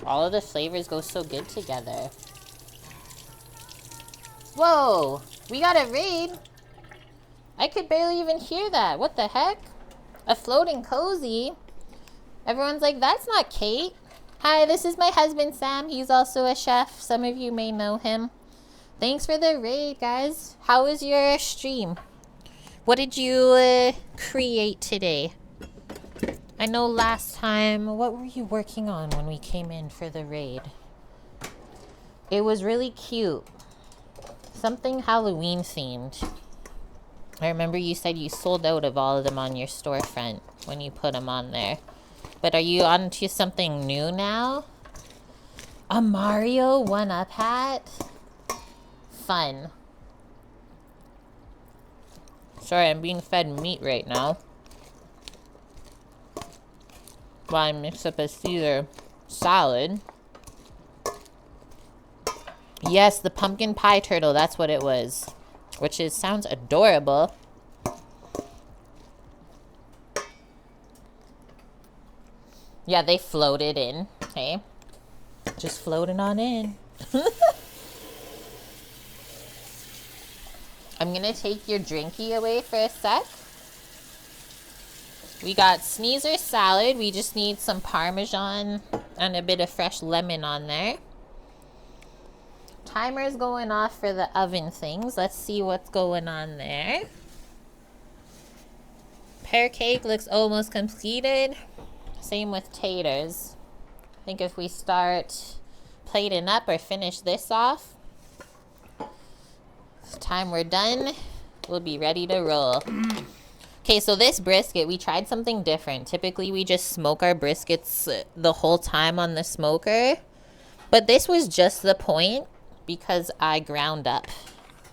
All of the flavors go so good together. Whoa! We got a raid! I could barely even hear that. What the heck? A floating cozy? Everyone's like, that's not Kate. Hi, this is my husband Sam. He's also a chef. Some of you may know him. Thanks for the raid, guys. How was your stream? What did you create today? I know last time, what were you working on when we came in for the raid? It was really cute. Something Halloween themed. I remember you said you sold out of all of them on your storefront when you put them on there. But are you on to something new now? A Mario 1-Up hat? Fun. Sorry, I'm being fed meat right now. While I mix up a Caesar salad. Yes, the pumpkin pie turtle, that's what it was. Which sounds adorable. Yeah, they floated in. Okay. Just floating on in. I'm gonna take your drinky away for a sec. We got sneezer salad. We just need some Parmesan and a bit of fresh lemon on there. Timer's going off for the oven things. Let's see what's going on there. Pear cake looks almost completed. Same with taters. I think if we start plating up or finish this off, time we're done, we'll be ready to roll. Okay, so this brisket, we tried something different. Typically, we just smoke our briskets the whole time on the smoker. But this was just the point because I ground up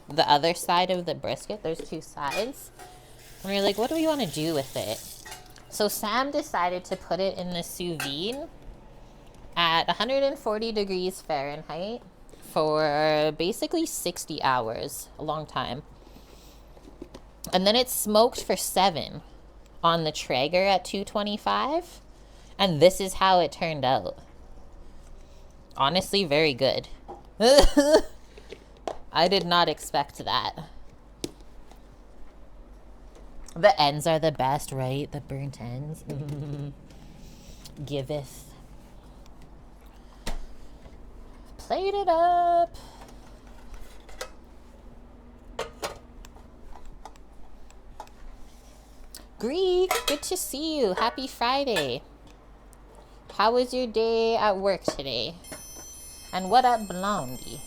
the other side of the brisket. There's two sides. And we were like, what do we want to do with it? So Sam decided to put it in the sous vide at 140 degrees Fahrenheit for basically 60 hours, a long time. And then it's smoked for 7 on the Traeger at 225. And this is how it turned out. Honestly, very good. I did not expect that. The ends are the best, right? The burnt ends. Giveth. Plate it up. Greek, good to see you. Happy Friday. How was your day at work today? And what up, Blondie?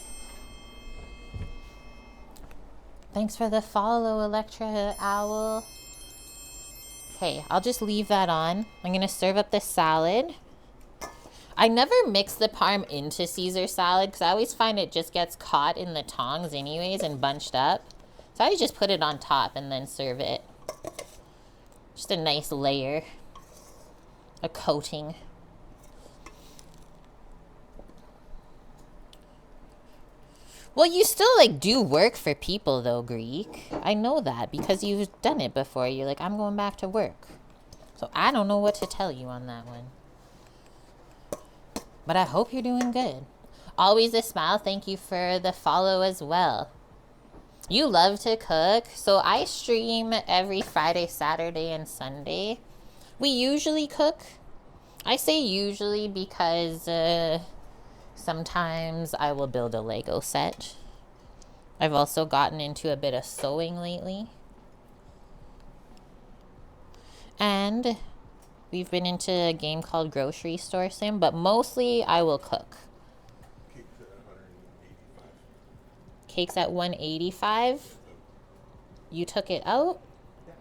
Thanks for the follow, Electra Owl. Okay, I'll just leave that on. I'm gonna serve up the salad. I never mix the parm into Caesar salad because I always find it just gets caught in the tongs anyways and bunched up. So I just put it on top and then serve it. Just a nice layer. A coating. Well, you still, like, do work for people, though, Greek. I know that because you've done it before. You're like, I'm going back to work. So I don't know what to tell you on that one. But I hope you're doing good. Always a smile. Thank you for the follow as well. You love to cook. So I stream every Friday, Saturday, and Sunday. We usually cook. I say usually because sometimes I will build a Lego set. I've also gotten into a bit of sewing lately. And we've been into a game called Grocery Store Sim, but mostly I will cook. Cake's at 185. You took it out?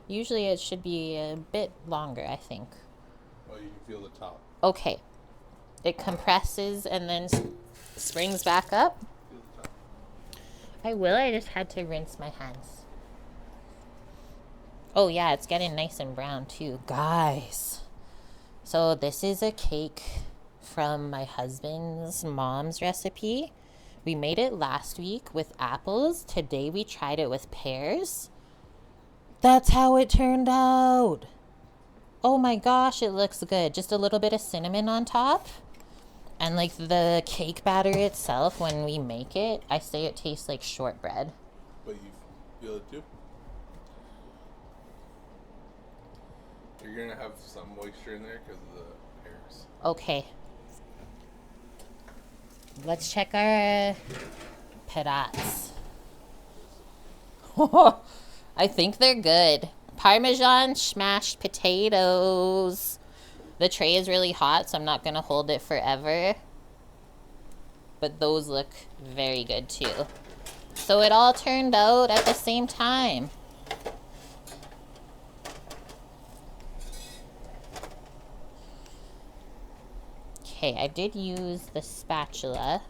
Usually it should be a bit longer, I think. Oh, you can feel the top. Okay. It compresses and then springs back up. I will. I just had to rinse my hands. Oh, yeah. It's getting nice and brown, too. Guys. So this is a cake from my husband's mom's recipe. We made it last week with apples. Today we tried it with pears. That's how it turned out. Oh my gosh, it looks good. Just a little bit of cinnamon on top. And like the cake batter itself, when we make it, I say it tastes like shortbread. But you feel it too? You're going to have some moisture in there because of the pears. Okay. Let's check our patats. I think they're good. Parmesan Smashed Potatoes. The tray is really hot, so I'm not going to hold it forever. But those look very good too. So it all turned out at the same time. Okay, I did use the spatula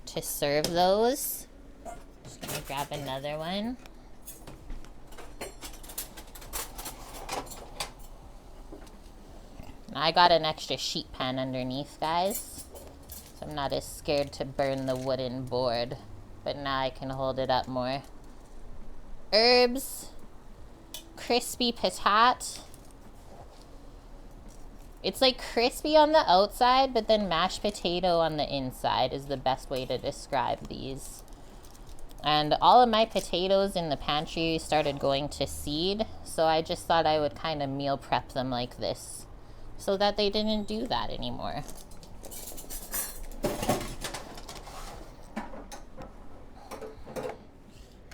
to serve those. Just gonna grab another one. I got an extra sheet pan underneath, guys. So I'm not as scared to burn the wooden board. But now I can hold it up more. Herbs. Crispy patat. It's like crispy on the outside, but then mashed potato on the inside is the best way to describe these. And all of my potatoes in the pantry started going to seed, so I just thought I would kind of meal prep them like this so that they didn't do that anymore.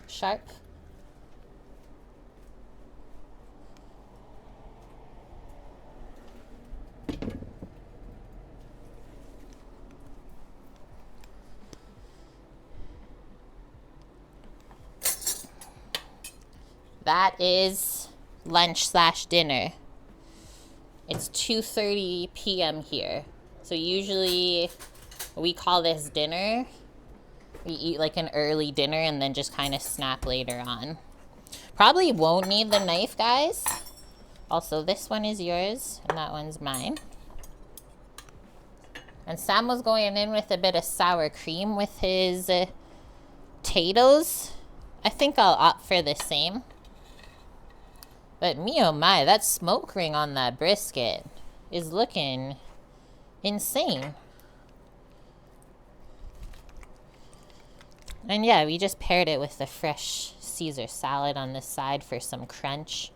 Sharp. That is lunch/dinner. It's 2:30 p.m. here. So usually we call this dinner. We eat like an early dinner and then just kind of snap later on. Probably won't need the knife, guys. Also, this one is yours and that one's mine. And Sam was going in with a bit of sour cream with his potatoes. I think I'll opt for the same. But me oh my, that smoke ring on that brisket is looking insane. And yeah, we just paired it with the fresh Caesar salad on the side for some crunch.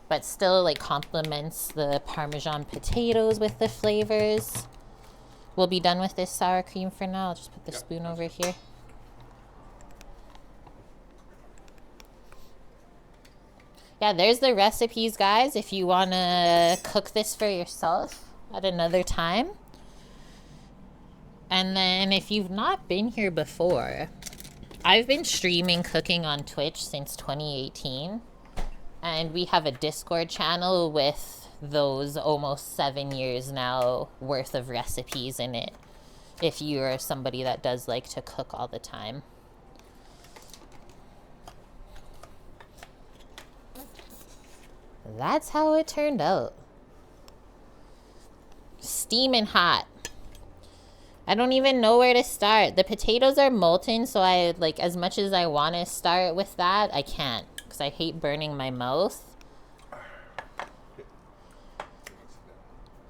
But still like complements the Parmesan potatoes with the flavors. We'll be done with this sour cream for now. I'll just put the spoon over here. Yeah, there's the recipes, guys, if you want to cook this for yourself at another time. And then if you've not been here before, I've been streaming cooking on Twitch since 2018. And we have a Discord channel with those almost 7 years now worth of recipes in it, if you're somebody that does like to cook all the time. That's how it turned out. Steaming hot. I don't even know where to start. The potatoes are molten, so I like as much as I want to start with that, I can't because I hate burning my mouth.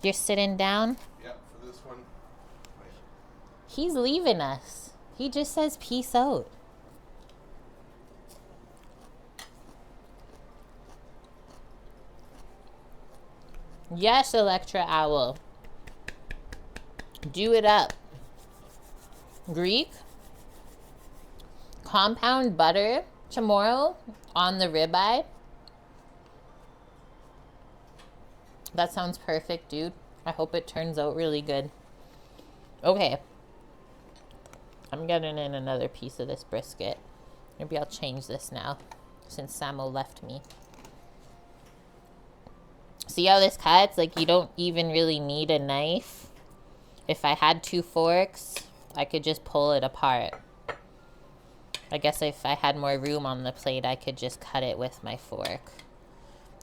You're sitting down? Yep, for this one. He's leaving us. He just says peace out. Yes, Electra Owl. Do it up. Greek. Compound butter tomorrow on the ribeye. That sounds perfect, dude. I hope it turns out really good. Okay. I'm getting in another piece of this brisket. Maybe I'll change this now since Samo left me. See how this cuts? Like, you don't even really need a knife. If I had 2 forks, I could just pull it apart. I guess if I had more room on the plate, I could just cut it with my fork.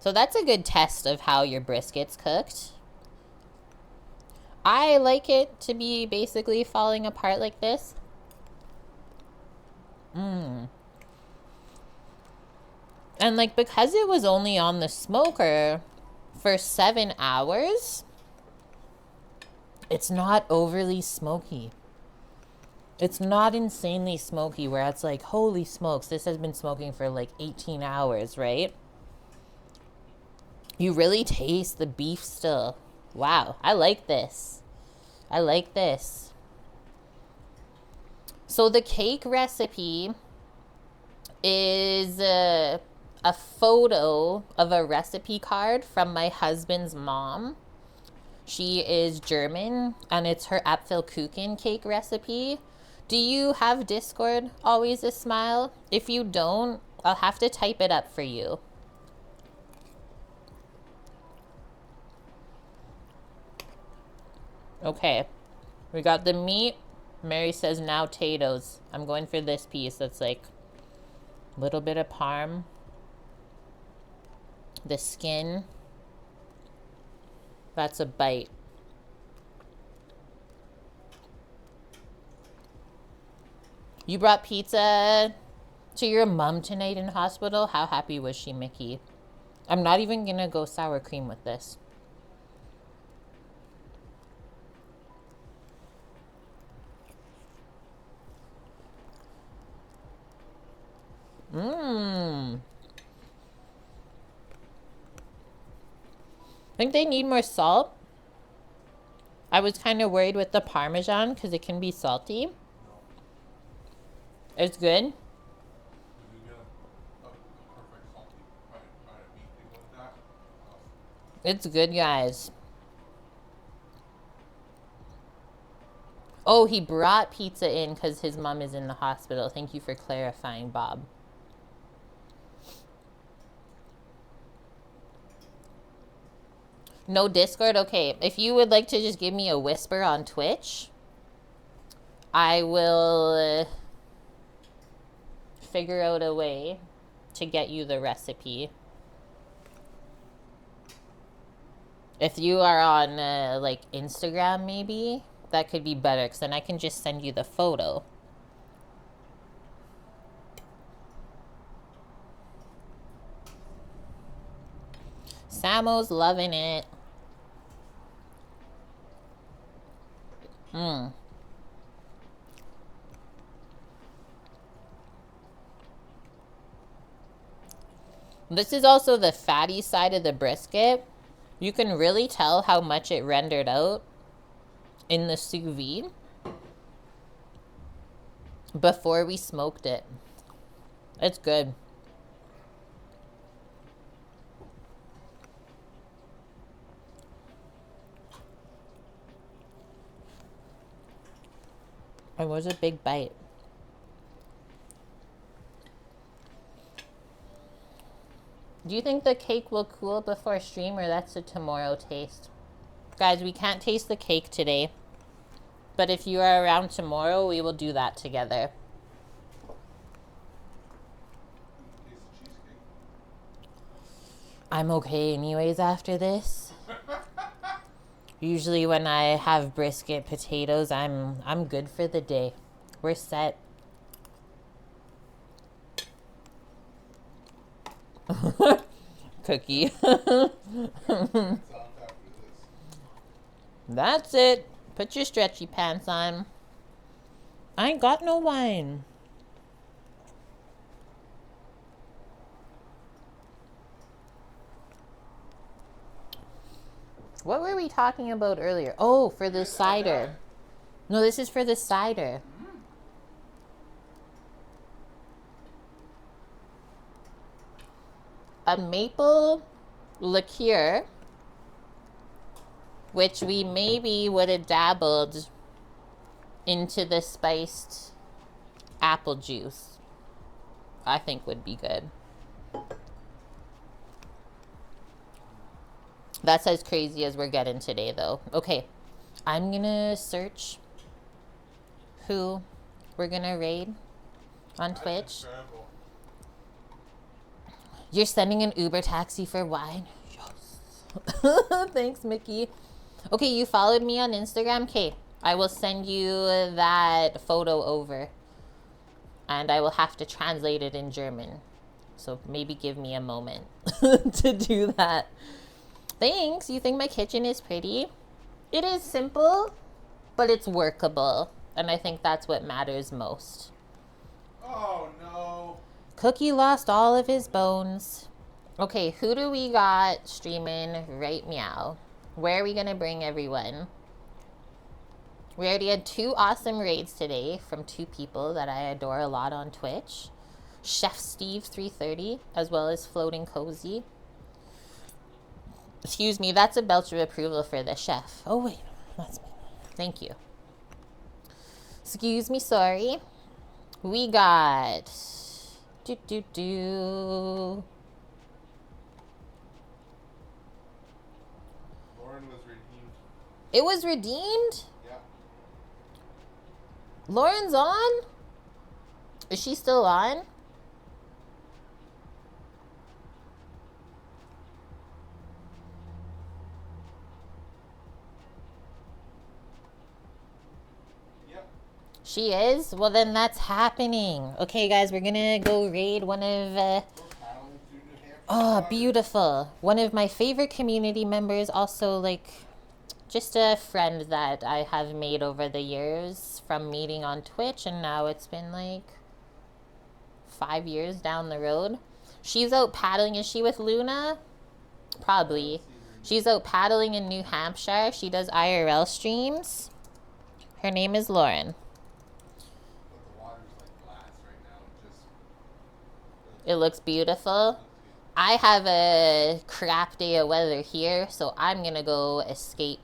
So that's a good test of how your brisket's cooked. I like it to be basically falling apart like this. And like, because it was only on the smoker for 7 hours, it's not overly smoky. It's not insanely smoky where it's like, holy smokes, this has been smoking for like 18 hours, right? You really taste the beef still. Wow, I like this. I like this. So the cake recipe is a photo of a recipe card from my husband's mom. She is German, and it's her Apfelkuchen cake recipe. Do you have Discord, Always a Smile? If you don't, I'll have to type it up for you. Okay, we got the meat. Mary says now potatoes. I'm going for this piece that's like a little bit of parm. The skin. That's a bite. You brought pizza to your mom tonight in hospital? How happy was she, Mickey? I'm not even gonna go sour cream with this. Mmm. I think they need more salt. I was kind of worried with the Parmesan because it can be salty. No. It's good. Did you get a perfect salty kind of meat thing like that? Awesome. It's good, guys. Oh, he brought pizza in because his mom is in the hospital. Thank you for clarifying, Bob. No Discord? Okay, if you would like to just give me a whisper on Twitch, I will figure out a way to get you the recipe. If you are on like Instagram, maybe that could be better because then I can just send you the photo. Samo's loving it. Mmm. This is also the fatty side of the brisket. You can really tell how much it rendered out in the sous vide before we smoked it. It's good. It was a big bite. Do you think the cake will cool before stream, or that's a tomorrow taste? Guys, we can't taste the cake today. But if you are around tomorrow, we will do that together. Taste the cheesecake. I'm okay anyways after this. Usually when I have brisket potatoes, I'm good for the day. We're set. Cookie. That's it. Put your stretchy pants on. I ain't got no wine. What were we talking about earlier? Oh, for the cider. No, this is for the cider. A maple liqueur, which we maybe would have dabbled into the spiced apple juice. I think would be good. That's as crazy as we're getting today, though. Okay, I'm gonna search who we're gonna raid on Twitch. Incredible. You're sending an Uber taxi for wine? Yes. Thanks, Mickey. Okay, you followed me on Instagram? Okay, I will send you that photo over. And I will have to translate it in German. So maybe give me a moment to do that. Thanks. You think my kitchen is pretty? It is simple, but it's workable. And I think that's what matters most. Oh, no. Cookie lost all of his bones. Okay, who do we got streaming right meow? Where are we going to bring everyone? We already had 2 awesome raids today from 2 people that I adore a lot on Twitch. Chef Steve 330, as well as Floating Cozy. Excuse me, that's a belch of approval for the chef. Oh, wait, that's me. Thank you. Excuse me, sorry. We got. Do, do, do. Lauren was redeemed. It was redeemed? Yeah. Lauren's on? Is she still on? Yep. She is? Well, then that's happening. Okay, guys, we're gonna go raid one of. We're paddling through New Hampshire. Oh, waters. beautiful. One of my favorite community members, also, like, just a friend that I have made over the years from meeting on Twitch, and now it's been like 5 years down the road. She's out paddling. Is she with Luna? Probably. She's out paddling in New Hampshire. She does IRL streams. Her name is Lauren. But the water's like glass right now. It looks beautiful. I have a crap day of weather here, so I'm gonna go escape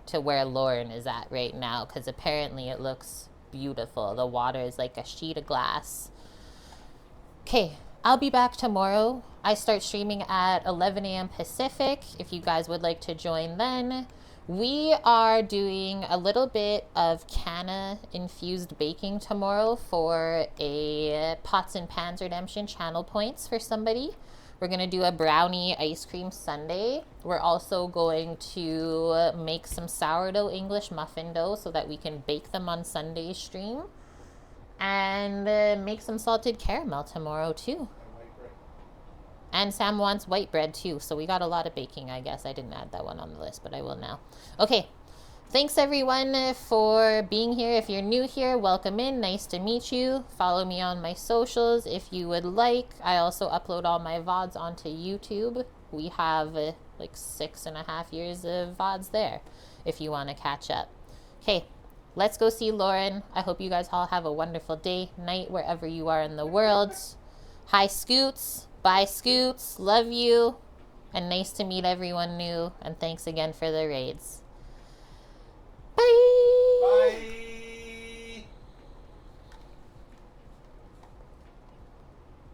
to where Lauren is at right now, because apparently it looks beautiful. The water is like a sheet of glass. Okay, I'll be back tomorrow. I start streaming at 11 a.m. Pacific if you guys would like to join then. We are doing a little bit of canna infused baking tomorrow for a Pots and Pans Redemption channel points for somebody. We're going to do a brownie ice cream sundae. We're also going to make some sourdough English muffin dough so that we can bake them on Sunday's stream. And make some salted caramel tomorrow too. And Sam wants white bread too, so we got a lot of baking, I guess. I didn't add that one on the list, but I will now. Okay, thanks everyone for being here. If you're new here, welcome in. Nice to meet you. Follow me on my socials if you would like. I also upload all my VODs onto YouTube. We have like 6.5 years of VODs there if you want to catch up. Okay, let's go see Lauren. I hope you guys all have a wonderful day, night, wherever you are in the world. Hi, Scoots. Bye, Scoots. Love you. And nice to meet everyone new. And thanks again for the raids.